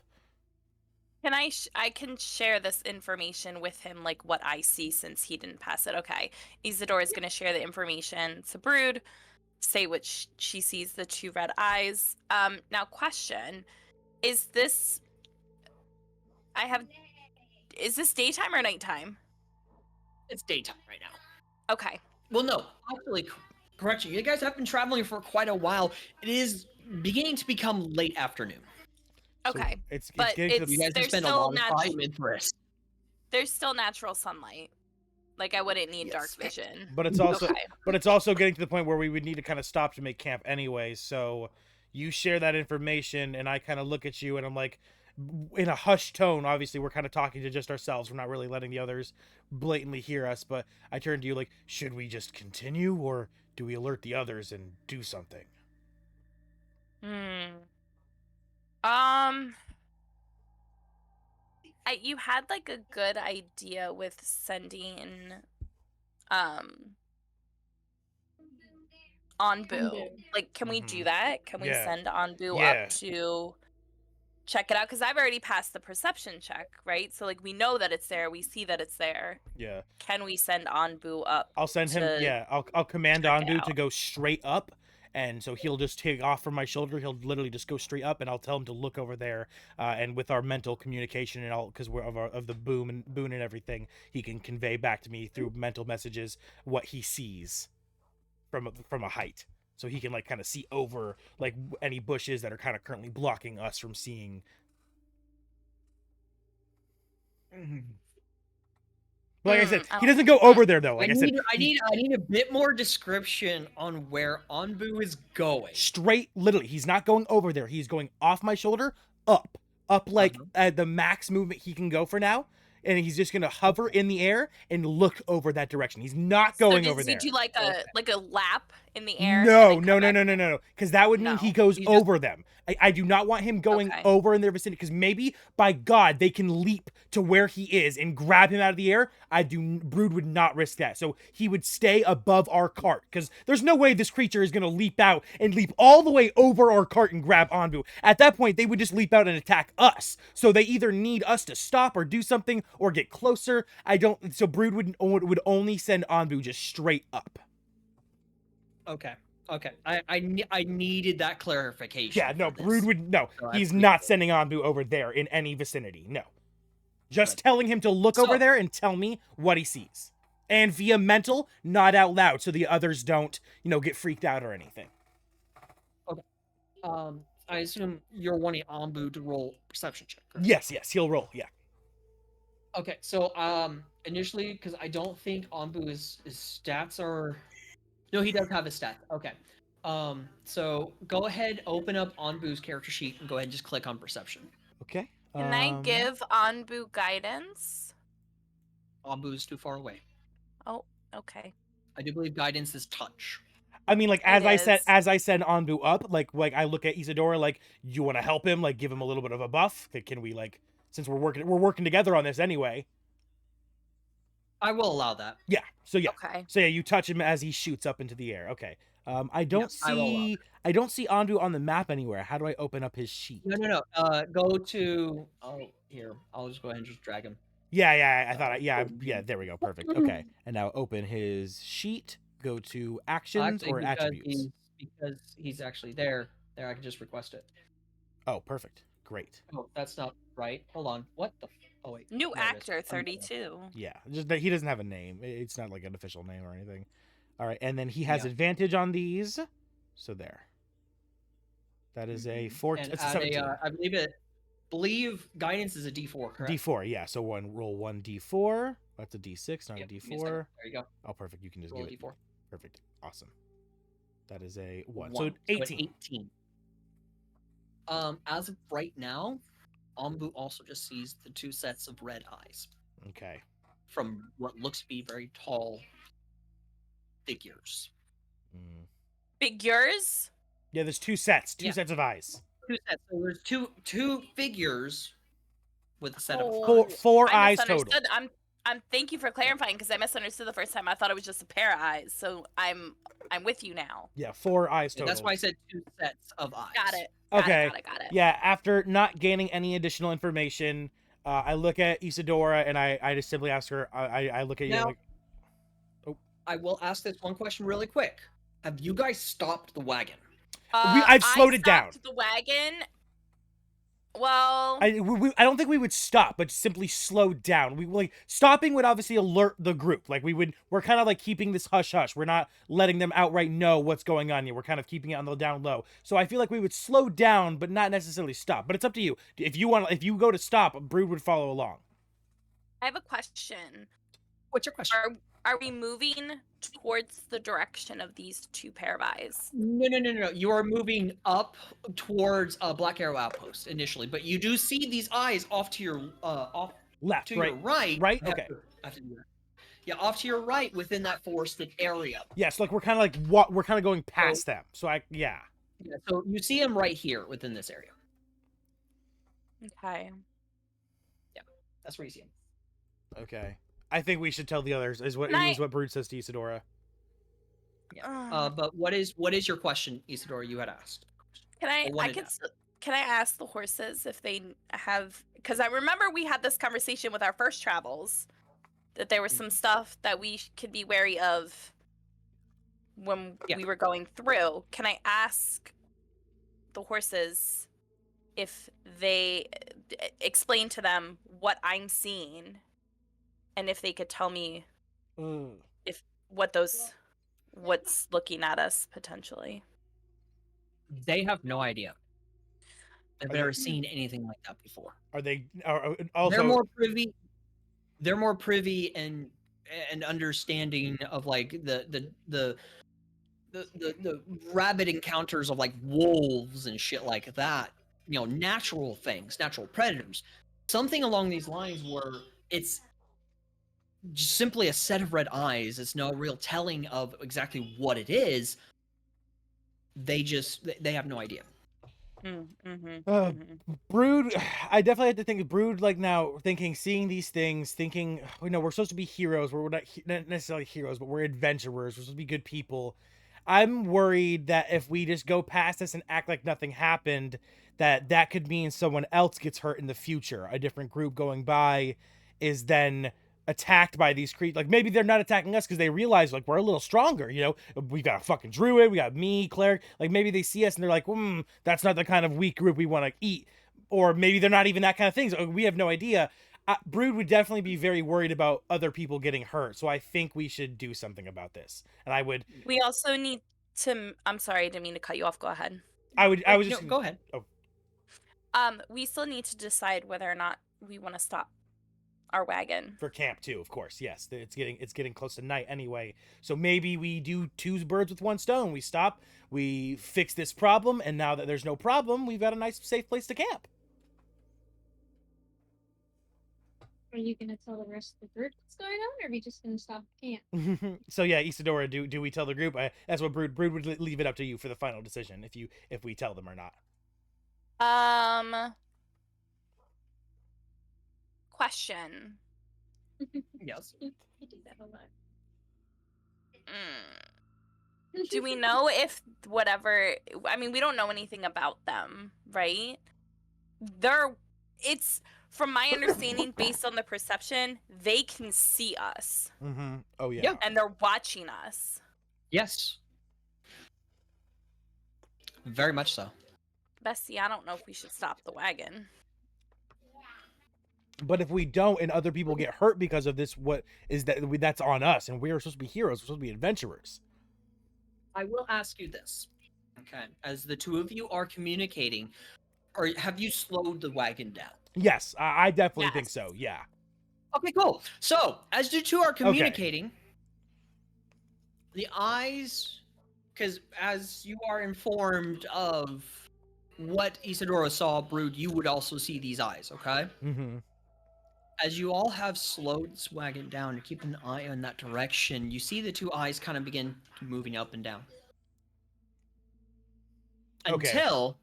Can I can share this information with him, like what I see, since he didn't pass it. Okay. Isadora is going to share the information to Brood, say what she sees, the 2 red eyes. Now question, is this daytime or nighttime? It's daytime right now. Okay. Well, no, actually, correction. You guys have been traveling for quite a while. It is beginning to become late afternoon. Okay. It's But getting to You the guys have There's spent a still long time in Thriss. There's still natural sunlight. Like I wouldn't need dark Yes. vision. but it's also Okay. but it's also getting to the point where we would need to kind of stop to make camp anyway. So you share that information, and I kind of look at you, and I'm like, in a hushed tone. Obviously, we're kind of talking to just ourselves. We're not really letting the others blatantly hear us. But I turn to you like, should we just continue, or do we alert the others and do something? You had like a good idea with sending Anbu. Like, can we do that? Can we Yeah. send Anbu Yeah. up to check it out? Because I've already passed the perception check, right? So like we know that it's there, we see that it's there. Yeah. Can we send Anbu up? I'll send him. to Yeah, I'll command check it Anbu to out? go straight up, and so he'll just take off from my shoulder. He'll literally just go straight up, and I'll tell him to look over there. And with our mental communication and all, because we're of the boon and everything, he can convey back to me through mental messages what he sees from a height. So he can like kind of see over like any bushes that are kind of currently blocking us from seeing. But like I said, I he don't- doesn't go over there though. Like I said, I need a bit more description on where Anbu is going. straight, literally, he's not going over there. He's going off my shoulder, up, like the max movement he can go for now. And he's just gonna hover in the air and look over that direction. He's not going over there. Does he do like a lap in the air? No, and then come no, back? because that would mean he No, goes he just- over them. I do not want him going Okay. over in their vicinity, because maybe, by God, they can leap to where he is and grab him out of the air. Brood would not risk that. So he would stay above our cart, because there's no way this creature is going to leap out and leap all the way over our cart and grab Anbu. At that point, they would just leap out and attack us. So they either need us to stop or do something or get closer. So Brood would only send Anbu just straight up. Okay. I needed that clarification. Yeah, no, for this. Brood would no. So I He's appreciate not it. sending Anbu over there in any vicinity. No, just Good. telling him to look So- over there and tell me what he sees, and via mental, not out loud, so the others don't, get freaked out or anything. I assume you're wanting Anbu to roll perception check. correct? Yes, he'll roll. Yeah. Okay, so initially, because I don't think Anbu's his stats are. No, he does have his stats. Okay. So go ahead, open up Anbu's character sheet, and go ahead and just click on perception. Okay. Can I give Anbu guidance? Anbu's too far away. Oh, okay. I do believe guidance is touch. I mean, like as It I is. send Anbu up, like I look at Isadora, like, you want to help him, like give him a little bit of a buff. Can we, like, since we're working together on this anyway? I will allow that. Yeah. So yeah. Okay. So yeah, you touch him as he shoots up into the air. Okay. I don't Yes, I will allow see Anbu on the map anywhere. How do I open up his sheet? No. Go to. Oh, here. I'll just go ahead and just drag him. Yeah. I thought. Yeah. There we go. Perfect. Okay. And now open his sheet. Go to actions Actually, or attributes. because he's actually there. There, I can just request it. Oh, perfect. Great. Oh, that's not right. Hold on. What the? Oh wait. New there it is. actor 32. Yeah. Just that he doesn't have a name. It's not like an official name or anything. All right. And then he has Yeah. advantage on these. So there. That is a 14. And It's a add 17. I believe guidance is a D4, correct? D4. Yeah. So roll one D4. That's a D6, not Yep, a give me a second. D4. There you go. Oh, perfect. You can just Roll a give it. D4. Perfect. Awesome. That is a 1. One. So 18. 18. As of right now, Anbu also just sees the 2 sets of red eyes Okay. from what looks to be very tall figures. Mm. Figures? Yeah, there's 2 sets. Two Yeah. sets of eyes. 2 sets. So there's two figures with a set of Oh, eyes. Four I eyes total. misunderstood. I'm thank you for clarifying because I misunderstood the first time. I thought it was just a pair of eyes. So I'm with you now. Yeah, 4 eyes Yeah, total. that's why I said 2 sets of eyes. Got it. Okay. Got it. Yeah, after not gaining any additional information, I look at Isadora and I just simply ask her. I look at you Now- like, I will ask this one question really quick. Have you guys stopped the wagon? I've slowed it down. I stopped the wagon. Well, I don't think we would stop, but simply slow down. We like stopping would obviously alert the group. Like we're kind of like keeping this hush hush. We're not letting them outright know what's going on here. We're kind of keeping it on the down low. So I feel like we would slow down, but not necessarily stop. But it's up to you. If you go to stop, Brood would follow along. I have a question. What's your question? Are we moving towards the direction of these 2 pair of eyes? No. You are moving up towards Black Arrow Outpost initially, but you do see these eyes off to your Left, to right, your right. right. I have Okay. I have to do that. Yeah, off to your right within that forested area. Yes, like we're kind of we're kind of going past them. So Yeah, so you see them right here within this area. Okay. That's where you see them. Okay. I think we should tell the others. Is what Brood says to Isadora. But what is your question, Isadora? You had asked. Can I Or wanted to can I ask the horses if they have, because I remember we had this conversation with our first travels that there was some stuff that we could be wary of when Yeah. we were going through. Can I ask the horses if they explain to them what I'm seeing and if they could tell me if what's looking at us potentially? They have no idea. They've never seen anything like that before. Are they also? They're more privy. they're more privy and understanding of like the rabid encounters of like wolves and shit like that. You know, natural things, natural predators. Something along these lines where it's just simply a set of red eyes. It's no real telling of exactly what it is. They have no idea. Uh, Brood, I definitely had to think of Brood like now, seeing these things, thinking, we're supposed to be heroes. We're not necessarily heroes, but we're adventurers. We're supposed to be good people. I'm worried that if we just go past this and act like nothing happened, that could mean someone else gets hurt in the future. A different group going by is then attacked by these creatures. Like maybe they're not attacking us because they realize like we're a little stronger. We got a fucking druid, we got me, cleric. Like maybe they see us and they're like, that's not the kind of weak group we want to eat. Or maybe they're not even that kind of things. We have no idea. Brood would definitely be very worried about other people getting hurt. So I think we should do something about this. And I would. We also need to. I'm sorry, I didn't mean to cut you off. Go ahead. I was just. No, go ahead. Oh. We still need to decide whether or not we want to stop our wagon for camp too, of course. Yes, it's getting close to night anyway. So maybe we do two birds with one stone. We stop, we fix this problem, and now that there's no problem, we've got a nice, safe place to camp. Are you gonna tell the rest of the group what's going on, or are we just gonna stop camp? So yeah, Isadora, do we tell the group? That's what Brood would leave it up to you for the final decision if we tell them or not. Question. Yes. I do that a lot. Do we know if whatever? I mean, we don't know anything about them, right? It's from my understanding, based on the perception, they can see us. Mm-hmm. Oh yeah. Yeah. And they're watching us. Yes. Very much so. Bessie, I don't know if we should stop the wagon. But if we don't, and other people get hurt because of this, what is that? That's on us, and we are supposed to be heroes. We're supposed to be adventurers. I will ask you this, okay? As the two of you are communicating, or have you slowed the wagon down? Yes, I definitely think so. Yeah. Okay, cool. So as the two are communicating, the eyes, because as you are informed of what Isadora saw, Brood, you would also see these eyes, okay? Mm-hmm. As you all have slowed this wagon down to keep an eye on that direction, you see the two eyes kind of begin moving up and down. Until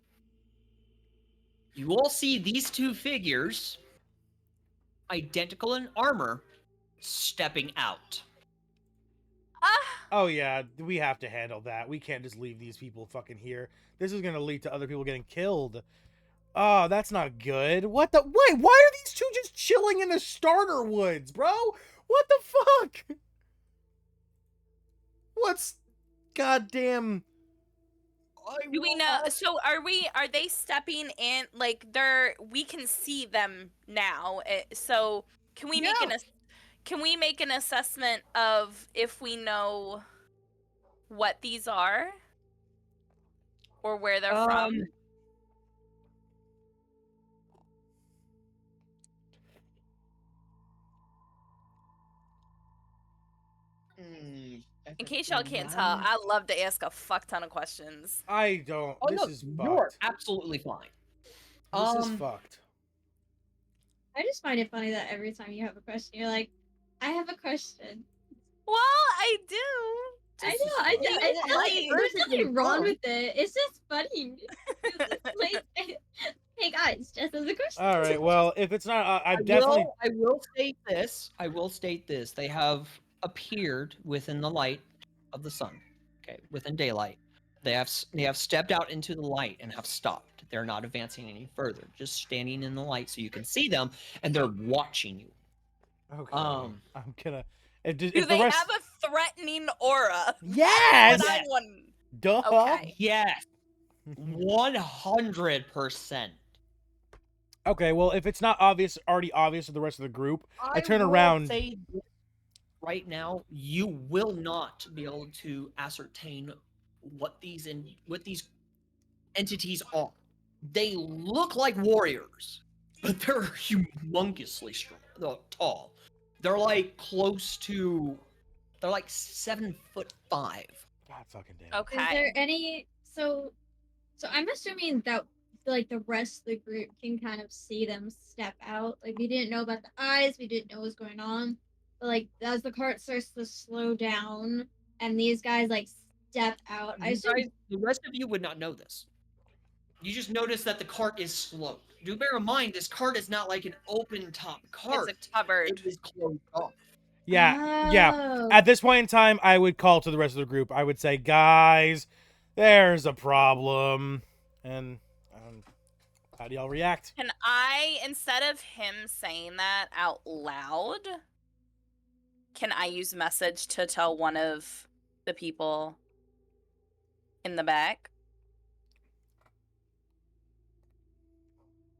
you all see these two figures, identical in armor, stepping out. Oh yeah, we have to handle that. We can't just leave these people fucking here. This is gonna lead to other people getting killed. Oh, that's not good. What the? Wait, why are these two just chilling in the starter woods, bro? What the fuck? What's goddamn? Do we know? So are they stepping in? Like we can see them now. So can we make an assessment of if we know what these are or where they're from? In case y'all can't tell, I love to ask a fuck ton of questions. I don't. Oh, this no, is you're fucked. absolutely fine. This is fucked. I just find it funny that every time you have a question, you're like, I have a question. Well, I do. I know. There's nothing wrong with it. It's just funny. Like, hey guys, just as a question. All right. Well, if it's not, I will state this. They have appeared within the light of the sun. Okay, within daylight. They have stepped out into the light and have stopped. They're not advancing any further. Just standing in the light so you can see them, and they're watching you. Okay. I'm gonna. Do they have a threatening aura? Yes. Duh. Okay. Yes. 100%. Okay. Well, if it's not already obvious to the rest of the group, I turn around. Say right now, you will not be able to ascertain what these entities are. They look like warriors, but they're humongously strong, tall. They're like close to. They're like 7'5". God fucking damn. Is Okay. there any so I'm assuming that like the rest of the group can kind of see them step out. Like we didn't know about the eyes, we didn't know what was going on. But like as the cart starts to slow down and these guys like step out, I assume The rest of you would not know this. You just notice that the cart is slow. Do bear in mind, this cart is not like an open top cart. It's a cupboard. It is closed off. Yeah. Oh. At this point in time, I would call to the rest of the group. I would say, guys, there's a problem. And how do y'all react? Can I, instead of him saying that out loud, can I use message to tell one of the people in the back?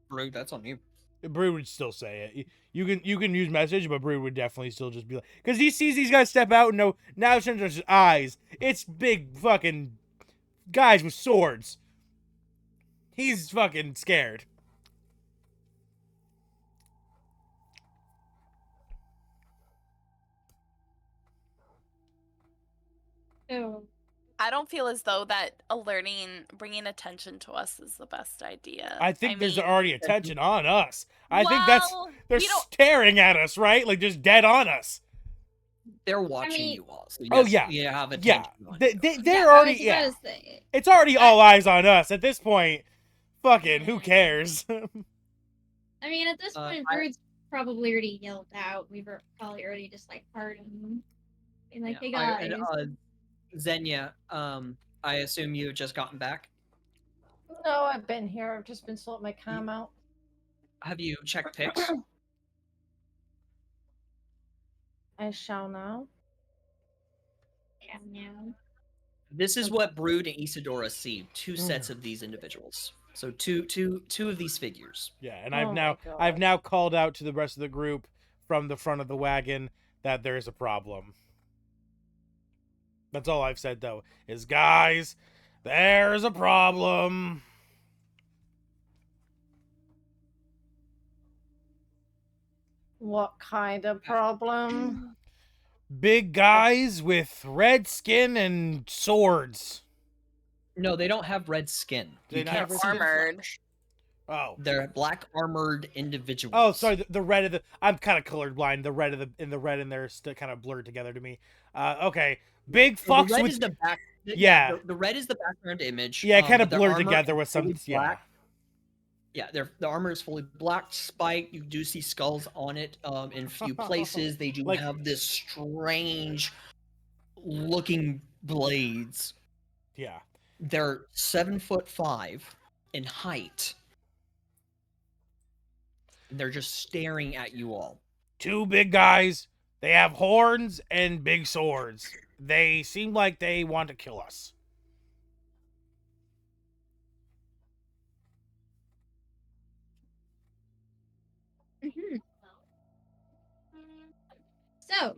Bro, that's on you. Brood would still say it. You can use message, but Brood would definitely still just be like, because he sees these guys step out and no, now it's not just his eyes. It's big fucking guys with swords. He's fucking scared. Oh. I don't feel as though that bringing attention to us is the best idea. I think there's mean, already attention on us. I think that's well, they're we don't- staring at us, right? Like just dead on us. They're watching mean- you all. So Oh, yes, yeah. you have Yeah, attention on they, you. they, they're Yeah, I already was yeah. about to say. It's already all eyes on us at this point. Fucking who cares? I mean, at this point, Brood's probably already yelled out. We were probably already just like heard him. Being like, hey guys. Xenia, I assume you've just gotten back. No, I've been here. I've just been sorting my cam out. Have you checked pics? I shall now. Yeah, no. This is what Brood and Isadora see. Two sets of these individuals. So two of these figures. Yeah, and Oh my I've God. now called out to the rest of the group from the front of the wagon that there's a problem. That's all I've said though, is guys, there's a problem. What kind of problem? Big guys with red skin and swords. No, they don't have red skin. They You not can't have red see their armored. flesh. Oh. They're black armored individuals. Oh, sorry. The red of the. I'm kind of colorblind. The red of the red in there is still kind of blurred together to me. Okay. Big So the fucks red with. is the back. Yeah. The red is the background image. Yeah, kind of but their blurred armor together is with some. fully Yeah. black. Yeah, the armor is fully black, spiked. You do see skulls on it in a few places. They do Like- have this strange looking blades. Yeah. They're 7'5" in height. They're just staring at you all. Two big guys. They have horns and big swords. They seem like they want to kill us. Mhm. So,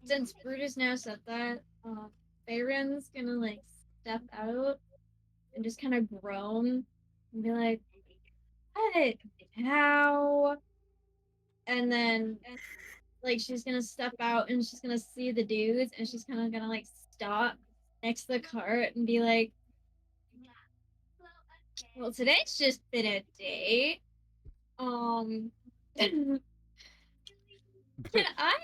since Brutus now said that, Baron's gonna like step out and just kind of groan and be like, "Hey, how?" And then, like, she's gonna step out and she's gonna see the dudes and she's kind of gonna like stop next to the cart and be like, "Well, today's just been a day. Can I?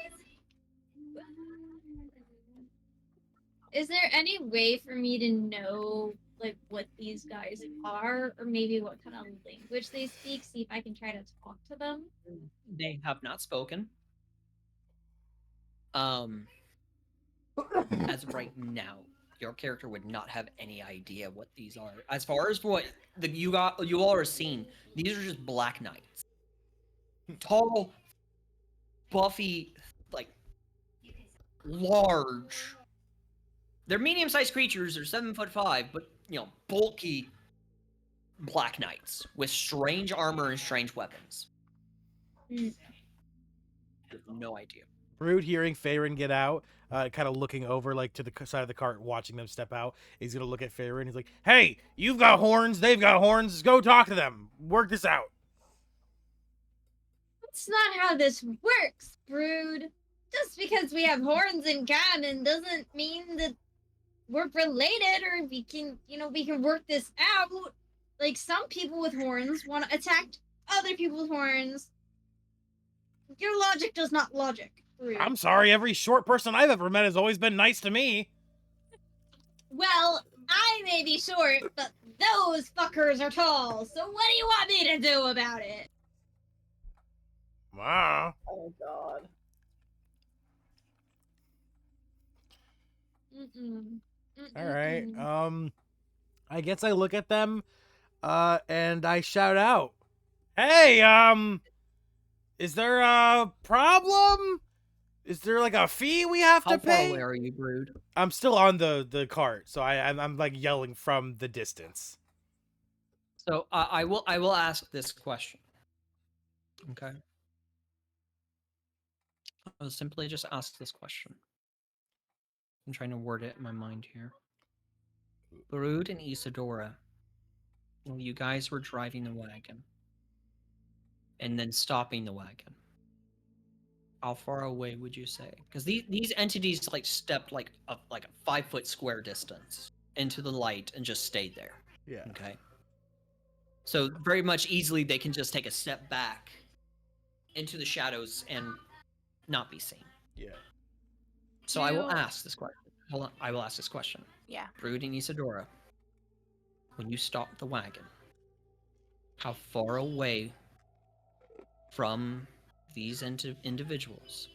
Is there any way for me to know like what these guys are, or maybe what kind of language they speak? See if I can try to talk to them. They have not spoken. As of right now, your character would not have any idea what these are. As far as what you all are seeing, these are just black knights. Tall, buffy, like large. They're medium-sized creatures. They're 7'5", but bulky black knights with strange armor and strange weapons. Mm. I have no idea. Brood hearing Faerun get out, kind of looking over like to the side of the cart, watching them step out. He's gonna look at Faerun. He's like, "Hey, you've got horns. They've got horns. Go talk to them. Work this out." That's not how this works, Brood. Just because we have horns in common doesn't mean that we're related or we can, we can work this out. Like, some people with horns want to attack other people with horns. Your logic does not logic, Brood. I'm sorry, every short person I've ever met has always been nice to me. Well, I may be short, but those fuckers are tall, so what do you want me to do about it? Wow. Oh god. All right. I guess I look at them, and I shout out, "Hey, is there a problem? Is there like a fee we have How to far pay?" away are you, Brood? I'm still on the cart, so I'm like yelling from the distance. So I will ask this question. Okay. I will simply just ask this question. I'm trying to word it in my mind here. Brood and Isadora, when you guys were driving the wagon and then stopping the wagon, how far away would you say? Because these entities like stepped like a 5-foot square distance into the light and just stayed there. Yeah. Okay. So very much easily they can just take a step back into the shadows and not be seen. Yeah. So I will ask this question. Hold on, I will ask this question. Yeah. Brood and Isadora, when you stopped the wagon, how far away from these individuals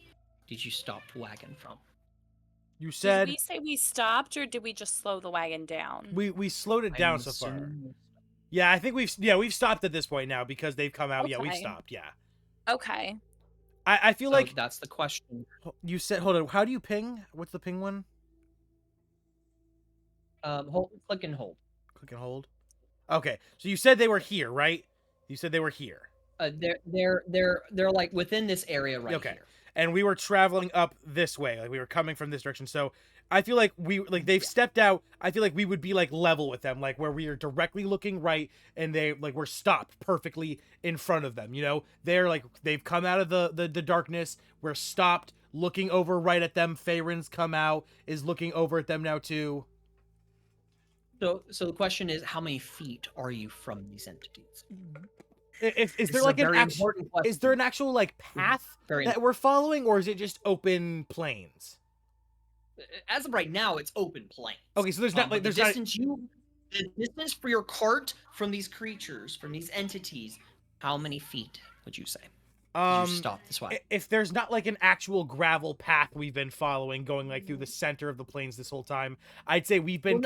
did you stop the wagon from? You Did said we say we stopped, or did we just slow the wagon down? we slowed it I'm down so far. assuming- Yeah, I think we've stopped at this point now because they've come out. Yeah, we've Okay. stopped. Yeah. Okay. I feel So like that's the question. you said. Hold on. How do you ping? What's the ping one? Click and hold. Click and hold. Okay, so you said they were here, right? You said they were here. They're like within this area right Okay. here. And we were traveling up this way, like we were coming from this direction. So I feel like they've stepped out. I feel like we would be like level with them, like where we are directly looking right, and we're stopped perfectly in front of them. You know, they've come out of the darkness. We're stopped, looking over right at them. Faerun's come out, is looking over at them now too. So the question is, how many feet are you from these entities? Is This there is a like an very actual? important question. Is there an actual like path Very that we're following, or is it just open plains? As of right now, it's open plains. Okay, so there's not But like there's the not. distance for your cart from these creatures, from these entities, how many feet would you say? Did you stop this way? If there's not like an actual gravel path we've been following, going like through the center of the plains this whole time, I'd say we've been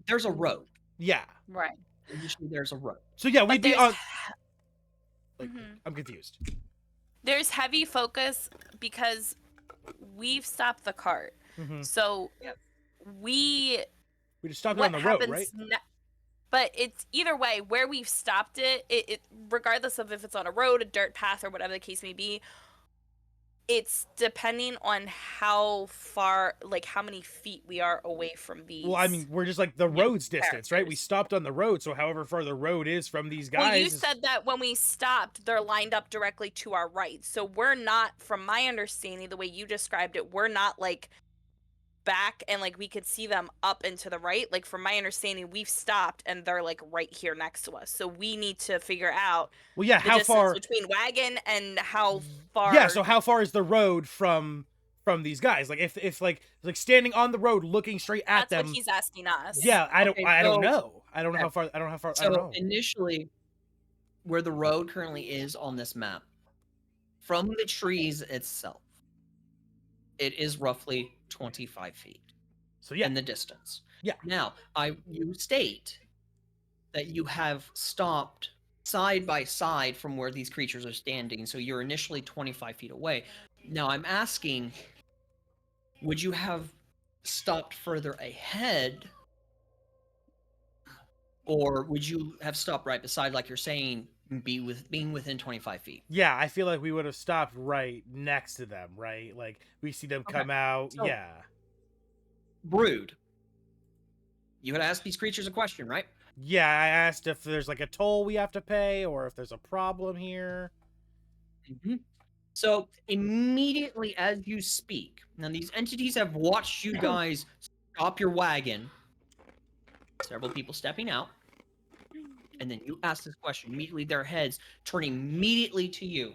There's a road. Yeah. Right. Usually there's a road. So yeah, But we'd be there's on. I'm confused. There's heavy focus because we've stopped the cart. So we just stopped it on the road, right? But it's either way, where we've stopped it, regardless of if it's on a road, a dirt path, or whatever the case may be, it's depending on how far, like how many feet we are away from these. Well, I mean, we're just like the road's distance, right? We stopped on the road, so however far the road is from these guys. Well, you said that when we stopped, they're lined up directly to our right. So we're not, from my understanding, the way you described it, we're not like back and like we could see them up and to the right. Like from my understanding, we've stopped and they're like right here next to us. So we need to figure out how far between wagon and how far. Yeah, so how far is the road from these guys? Like if like standing on the road looking straight at them. That's what he's asking us. Yeah, I don't know. I don't know how far So I don't know. initially, where the road currently is on this map, from the trees itself, it is roughly 25 feet. So yeah, in the distance. Yeah. Now, you state that you have stopped side by side from where these creatures are standing, so you're initially 25 feet away. Now, I'm asking, would you have stopped further ahead, or would you have stopped right beside, like you're saying, being within 25 feet? Yeah, I feel like we would have stopped right next to them, right? Like we see them come out. So- yeah. Brood, you had asked these creatures a question, right? Yeah, I asked if there's like a toll we have to pay or if there's a problem here. So immediately as you speak, now these entities have watched you guys stop your wagon. Several people stepping out. And then you ask this question. Immediately their heads turn immediately to you.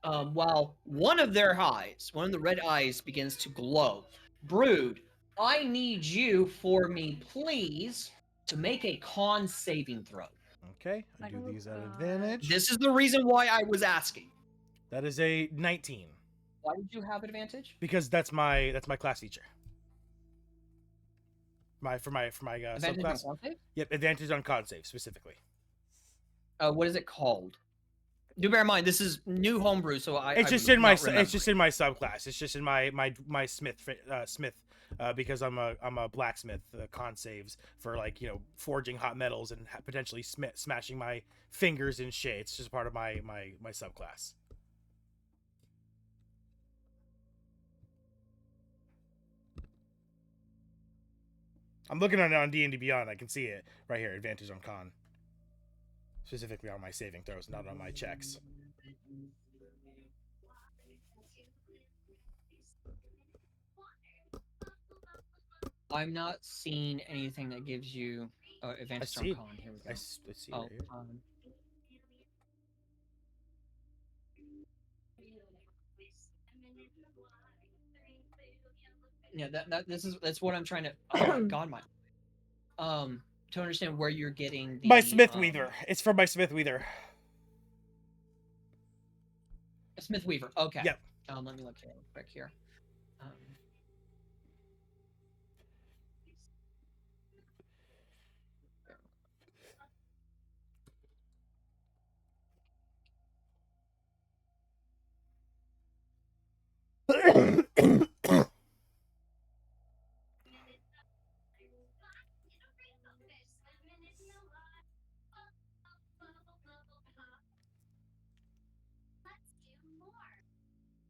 While one of their eyes, one of the red eyes begins to glow. Brood, I need you for me, please, to make a con saving throw. Okay, I do these at advantage. This is the reason why I was asking. That is a 19. Why did you have advantage? Because that's my class feature. For my Advantage on subclass. con save? Yep, advantage on con save specifically. What is it called? Do bear in mind this is new homebrew, so It's just in my subclass. It's just in my smith because I'm a blacksmith. Con saves for forging hot metals and potentially smashing my fingers in shit. It's just part of my subclass. I'm looking on it on D&D Beyond. I can see it right here. Advantage on con. Specifically on my saving throws, not on my checks. I'm not seeing anything that gives you advantage on con. Here we go. I see it right here. Yeah, that's what I'm trying to. Oh my god, to understand where you're getting the, my Smith Weaver. It's from my Smith Weaver. Smith Weaver. Okay. Yep. Let me look here real quick here.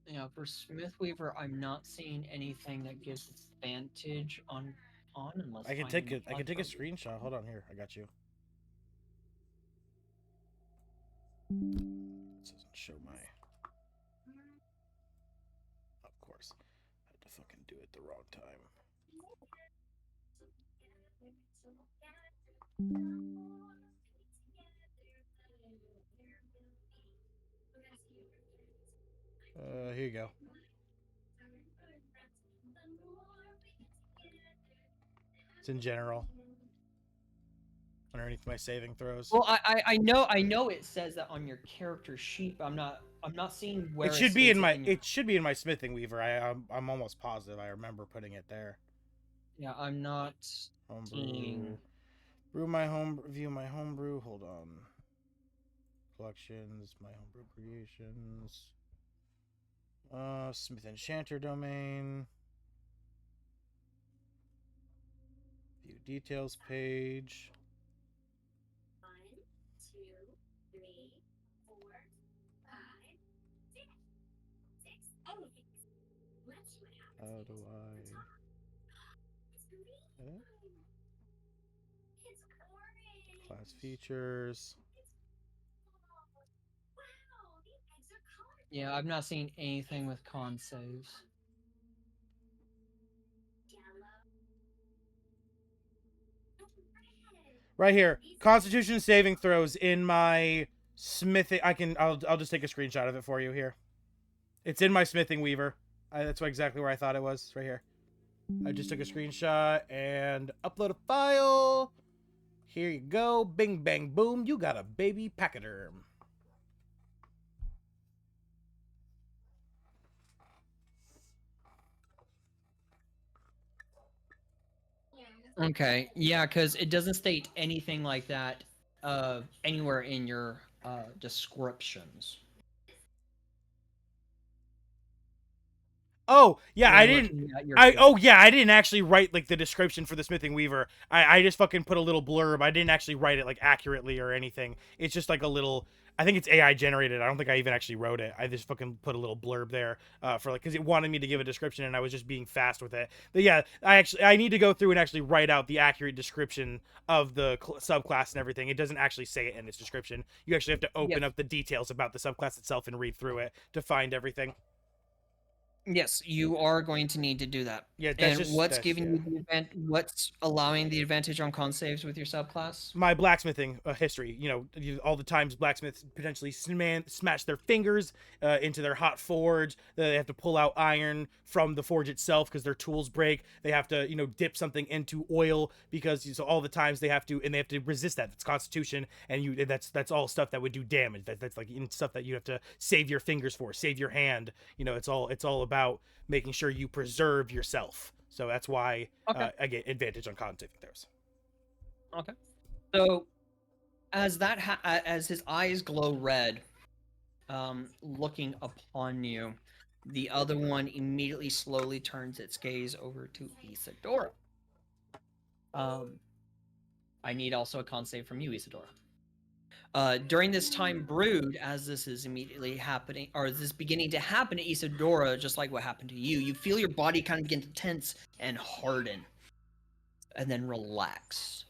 Yeah, for Smith Weaver, I'm not seeing anything that gives advantage on unless I can take it. I can take a screenshot. Hold on here. I got you. This doesn't show my. Of course, I had to fucking do it the wrong time. Here you go. It's in general. Underneath my saving throws. Well, I know it says that on your character sheet, but I'm not seeing where it should be in my it should be in my smithing weaver. I'm almost positive I remember putting it there. Yeah, I'm not seeing. Brew my home. View my homebrew. Hold on. Collections. My homebrew creations. Smith Enchanter domain. View details page. 1, 2, 3, 4, 5, 6, 6, 8. Let's see what happens. How do I? It's green. It's orange. Class features. Wow, the eggs are colorful. Yeah, I'm not seeing anything with con saves. Right here, Constitution saving throws in my smithing. I'll just take a screenshot of it for you here. It's in my smithing weaver. That's exactly where I thought it was. Right here. I just took a screenshot and upload a file. Here you go. Bing bang boom. You got a baby pachyderm. Okay, yeah, because it doesn't state anything like that anywhere in your descriptions. Oh yeah, When I I'm didn't. looking at your I didn't actually write like the description for the smithing weaver. I just fucking put a little blurb. I didn't actually write it like accurately or anything. It's just like a little. I think it's AI generated. I don't think I even actually wrote it. I just fucking put a little blurb there for like because it wanted me to give a description and I was just being fast with it. But yeah, I need to go through and actually write out the accurate description of the subclass and everything. It doesn't actually say it in its description. You actually have to open up the details about the subclass itself and read through it to find everything. Yes, you are going to need to do that. Yeah, and what's giving you the event? What's allowing the advantage on con saves with your subclass? My blacksmithing history. All the times blacksmiths potentially smash their fingers into their hot forge. They have to pull out iron from the forge itself because their tools break. They have to, dip something into oil because so all the times they have to resist that. That's Constitution, and that's all stuff that would do damage. That's like stuff that you have to save your fingers for, save your hand. It's all about making sure you preserve yourself. So that's why I get advantage on con saving throws. Okay. So, as his eyes glow red, looking upon you, the other one immediately slowly turns its gaze over to Isadora. I need also a con save from you, Isadora. During this time, Brood, as this is immediately happening, or this is beginning to happen to Isadora, just like what happened to you, you feel your body kind of begin to tense and harden, and then relax.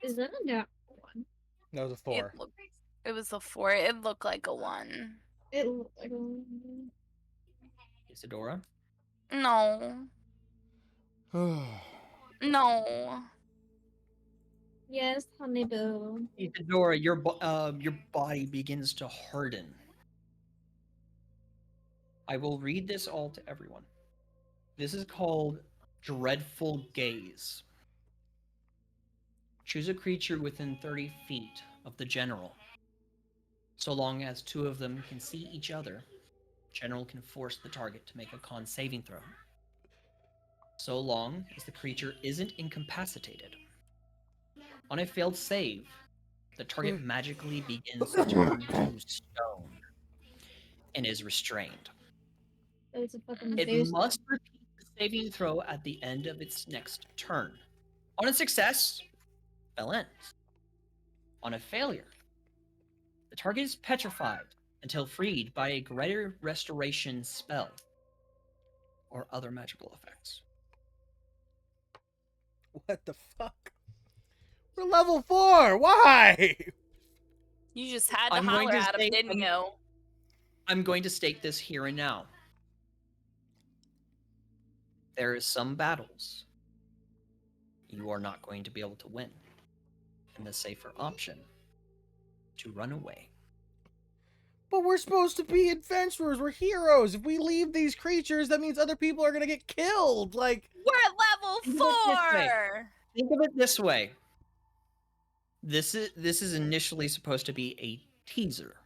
Is that a nat one? That was a 4. It was a 4. It looked like a 1. It looked like a one. Isadora? No. No. Yes, honey boo. Isadora, your body begins to harden. I will read this all to everyone. This is called Dreadful Gaze. Choose a creature within 30 feet of the general. So long as two of them can see each other, general can force the target to make a con saving throw. So long as the creature isn't incapacitated. On a failed save, the target magically begins to turn to stone and is restrained. It's a fucking It Zeus. must repeat the saving throw at the end of its next turn. On a success, spell ends. On a failure, the target is petrified until freed by a greater restoration spell or other magical effects. What the fuck? We're level 4. Why? You just had to I'm going holler to at him, say- didn't you? I'm going to state this here and now. There is some battles you are not going to be able to win. And the safer option, to run away. But we're supposed to be adventurers. We're heroes. If we leave these creatures, that means other people are gonna get killed. Like, We're at level 4. Think of it this way. This is initially supposed to be a teaser.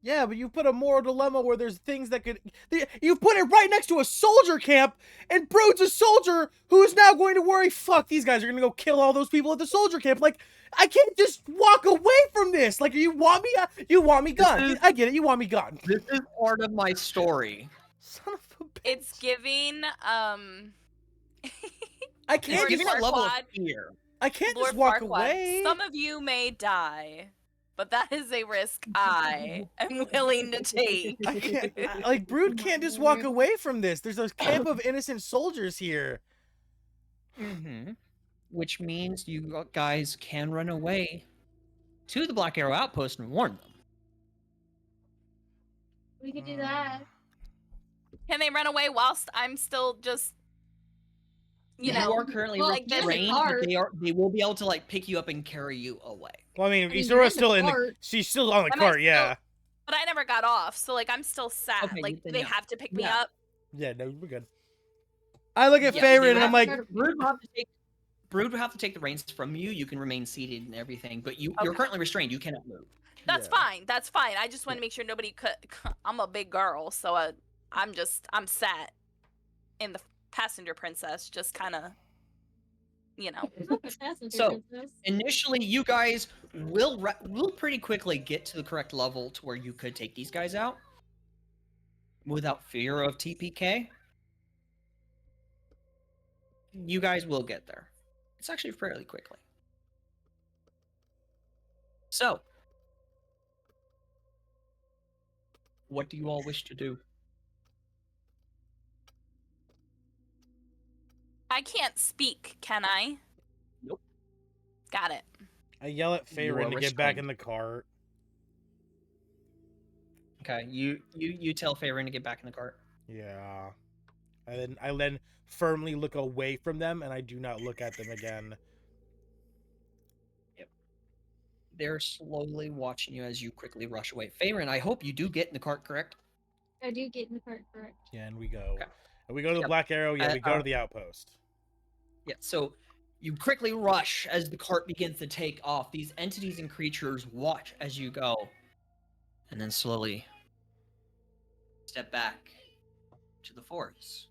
yeah, but you put a moral dilemma where there's things that could. You put it right next to a soldier camp, and Brood's a soldier who's now going to worry. Fuck, these guys are gonna go kill all those people at the soldier camp. Like, I can't just walk away from this. Like, you want me? You want me gone? I get it. You want me gone. This is part of my story. Son of a bitch. It's giving I It's can't Lord giving just. a level of Farquaad. fear. I can't Lord just walk Farquaad, away. some of you may die, but that is a risk I am willing to take. I can't. Like, Brood can't just walk away from this. There's a camp of innocent soldiers here. Mm-hmm. Which means you guys can run away to the Black Arrow Outpost and warn them. We could do that. Can they run away whilst I'm still just, you You know, are currently like this restrained, cart. but they will be able to like pick you up and carry you away. Well, I mean, I mean, Isaura's you're in the still in the. cart. She's still on the Am I cart. still- Yeah. but I never got off, so like I'm still sat. Okay, Like, do then they yeah. have to pick me Yeah. up? Yeah. No, we're good. I look at Yeah, Faerun they and I'm would like, have- Brood would have to take the reins from you. You can remain seated and everything, but you're Okay. currently restrained. You cannot move. That's Yeah. fine. That's fine. I just want to make sure nobody could. I'm a big girl, so I'm sat in the passenger princess, just kind of, you know. So- Initially, you guys will pretty quickly get to the correct level to where you could take these guys out. without fear of TPK, you guys will get there. It's actually fairly quickly. So, what do you all wish to do? I can't speak, can I? Nope. Got it. I yell at You Faerun are to get back restrained. in the cart. Okay, you tell Faerun to get back in the cart. Yeah. I then firmly look away from them, and I do not look at them again. Yep. They're slowly watching you as you quickly rush away. Faerun, I hope you do get in the cart, correct? I do get in the cart, correct? Yeah, and we go. Okay. And we go to the Yep. Black Arrow. Yeah, we go to the outpost. Yeah, so you quickly rush as the cart begins to take off. These entities and creatures watch as you go, and then slowly step back to the forest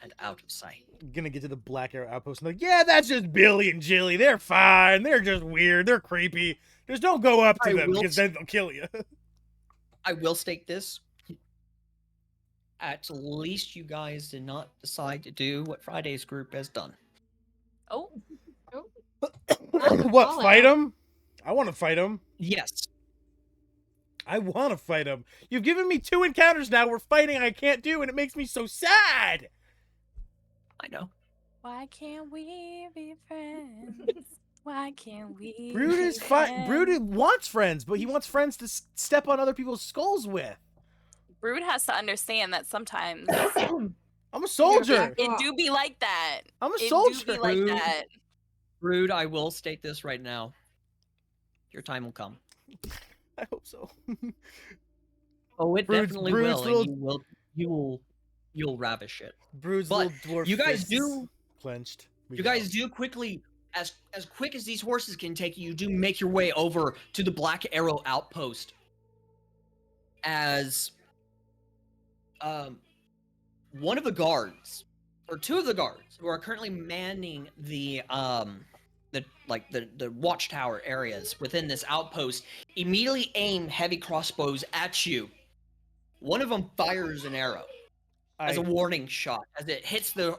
and out of sight. Gonna get to the Black Arrow outpost and like, yeah, that's just Billy and Jilly. They're fine. They're just weird. They're creepy. Just don't go up to I them will because then they'll kill you. I will state this. At least you guys did not decide to do what Friday's group has done. Oh, What? All Fight out. them? I want to fight them. Yes. I want to fight them. You've given me 2 encounters now. We're fighting. I can't do, and it makes me so sad. I know. why can't we be friends? Why can't we? Brood is be fine. Brood friends? wants friends, but he wants friends to step on other people's skulls with. Brood has to understand that sometimes I'm a soldier. it do be like that. I'm a It do soldier. be like Brood. that. Rude, I will state this right now. Your time will come. I hope so. Oh, it Brood's- definitely Brood's will, little- and you'll ravish it. Brood's But little dwarf you guys fists do- clenched. We You go. guys do quickly, as quick as these horses can take you, do make your way over to the Black Arrow outpost. As one of the guards, or 2 of the guards, who are currently manning the watchtower areas within this outpost, immediately aim heavy crossbows at you. One of them fires an arrow as a warning shot as it hits the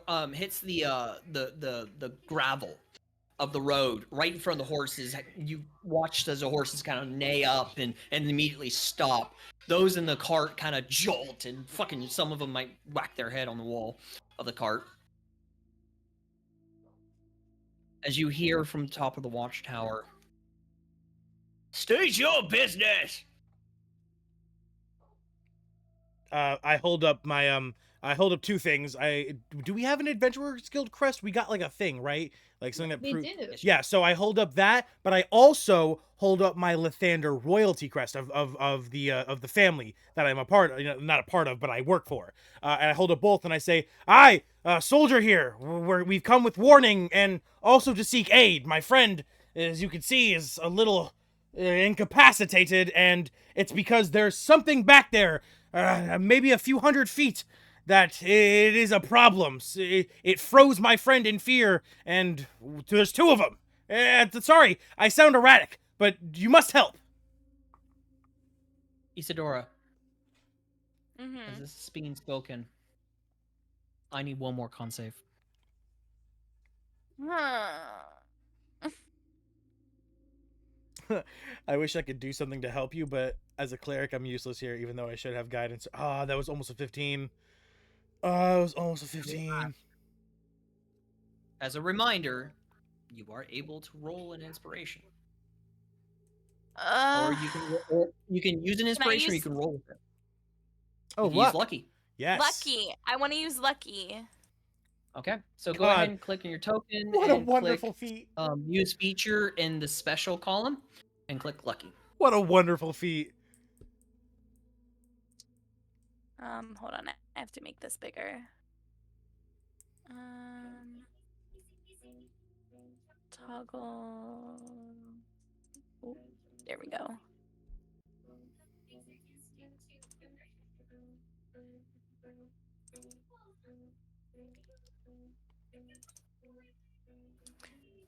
gravel of the road right in front of the horses. You watched as the horses kind of neigh up and immediately stop. Those in the cart kind of jolt, and fucking some of them might whack their head on the wall of the cart. As you hear from the top of the watchtower, "State your business!" I hold up my I hold up 2 things. Do we have an Adventurer's Guild crest? We got like a thing, right? Like something that We do. Yeah, so I hold up that, but I also hold up my Lathander royalty crest of the family that I'm a part of, not a part of, but I work for. And I hold up both, and I say, "I, soldier here. We've come with warning and also to seek aid. My friend, as you can see, is a little incapacitated, and it's because there's something back there, maybe a few hundred feet." That it is a problem. It froze my friend in fear, and there's 2 of them. Sorry, I sound erratic, but you must help. Isadora, as Mm-hmm. this is being spoken, I need one more con save. I wish I could do something to help you, but as a cleric, I'm useless here, even though I should have guidance. Ah, that was almost a 15. Oh, it was almost a 15. As a reminder, you are able to roll an inspiration, or you can use an inspiration, or you use- can roll with it. Oh, You can use luck. lucky. Yes. Lucky. I want to use lucky. Okay, so go God. ahead and click on your token What a and wonderful click feat. use feature in the special column and click lucky. What a wonderful feat. Hold on. I have to make this bigger. Toggle. Ooh, there we go.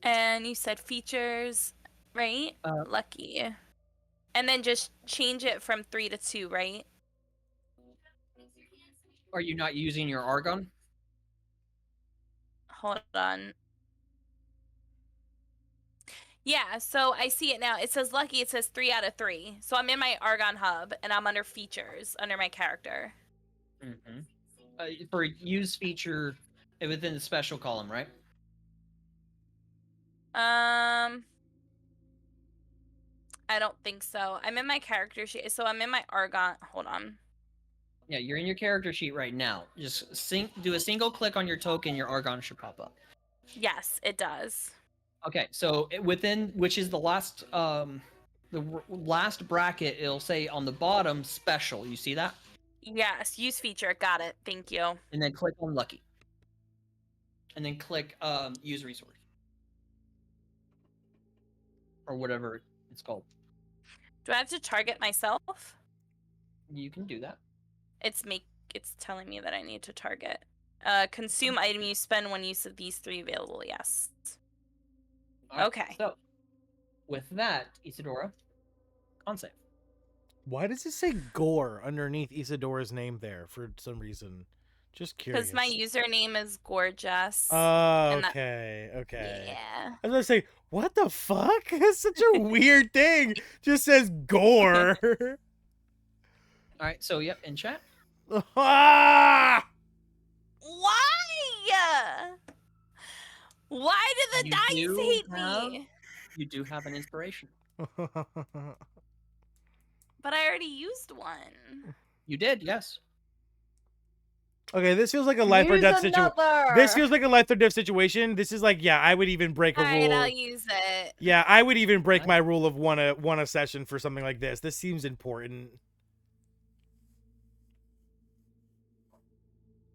And you said features, right? Lucky. And then just change it from 3 to 2, right? Are you not using your Argon? Hold on. Yeah, so I see it now. It says lucky. It says 3 out of 3. So I'm in my Argon hub, and I'm under features under my character. Mm-hmm. For use feature within the special column, right? I don't think so. I'm in my character sheet. So I'm in my Argon. Hold on. Yeah, you're in your character sheet right now. Just do a single click on your token, your Argon should pop up. Yes, it does. Okay, so within which is the last last bracket, it'll say on the bottom special. You see that? Yes, use feature. Got it. Thank you. And then click on lucky. And then click use resource. Or whatever it's called. Do I have to target myself? You can do that. It's telling me that I need to target. Consume item you spend when use of these 3 available. Yes. All right, Okay. So with that, Isadora, con save. Why does it say Gore underneath Isadora's name there for some reason? Just curious. Because my username is gorgeous. Oh, and that- okay, okay. Yeah. I was gonna say, what the fuck? That's such a weird thing. Just says Gore. All right, so yep, in chat. Ah! Why? Why do the You dice do hate have- me? You do have an inspiration. But I already used one. You did, yes. Okay, this feels like a life or death situation. another. This feels like a life or death situation. This is like, yeah, I would even break a All right, rule. I'll use it. Yeah, I would even break my rule of one a session for something like this. This seems important.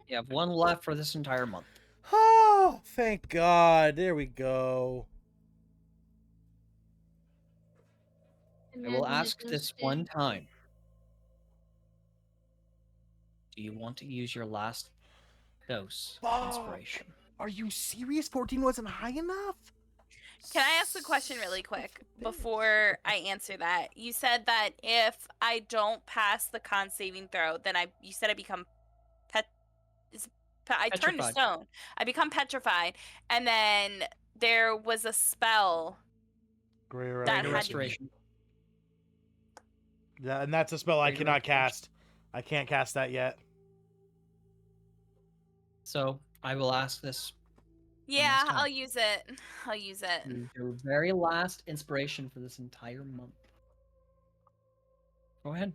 You have one left for this entire month. Oh, thank God. There we go. I will ask this one time. Do you want to use your last dose of inspiration? Are you serious? 14 wasn't high enough? Can I ask a question really quick before I answer that? You said that if I don't pass the con saving throw, then you said I become I turn to Petrified. stone. I become petrified, and then there was a spell Greater that had restoration. Yeah, and that's a spell I Greater cannot restoration. cast. I can't cast that yet. So I will ask this. Yeah, last time. I'll use it. I'll use it. Use your very last inspiration for this entire month. Go ahead.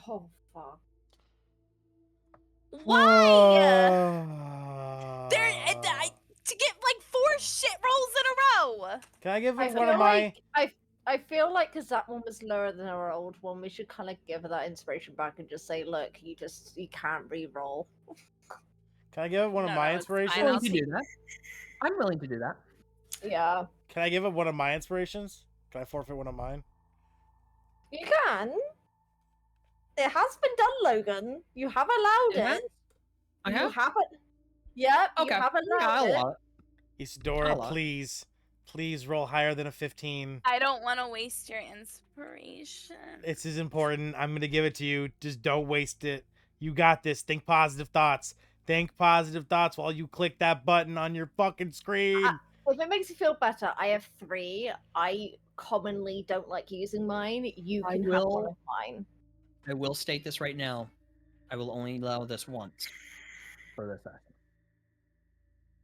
Oh fuck. Why? To get like 4 shit rolls in a row. Can I give I it one feel of my... like I feel like because that one was lower than our old one, we should kind of give her that inspiration back and just say, look, you can't re-roll. Can I give it one of No, my no, it's inspirations? fine, I'll To do that. I'm willing to do that. Yeah, Can I give it one of my inspirations? Can I forfeit one of mine? you can. It has been done, Logan. You have allowed It has? it. I You have? haven't. Yep, Okay. you have Yeah, allowed I'll it. allow it. Isadora, I'll allow it. please. Please roll higher than a 15. I don't want to waste your inspiration. This is important. I'm going to give it to you. Just don't waste it. You got this. Think positive thoughts. Think positive thoughts while you click that button on your fucking screen. If it makes you feel better, I have 3. I commonly don't like using mine. You I can have one will- of mine. I will state this right now. I will only allow this once for this session.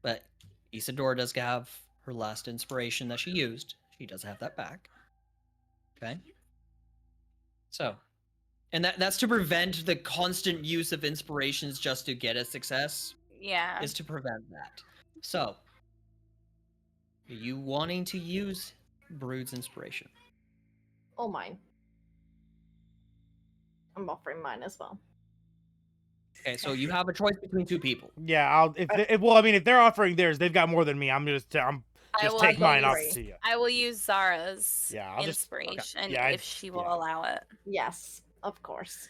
But Isadora does have her last inspiration that she used. She does have that back. Okay. So, and that's to prevent the constant use of inspirations just to get a success. Yeah. Is to prevent that. So, are you wanting to use Brood's inspiration? Or mine. I'm offering mine as well. Okay, so you have a choice between 2 people. Yeah, if they're offering theirs, they've got more than me. I'm just take mine off to you. I will use Zara's Yeah, I'll just- inspiration Yeah, if she will allow it. Yes, of course.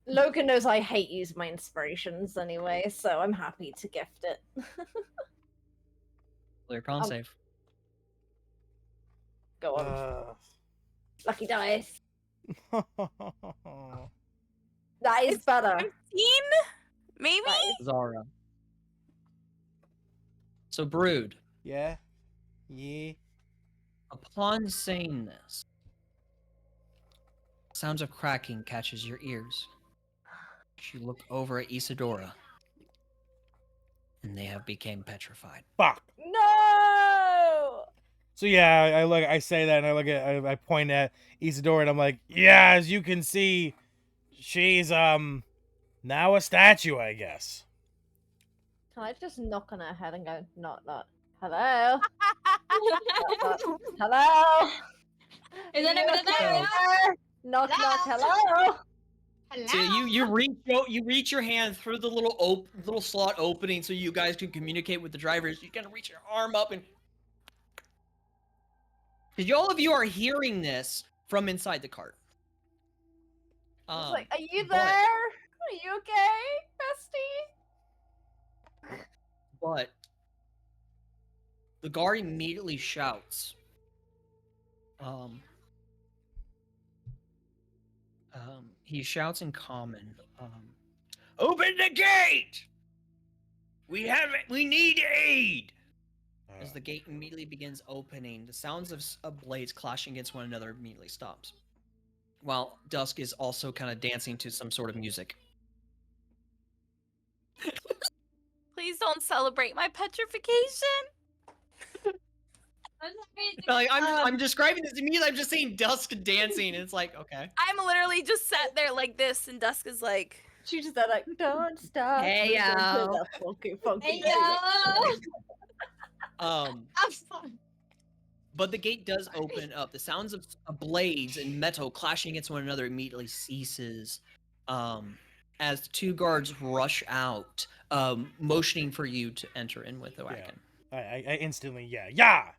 Logan knows I hate using my inspirations anyway, so I'm happy to gift it. Clear con save. Go on. Lucky dice. Yeah. That is It's better. 15? Maybe? That is Zara. So, Brood, Yeah. upon saying this, sounds of cracking catches your ears. You look over at Isadora, and they have become petrified. Fuck. no. So yeah, I say that, and I point at Isadora, and I'm like, yeah, as you can see, she's now a statue, I guess. Can I just knock on her head and go, knock, knock. Hello? Knock, knock. Hello? Is that You a okay No. there? Knock, knock. Hello? Hello? So you reach your hand through the little slot opening so you guys can communicate with the drivers. You kind of reach your arm up and because all of you are hearing this from inside the cart. It's like, are you but- there? Are you okay, bestie? But the guard immediately shouts. He shouts in common. Open the gate! We need aid! As the gate immediately begins opening, the sounds of blades clashing against one another immediately stops. While Dusk is also kind of dancing to some sort of music. Please don't celebrate my petrification. Like, I'm describing this immediately. I'm just saying Dusk dancing, and it's like, okay. I'm literally just sat there like this, and Dusk is like, She just said, like, don't stop. Hey, moving to yo. the funky, funky Hey, music." yo! Have fun. But the gate does open up. The sounds of blades and metal clashing against one another immediately ceases. As the two guards rush out, motioning for you to enter in with the wagon. I instantly, yeah,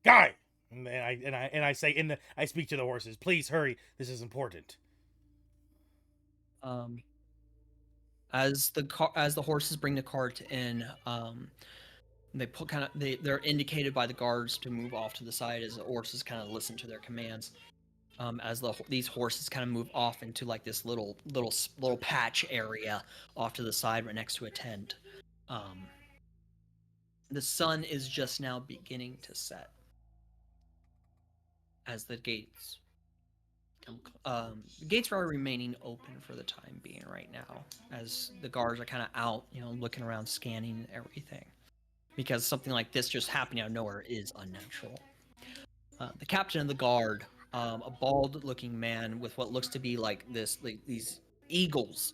guy, and I say I speak to the horses. Please hurry. This is important. As the horses bring the cart in, they're indicated by the guards to move off to the side as the horses kind of listen to their commands. As these horses kind of move off into like this little patch area off to the side right next to a tent. The sun is just now beginning to set as the gates are remaining open for the time being right now, as the guards are kind of out, looking around, scanning everything, because something like this just happening out of nowhere is unnatural. The captain of the guard, a bald-looking man with what looks to be like these eagles,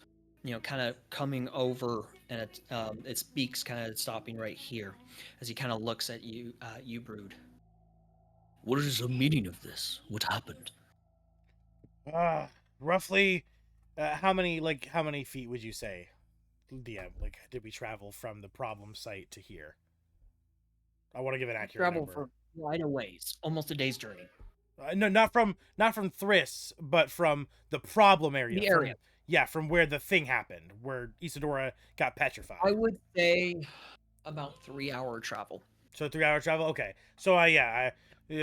kind of coming over, and its beak's kind of stopping right here, as he kind of looks at you, Brood. What is the meaning of this? What happened? Roughly, how many feet would you say? DM, did we travel from the problem site to here? I want to give an accurate Travel number. for quite a ways, almost a day's journey. No, not from Thriss, but from the problem area. The area. From where the thing happened, where Isadora got petrified. I would say about 3-hour travel. So 3-hour travel. Okay. So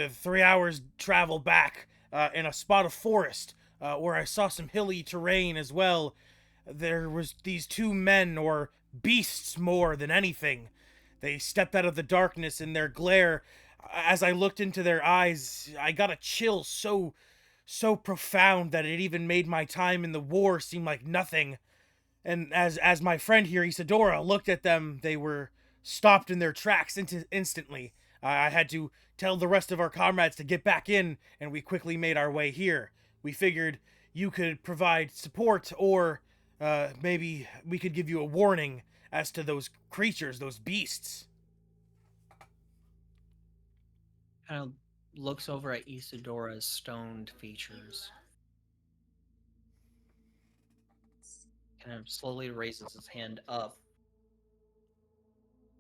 3 hours travel back in a spot of forest where I saw some hilly terrain as well. There was these two men, or beasts more than anything. They stepped out of the darkness in their glare. As I looked into their eyes, I got a chill so profound that it even made my time in the war seem like nothing. And as my friend here, Isadora, looked at them, they were stopped in their tracks instantly. I had to tell the rest of our comrades to get back in, and we quickly made our way here. We figured you could provide support, or maybe we could give you a warning as to those creatures, those beasts. Kind of looks over at Isadora's stoned features. Kind of slowly raises his hand up.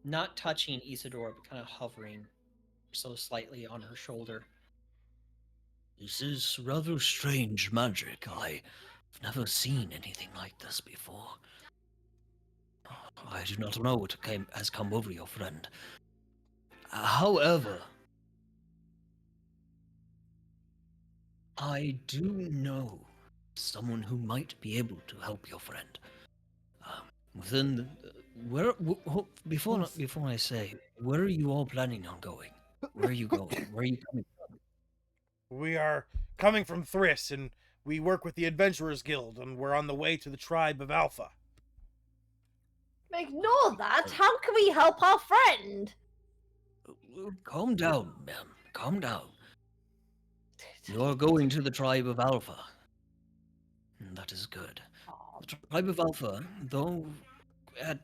Not touching Isadora, but kind of hovering so slightly on her shoulder. This is rather strange magic. I've never seen anything like this before. I do not know what has come over your friend. However, I do know someone who might be able to help your friend. Within the, before I say, where are you all planning on going? Where are you going? Where are you coming from? We are coming from Thriss, and we work with the Adventurers Guild, and we're on the way to the tribe of Alpha. Ignore that. How can we help our friend? Calm down, ma'am. Calm down. You're going to the tribe of Alpha. That is good. Aw, The tribe of Alpha, though at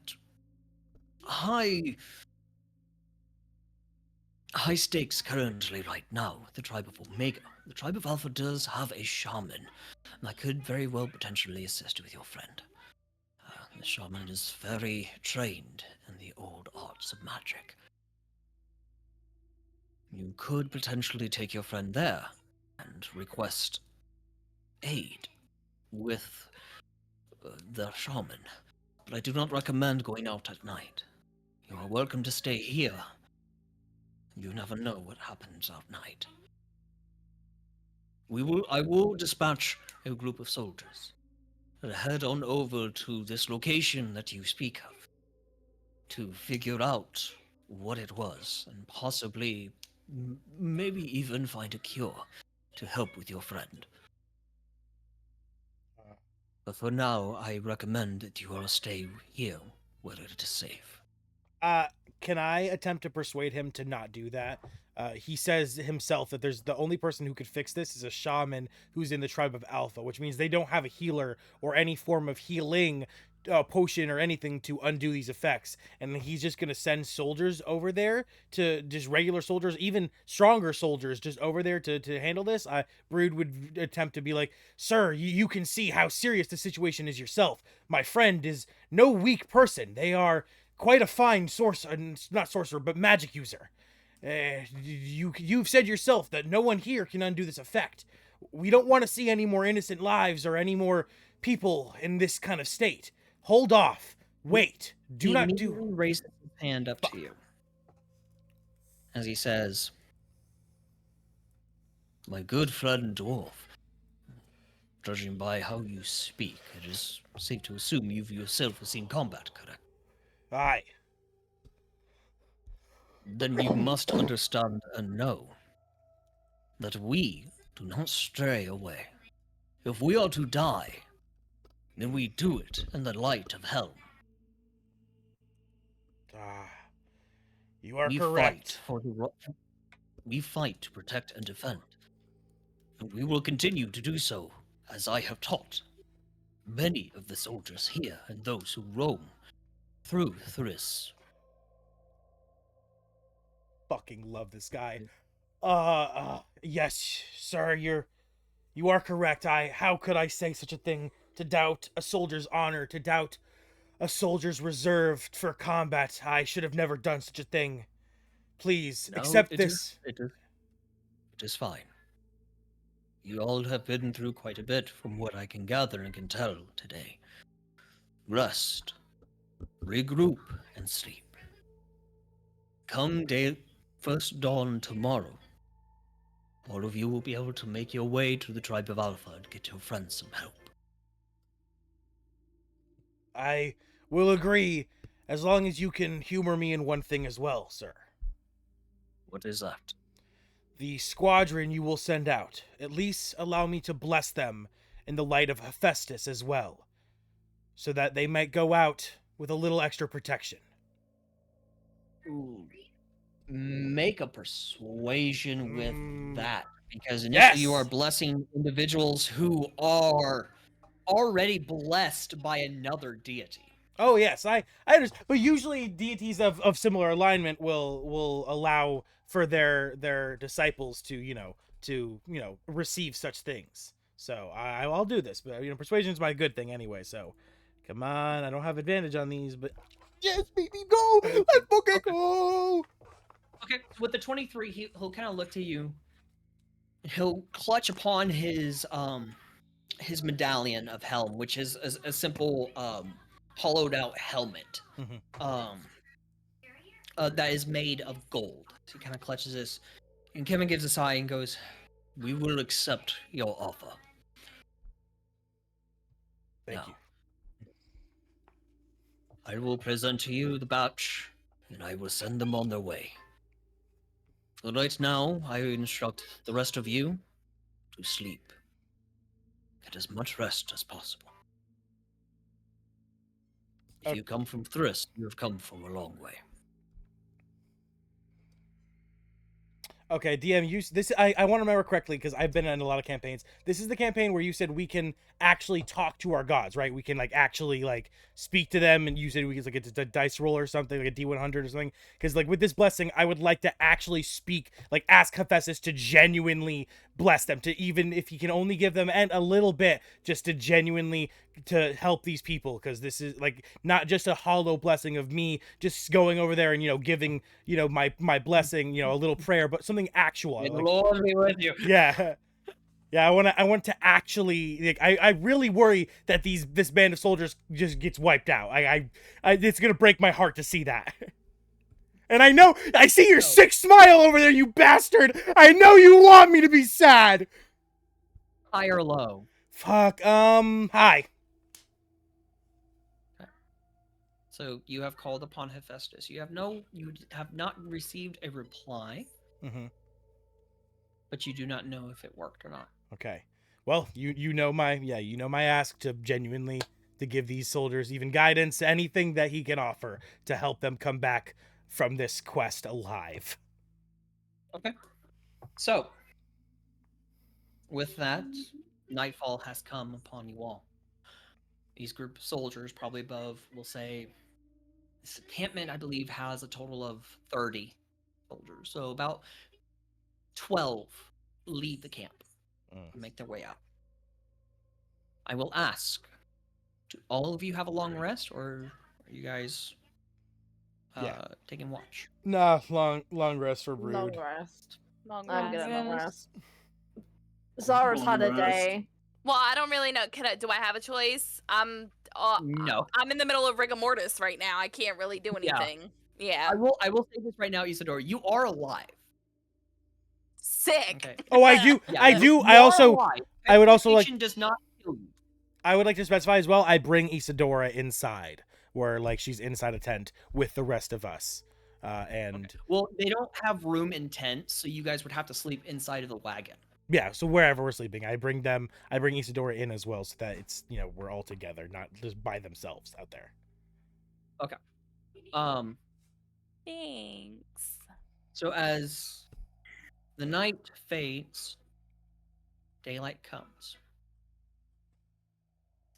high stakes currently right now, the tribe of Omega. The tribe of Alpha does have a shaman that could very well potentially assist with your friend. The shaman is very trained in the old arts of magic. You could potentially take your friend there and request aid with the shaman, but I do not recommend going out at night. You are welcome to stay here. You never know what happens at night. I will dispatch a group of soldiers and head on over to this location that you speak of to figure out what it was and possibly maybe even find a cure to help with your friend. But for now, I recommend that you all stay here where it is safe. Can I attempt to persuade him to not do that? He says himself that there's the only person who could fix this is a shaman who's in the tribe of Alpha, which means they don't have a healer or any form of healing potion or anything to undo these effects. And he's just going to send soldiers over there to just regular soldiers, even stronger soldiers, just over there to handle this. Brood would attempt to be like, sir, you can see how serious the situation is yourself. My friend is no weak person. They are quite a fine not sorcerer, but magic user. You've said yourself that no one here can undo this effect. We don't want to see any more innocent lives or any more people in this kind of state. Hold off. Wait. Do He not immediately do. raises his hand up to you as he says, My good friend Dwarf, judging by how you speak, it is safe to assume you've yourself seen combat, correct? Aye. Then you must understand and know that we do not stray away. If we are to die, then we do it in the light of Helm. Ah, you are We correct. fight for we fight to protect and defend. And we will continue to do so, as I have taught many of the soldiers here and those who roam through Thriss. Fucking love this guy. Yes, sir, you are correct. How could I say such a thing? To doubt a soldier's honor, to doubt a soldier's reserved for combat. I should have never done such a thing. Please, No, accept this. It is fine. You all have been through quite a bit from what I can gather and can tell today. Rest, regroup, and sleep. Come first dawn tomorrow, all of you will be able to make your way to the tribe of Alpha and get your friends some help. I will agree, as long as you can humor me in one thing as well, sir. What is that? The squadron you will send out, at least allow me to bless them in the light of Hephaestus as well, so that they might go out with a little extra protection. ooh, make a persuasion with Mm, that. Because initially you are yes! blessing individuals who are already blessed by another deity. Oh yes, I understand. But usually deities of similar alignment will allow for their disciples to receive such things. So I'll do this, but persuasion is my good thing anyway. So come on, I don't have advantage on these, but yes, baby, go! Let's fucking go! Okay, with the 23, he'll kind of look to you. He'll clutch upon his medallion of helm, which is a simple hollowed out helmet Mhm. That is made of gold. So he kind of clutches this, and Kevin gives a sigh and goes, we will accept your offer. Thank Now, you. I will present to you the batch, and I will send them on their way. For right now, I instruct the rest of you to sleep. Get as much rest as possible. If Okay. you come from Thrist, you have come from a long way. Okay, DM, I want to remember correctly because I've been in a lot of campaigns. This is the campaign where you said we can actually talk to our gods, right? We can like actually like speak to them, and you said we can like a dice roll or something, like a D100 or something. Because like with this blessing, I would like to actually speak, like ask Hephaestus to genuinely bless them, to even if he can only give them and a little bit, just to genuinely to help these people, because this is like not just a hollow blessing of me just going over there and giving my blessing, a little prayer, but something actual. May the Like, Lord be with you. yeah. Yeah, I want to actually like I really worry that this band of soldiers just gets wiped out. It's gonna break my heart to see that. And I know I see your sick smile over there, you bastard. I know you want me to be sad. High or low? Fuck. Hi. So you have called upon Hephaestus. You have not received a reply, Mm-hmm. but you do not know if it worked or not. Okay. Well, you know my ask to genuinely to give these soldiers even guidance, anything that he can offer to help them come back from this quest alive. Okay. So, with that, nightfall has come upon you all. These group of soldiers, probably above, we'll say, this encampment, I believe, has a total of 30 soldiers. So about 12 leave the camp and make their way out. I will ask, do all of you have a long rest, or are you guys taking watch? Nah, long rest for Long Brood. rest. Long I'm good at long rest. rest. Zara's Long had a rest. day. Well, I don't really know. Do I have a choice? No. I'm in the middle of rigor mortis right now. I can't really do Yeah. anything. Yeah. I will say this right now, Isidore. You are alive. Sick. Okay. Oh, I do. Yeah, I you- do. you I are also. alive. I would also like. Petrification does not kill you. I would like to specify as well. I bring Isadora inside, where like she's inside a tent with the rest of us, and Okay. Well, they don't have room in tents, so you guys would have to sleep inside of the wagon. yeah. So wherever we're sleeping, I bring Isadora in as well, so that it's we're all together, not just by themselves out there. Um. Thanks. So as the night fades, daylight comes.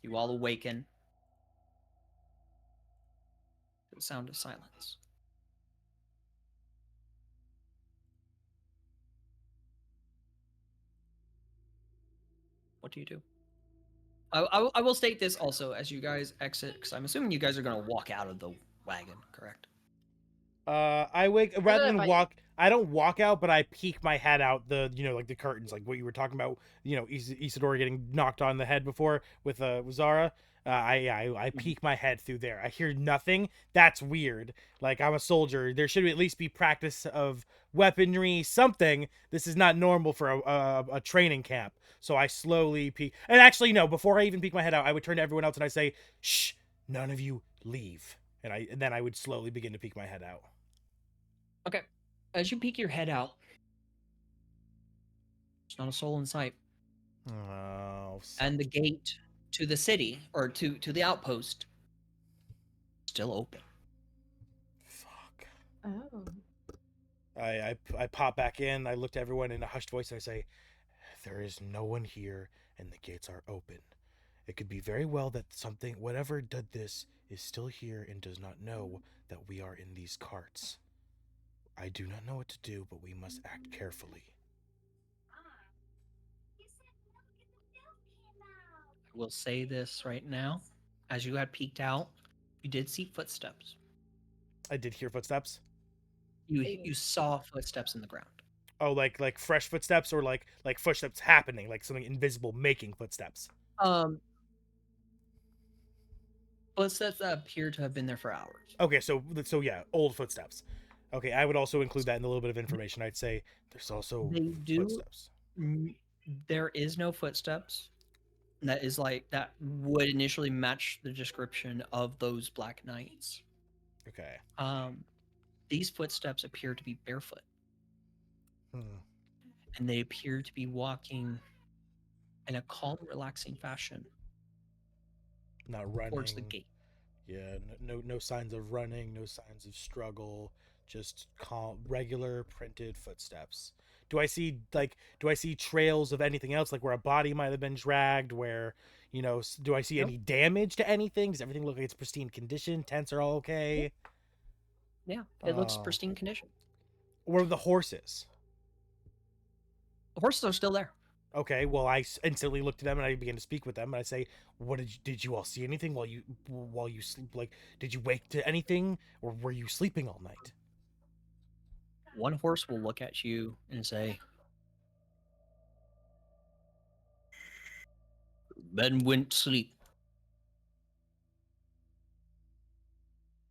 You all awaken to the sound of silence. What do you do? I will state this also as you guys exit, because I'm assuming you guys are going to walk out of the wagon, correct? I wake rather know than if I- walk. I don't walk out, but I peek my head out the like the curtains, like what you were talking about. Isadora getting knocked on the head before with Zara. I peek my head through there. I hear nothing. That's weird. Like, I'm a soldier. There should at least be practice of weaponry, something. This is not normal for a training camp. So I slowly peek. And actually, no. Before I even peek my head out, I would turn to everyone else and I say, "Shh, none of you leave." And then I would slowly begin to peek my head out. Okay. As you peek your head out, there's not a soul in sight. Oh, And the gate to the city, or to the outpost, still open. fuck. Oh. I pop back in. I look to everyone in a hushed voice and I say, "There is no one here, and the gates are open. It could be very well that whatever did this, is still here and does not know that we are in these carts. I do not know what to do, but we must act carefully." I will say this right now. As you had peeked out, you did see footsteps. I did hear footsteps. You saw footsteps in the ground. Oh, like fresh footsteps, or like footsteps happening, like something invisible making footsteps. Footsteps that appear to have been there for hours. Okay, so yeah, old footsteps. Okay, I would also include that in a little bit of information. I'd say there's also They do. footsteps. There is no footsteps. That is like that would initially match the description of those black knights. Okay. These footsteps appear to be barefoot, Hmm. and they appear to be walking in a calm, relaxing fashion Not towards the running. gate. Yeah, no signs of running, no signs of struggle, just calm, regular printed footsteps. Do I see trails of anything else, like where a body might have been dragged, where, do I see Nope. any damage to anything? Does everything look like it's pristine condition? Tents are all okay? Yeah, it looks Oh. pristine condition. Where are the horses? The horses are still there. Okay, well, instantly looked at them and I began to speak with them. And I say, "What did you all see anything while you sleep? Like, did you wake to anything, or were you sleeping all night?" One horse will look at you and say, Ben went sleep.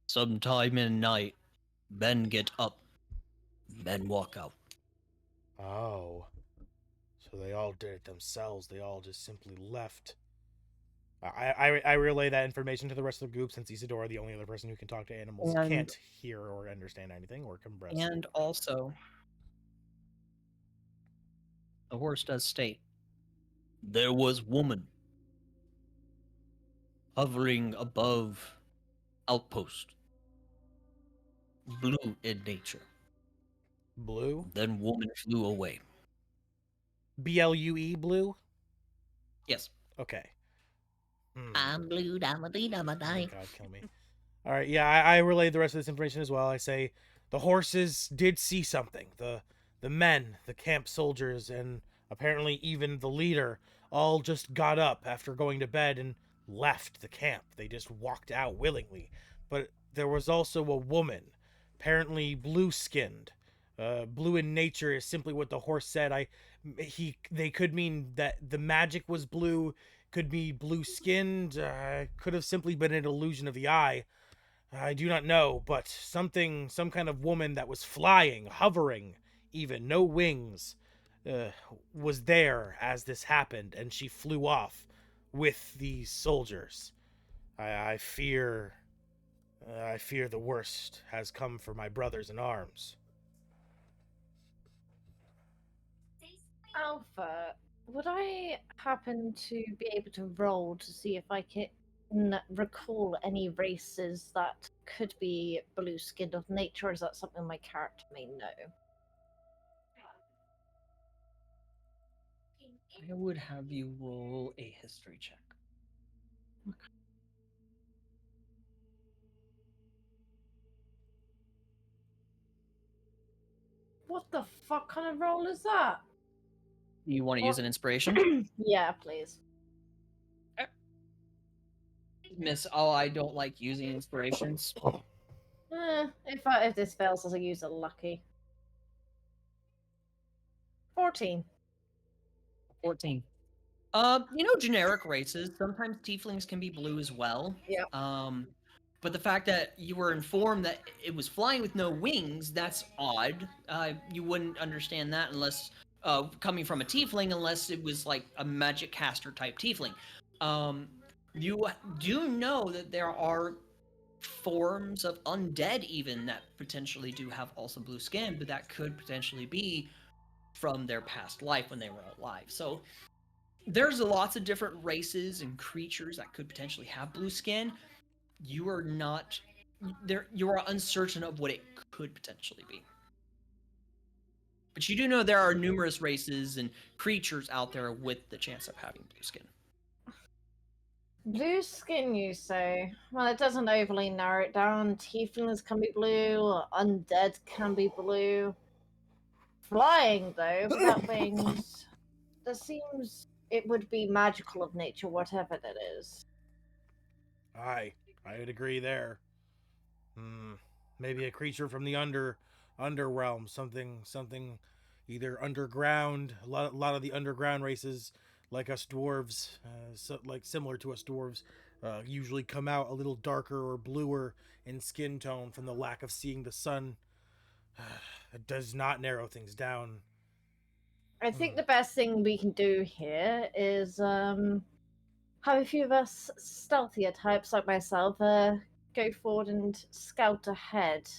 Sometime in night, Ben get up. Ben walk out. Oh, so they all did it themselves. They all just simply left. I relay that information to the rest of the group, since Isadora, the only other person who can talk to animals, And can't hear or understand anything or compress. and also, the horse does state, there was woman hovering above outpost, blue in nature. Blue? Then woman flew away. BLUE blue? Yes. Okay. I'm blue, Oh my die. god, kill me. All right, yeah, I relayed the rest of this information as well. I say the horses did see something. The men, the camp soldiers, and apparently even the leader all just got up after going to bed and left the camp. They just walked out willingly. But there was also a woman, apparently blue-skinned. Blue in nature is simply what the horse said. They could mean that the magic was blue, could be blue-skinned, could have simply been an illusion of the eye. I do not know, but some kind of woman that was flying, hovering, even, no wings, uh, was there as this happened, and she flew off with these soldiers. I fear, I fear the worst has come for my brothers in arms. Alpha, would I happen to be able to roll to see if I can recall any races that could be blue skinned of nature, or is that something my character may know? I would have you roll a history check. What the fuck kind of roll is that? You want to Or- use an inspiration? Yeah, please. Miss, oh, I don't like using inspirations. If this fails, I'll use a lucky. 14. 14. Generic races, sometimes tieflings can be blue as well. Yep. But the fact that you were informed that it was flying with no wings, that's odd. You wouldn't understand that unless, coming from a tiefling, unless it was like a magic caster type tiefling. You do know that there are forms of undead even that potentially do have also blue skin, but that could potentially be from their past life when they were alive. So there's lots of different races and creatures that could potentially have blue skin. You are not there. You are uncertain of what it could potentially be. But you do know there are numerous races and creatures out there with the chance of having blue skin. Blue skin, you say? Well, it doesn't overly narrow it down. Tieflings can be blue, undead can be blue. Flying, though, without wings, there seems it would be magical of nature, whatever that is. I would agree there. Maybe a creature from the underrealm, something either underground. A lot of the underground races, like us dwarves, similar to us dwarves, usually come out a little darker or bluer in skin tone from the lack of seeing the sun. It does not narrow things down. I think the best thing we can do here is have a few of us stealthier types like myself go forward and scout ahead.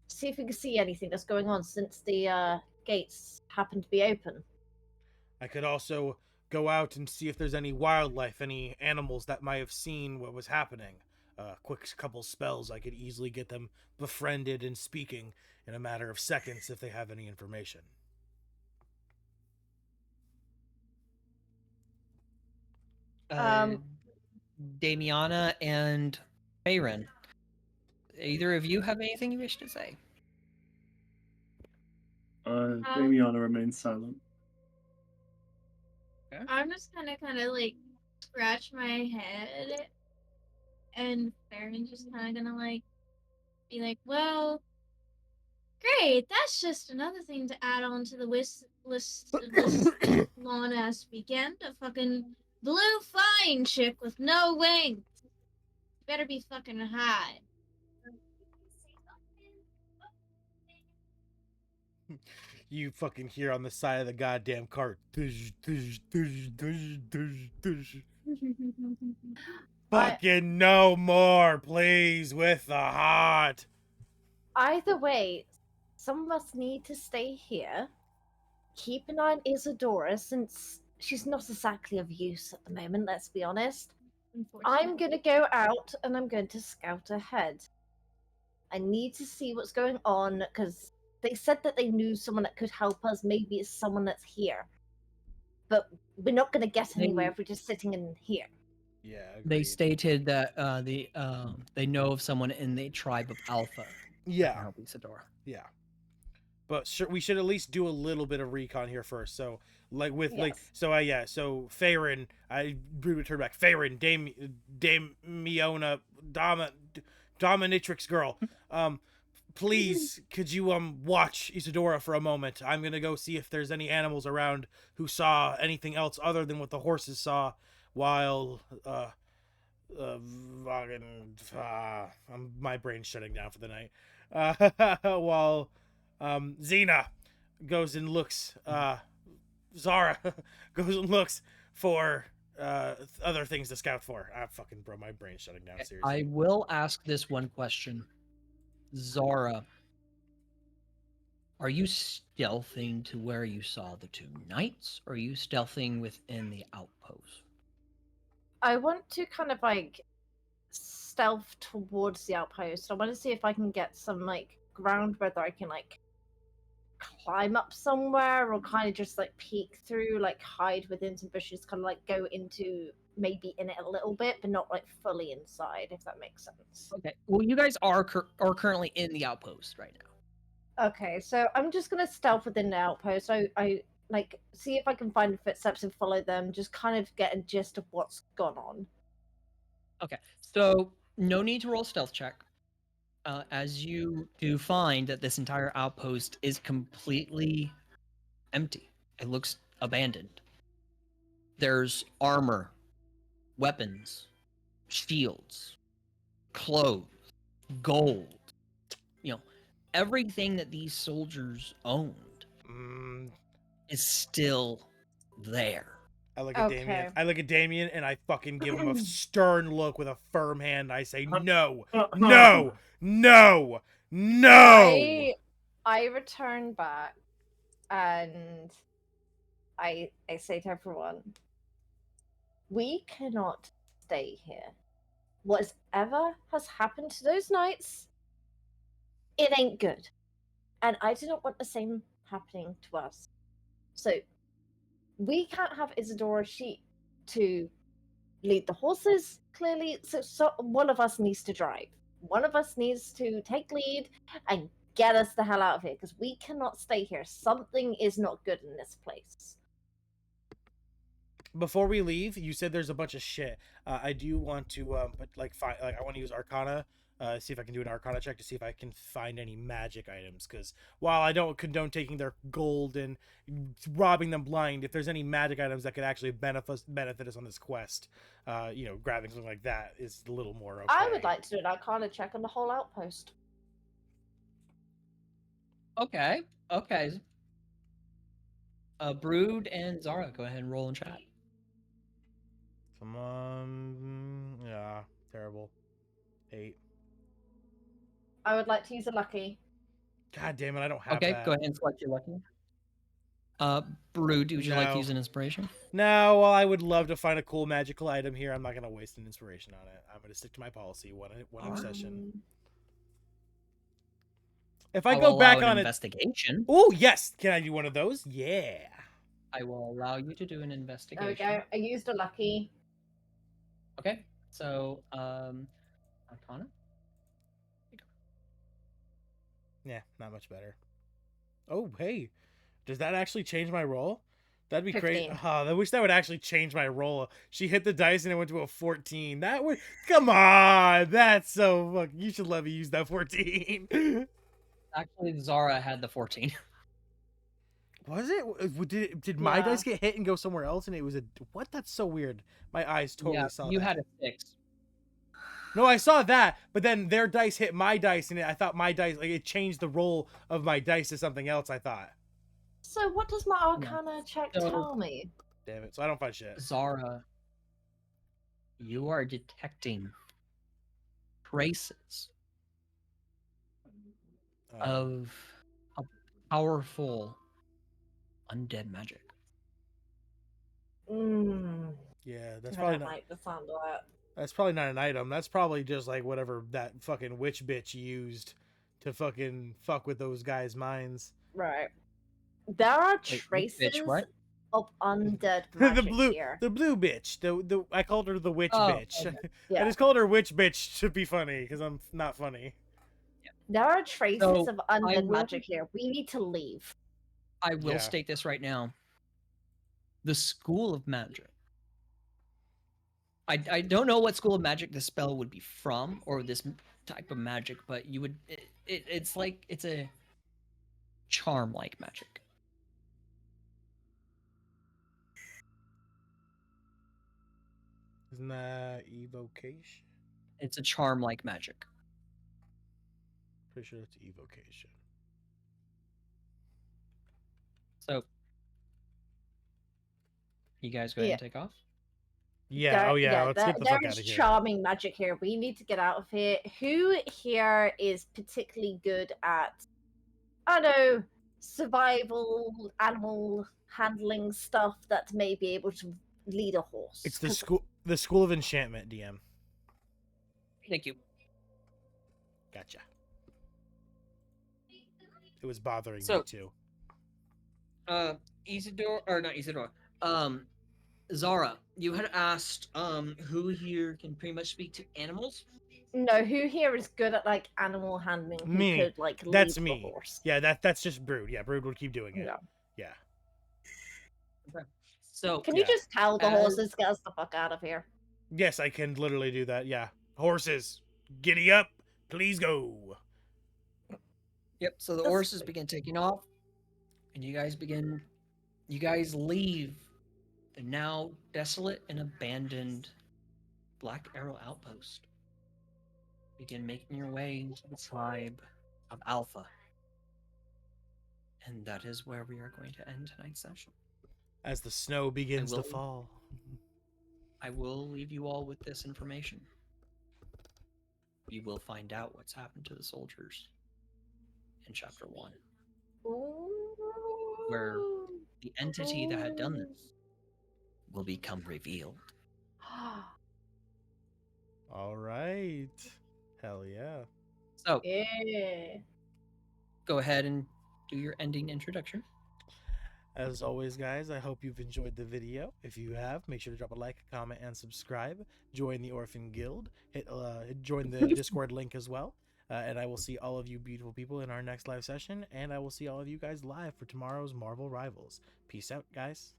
See if we can see anything that's going on since the gates happen to be open. I could also go out and see if there's any wildlife, any animals that might have seen what was happening. Quick couple spells, I could easily get them befriended and speaking in a matter of seconds if they have any information. Damiana and Aaron, either of you have anything you wish to say? Damiana remains silent. I'm just kind of like scratch my head, and Farron's just kind of gonna like be like, "Well, great. That's just another thing to add on to the list of this long ass weekend. A fucking blue flying chick with no wings. Better be fucking hot." You fucking hear on the side of the goddamn cart. Tush, tush, tush, tush, tush, tush. Fucking no more, please, with the hot. Either way, some of us need to stay here. Keep an eye on Isadora since she's not exactly of use at the moment, let's be honest. I'm going to go out and I'm going to scout ahead. I need to see what's going on because they said that they knew someone that could help us. Maybe it's someone that's here. But we're not going to get anywhere if we're just sitting in here. Yeah, They agreed. stated that they know of someone in the tribe of Alpha that can Yeah, help Isadora. yeah. But we should at least do a little bit of recon here first. So, like with like, Yes. so yeah. So Farron, I return back. Farron, Damiona, Dominatrix girl. Please, could you watch Isadora for a moment? I'm gonna go see if there's any animals around who saw anything else other than what the horses saw while fucking my brain's shutting down for the night. While Xena goes and looks Zara goes and looks for other things to scout for. Fucking bro, my brain's shutting down, seriously. I will ask this one question. Zara, are you stealthing to where you saw the two knights, or are you stealthing within the outpost? I want to kind of like stealth towards the outpost. I want to see if I can get some like ground, whether I can like climb up somewhere or kind of just like peek through, like hide within some bushes, kind of like go into maybe in it a little bit, but not like fully inside, if that makes sense. Okay. Well, you guys are currently in the outpost right now. Okay, so I'm just gonna stealth within the outpost. I like see if I can find the footsteps and follow them, just kind of get a gist of what's gone on. Okay. So no need to roll stealth check. As you do find that this entire outpost is completely empty. It looks abandoned. There's armor, weapons, shields, clothes, gold. You know, everything that these soldiers owned is still there. I look at Damien. I look at Damien and I fucking give him a stern look with a firm hand. I say, no, no, no, no. I return back and I say to everyone, we cannot stay here. Whatever has happened to those knights, it ain't good. And I do not want the same happening to us. So we can't have Isadora to lead the horses, clearly, so one of us needs to drive. One of us needs to take lead and get us the hell out of here, because we cannot stay here. Something is not good in this place. Before we leave, you said there's a bunch of shit. I do want to I want to use Arcana. See if I can do an Arcana check to see if I can find any magic items. Because while I don't condone taking their gold and robbing them blind, if there's any magic items that could actually benefit us on this quest, grabbing something like that is a little more okay. I would like to do an Arcana check on the whole outpost. Okay. Brood and Zara, go ahead and roll in chat. Come on. Yeah, terrible. 8. I would like to use a lucky. God damn it, I don't have Okay, that. go ahead and select your lucky. Brood, would you like to No. use an inspiration? No, well, I would love to find a cool magical item here. I'm not going to waste an inspiration on it. I'm going to stick to my policy, one obsession. If I will go allow back an on it... investigation. Oh, yes! Can I do one of those? Yeah. I will allow you to do an There investigation. we go. I used a lucky. Okay, so Arcana. Yeah, not much better. Oh, hey. Does that actually change my roll? That'd be great. 15. I wish that would actually change my roll. She hit the dice and it went to a 14. That would... Come on! That's so... Fuck, you should let me use that 14. Actually, Zara had the 14. Was it? Did my Yeah. dice get hit and go somewhere else and it was a... What? That's so weird. My eyes totally saw you that. had a 6. No, I saw that, but then their dice hit my dice and I thought my dice... Like, it changed the roll of my dice to something else, I thought. So what does my Arcana check So- tell me? Damn it. So I don't find shit. Zara, you are detecting traces of a powerful undead magic. Yeah, that's I probably don't not... like the sound of that. That's probably not an item. That's probably just like whatever that fucking witch bitch used to fucking fuck with those guys' minds. Right. There are Wait, which traces bitch, what? of undead magic here. the blue bitch. The I called her the witch Oh, bitch. okay. I Yeah. just called her witch bitch to be funny because I'm not funny. There are traces So, of I undead will- magic here. We need to leave. I will Yeah. state this right now. The School of Magic. I don't know what School of Magic this spell would be from, or this type of magic, but you would... It's like... It's a charm-like magic. Isn't that evocation? It's a charm-like magic. Pretty sure it's evocation. So... You guys go ahead and take off? Yeah. Oh yeah. Let's get the fuck there out is of here. charming magic here. We need to get out of here. Who here is particularly good at, I don't know, survival, animal handling stuff that may be able to lead a horse? It's the school of enchantment, DM. Thank you. Gotcha. It was bothering So- me too. Isidore, or not Isidore, Zara, you had asked, who here can pretty much speak to animals? No, who here is good at like animal handling? Who Me. could like lead That's the me. horse? Yeah, that's just Brood. Yeah, Brood would keep doing it. Yeah. Yeah. Okay. So, Can you Yeah. just tell the As- horses get us the fuck out of here? Yes, I can literally do that. Yeah. Horses, giddy up, please go. yep, so the That's- horses begin taking off, and you guys leave the now desolate and abandoned Black Arrow Outpost. Begin making your way to the tribe of Alpha. And that is where we are going to end tonight's session. As the snow begins to will- fall. I will leave you all with this information. You will find out what's happened to the soldiers in chapter 1. Where the entity that had done this will become revealed. All right. Hell yeah. So, Yeah. go ahead and do your ending introduction. As always, guys, I hope you've enjoyed the video. If you have, make sure to drop a like, comment, and subscribe. Join the Orphan Guild. Join the Discord link as well. And I will see all of you beautiful people in our next live session. And I will see all of you guys live for tomorrow's Marvel Rivals. Peace out, guys.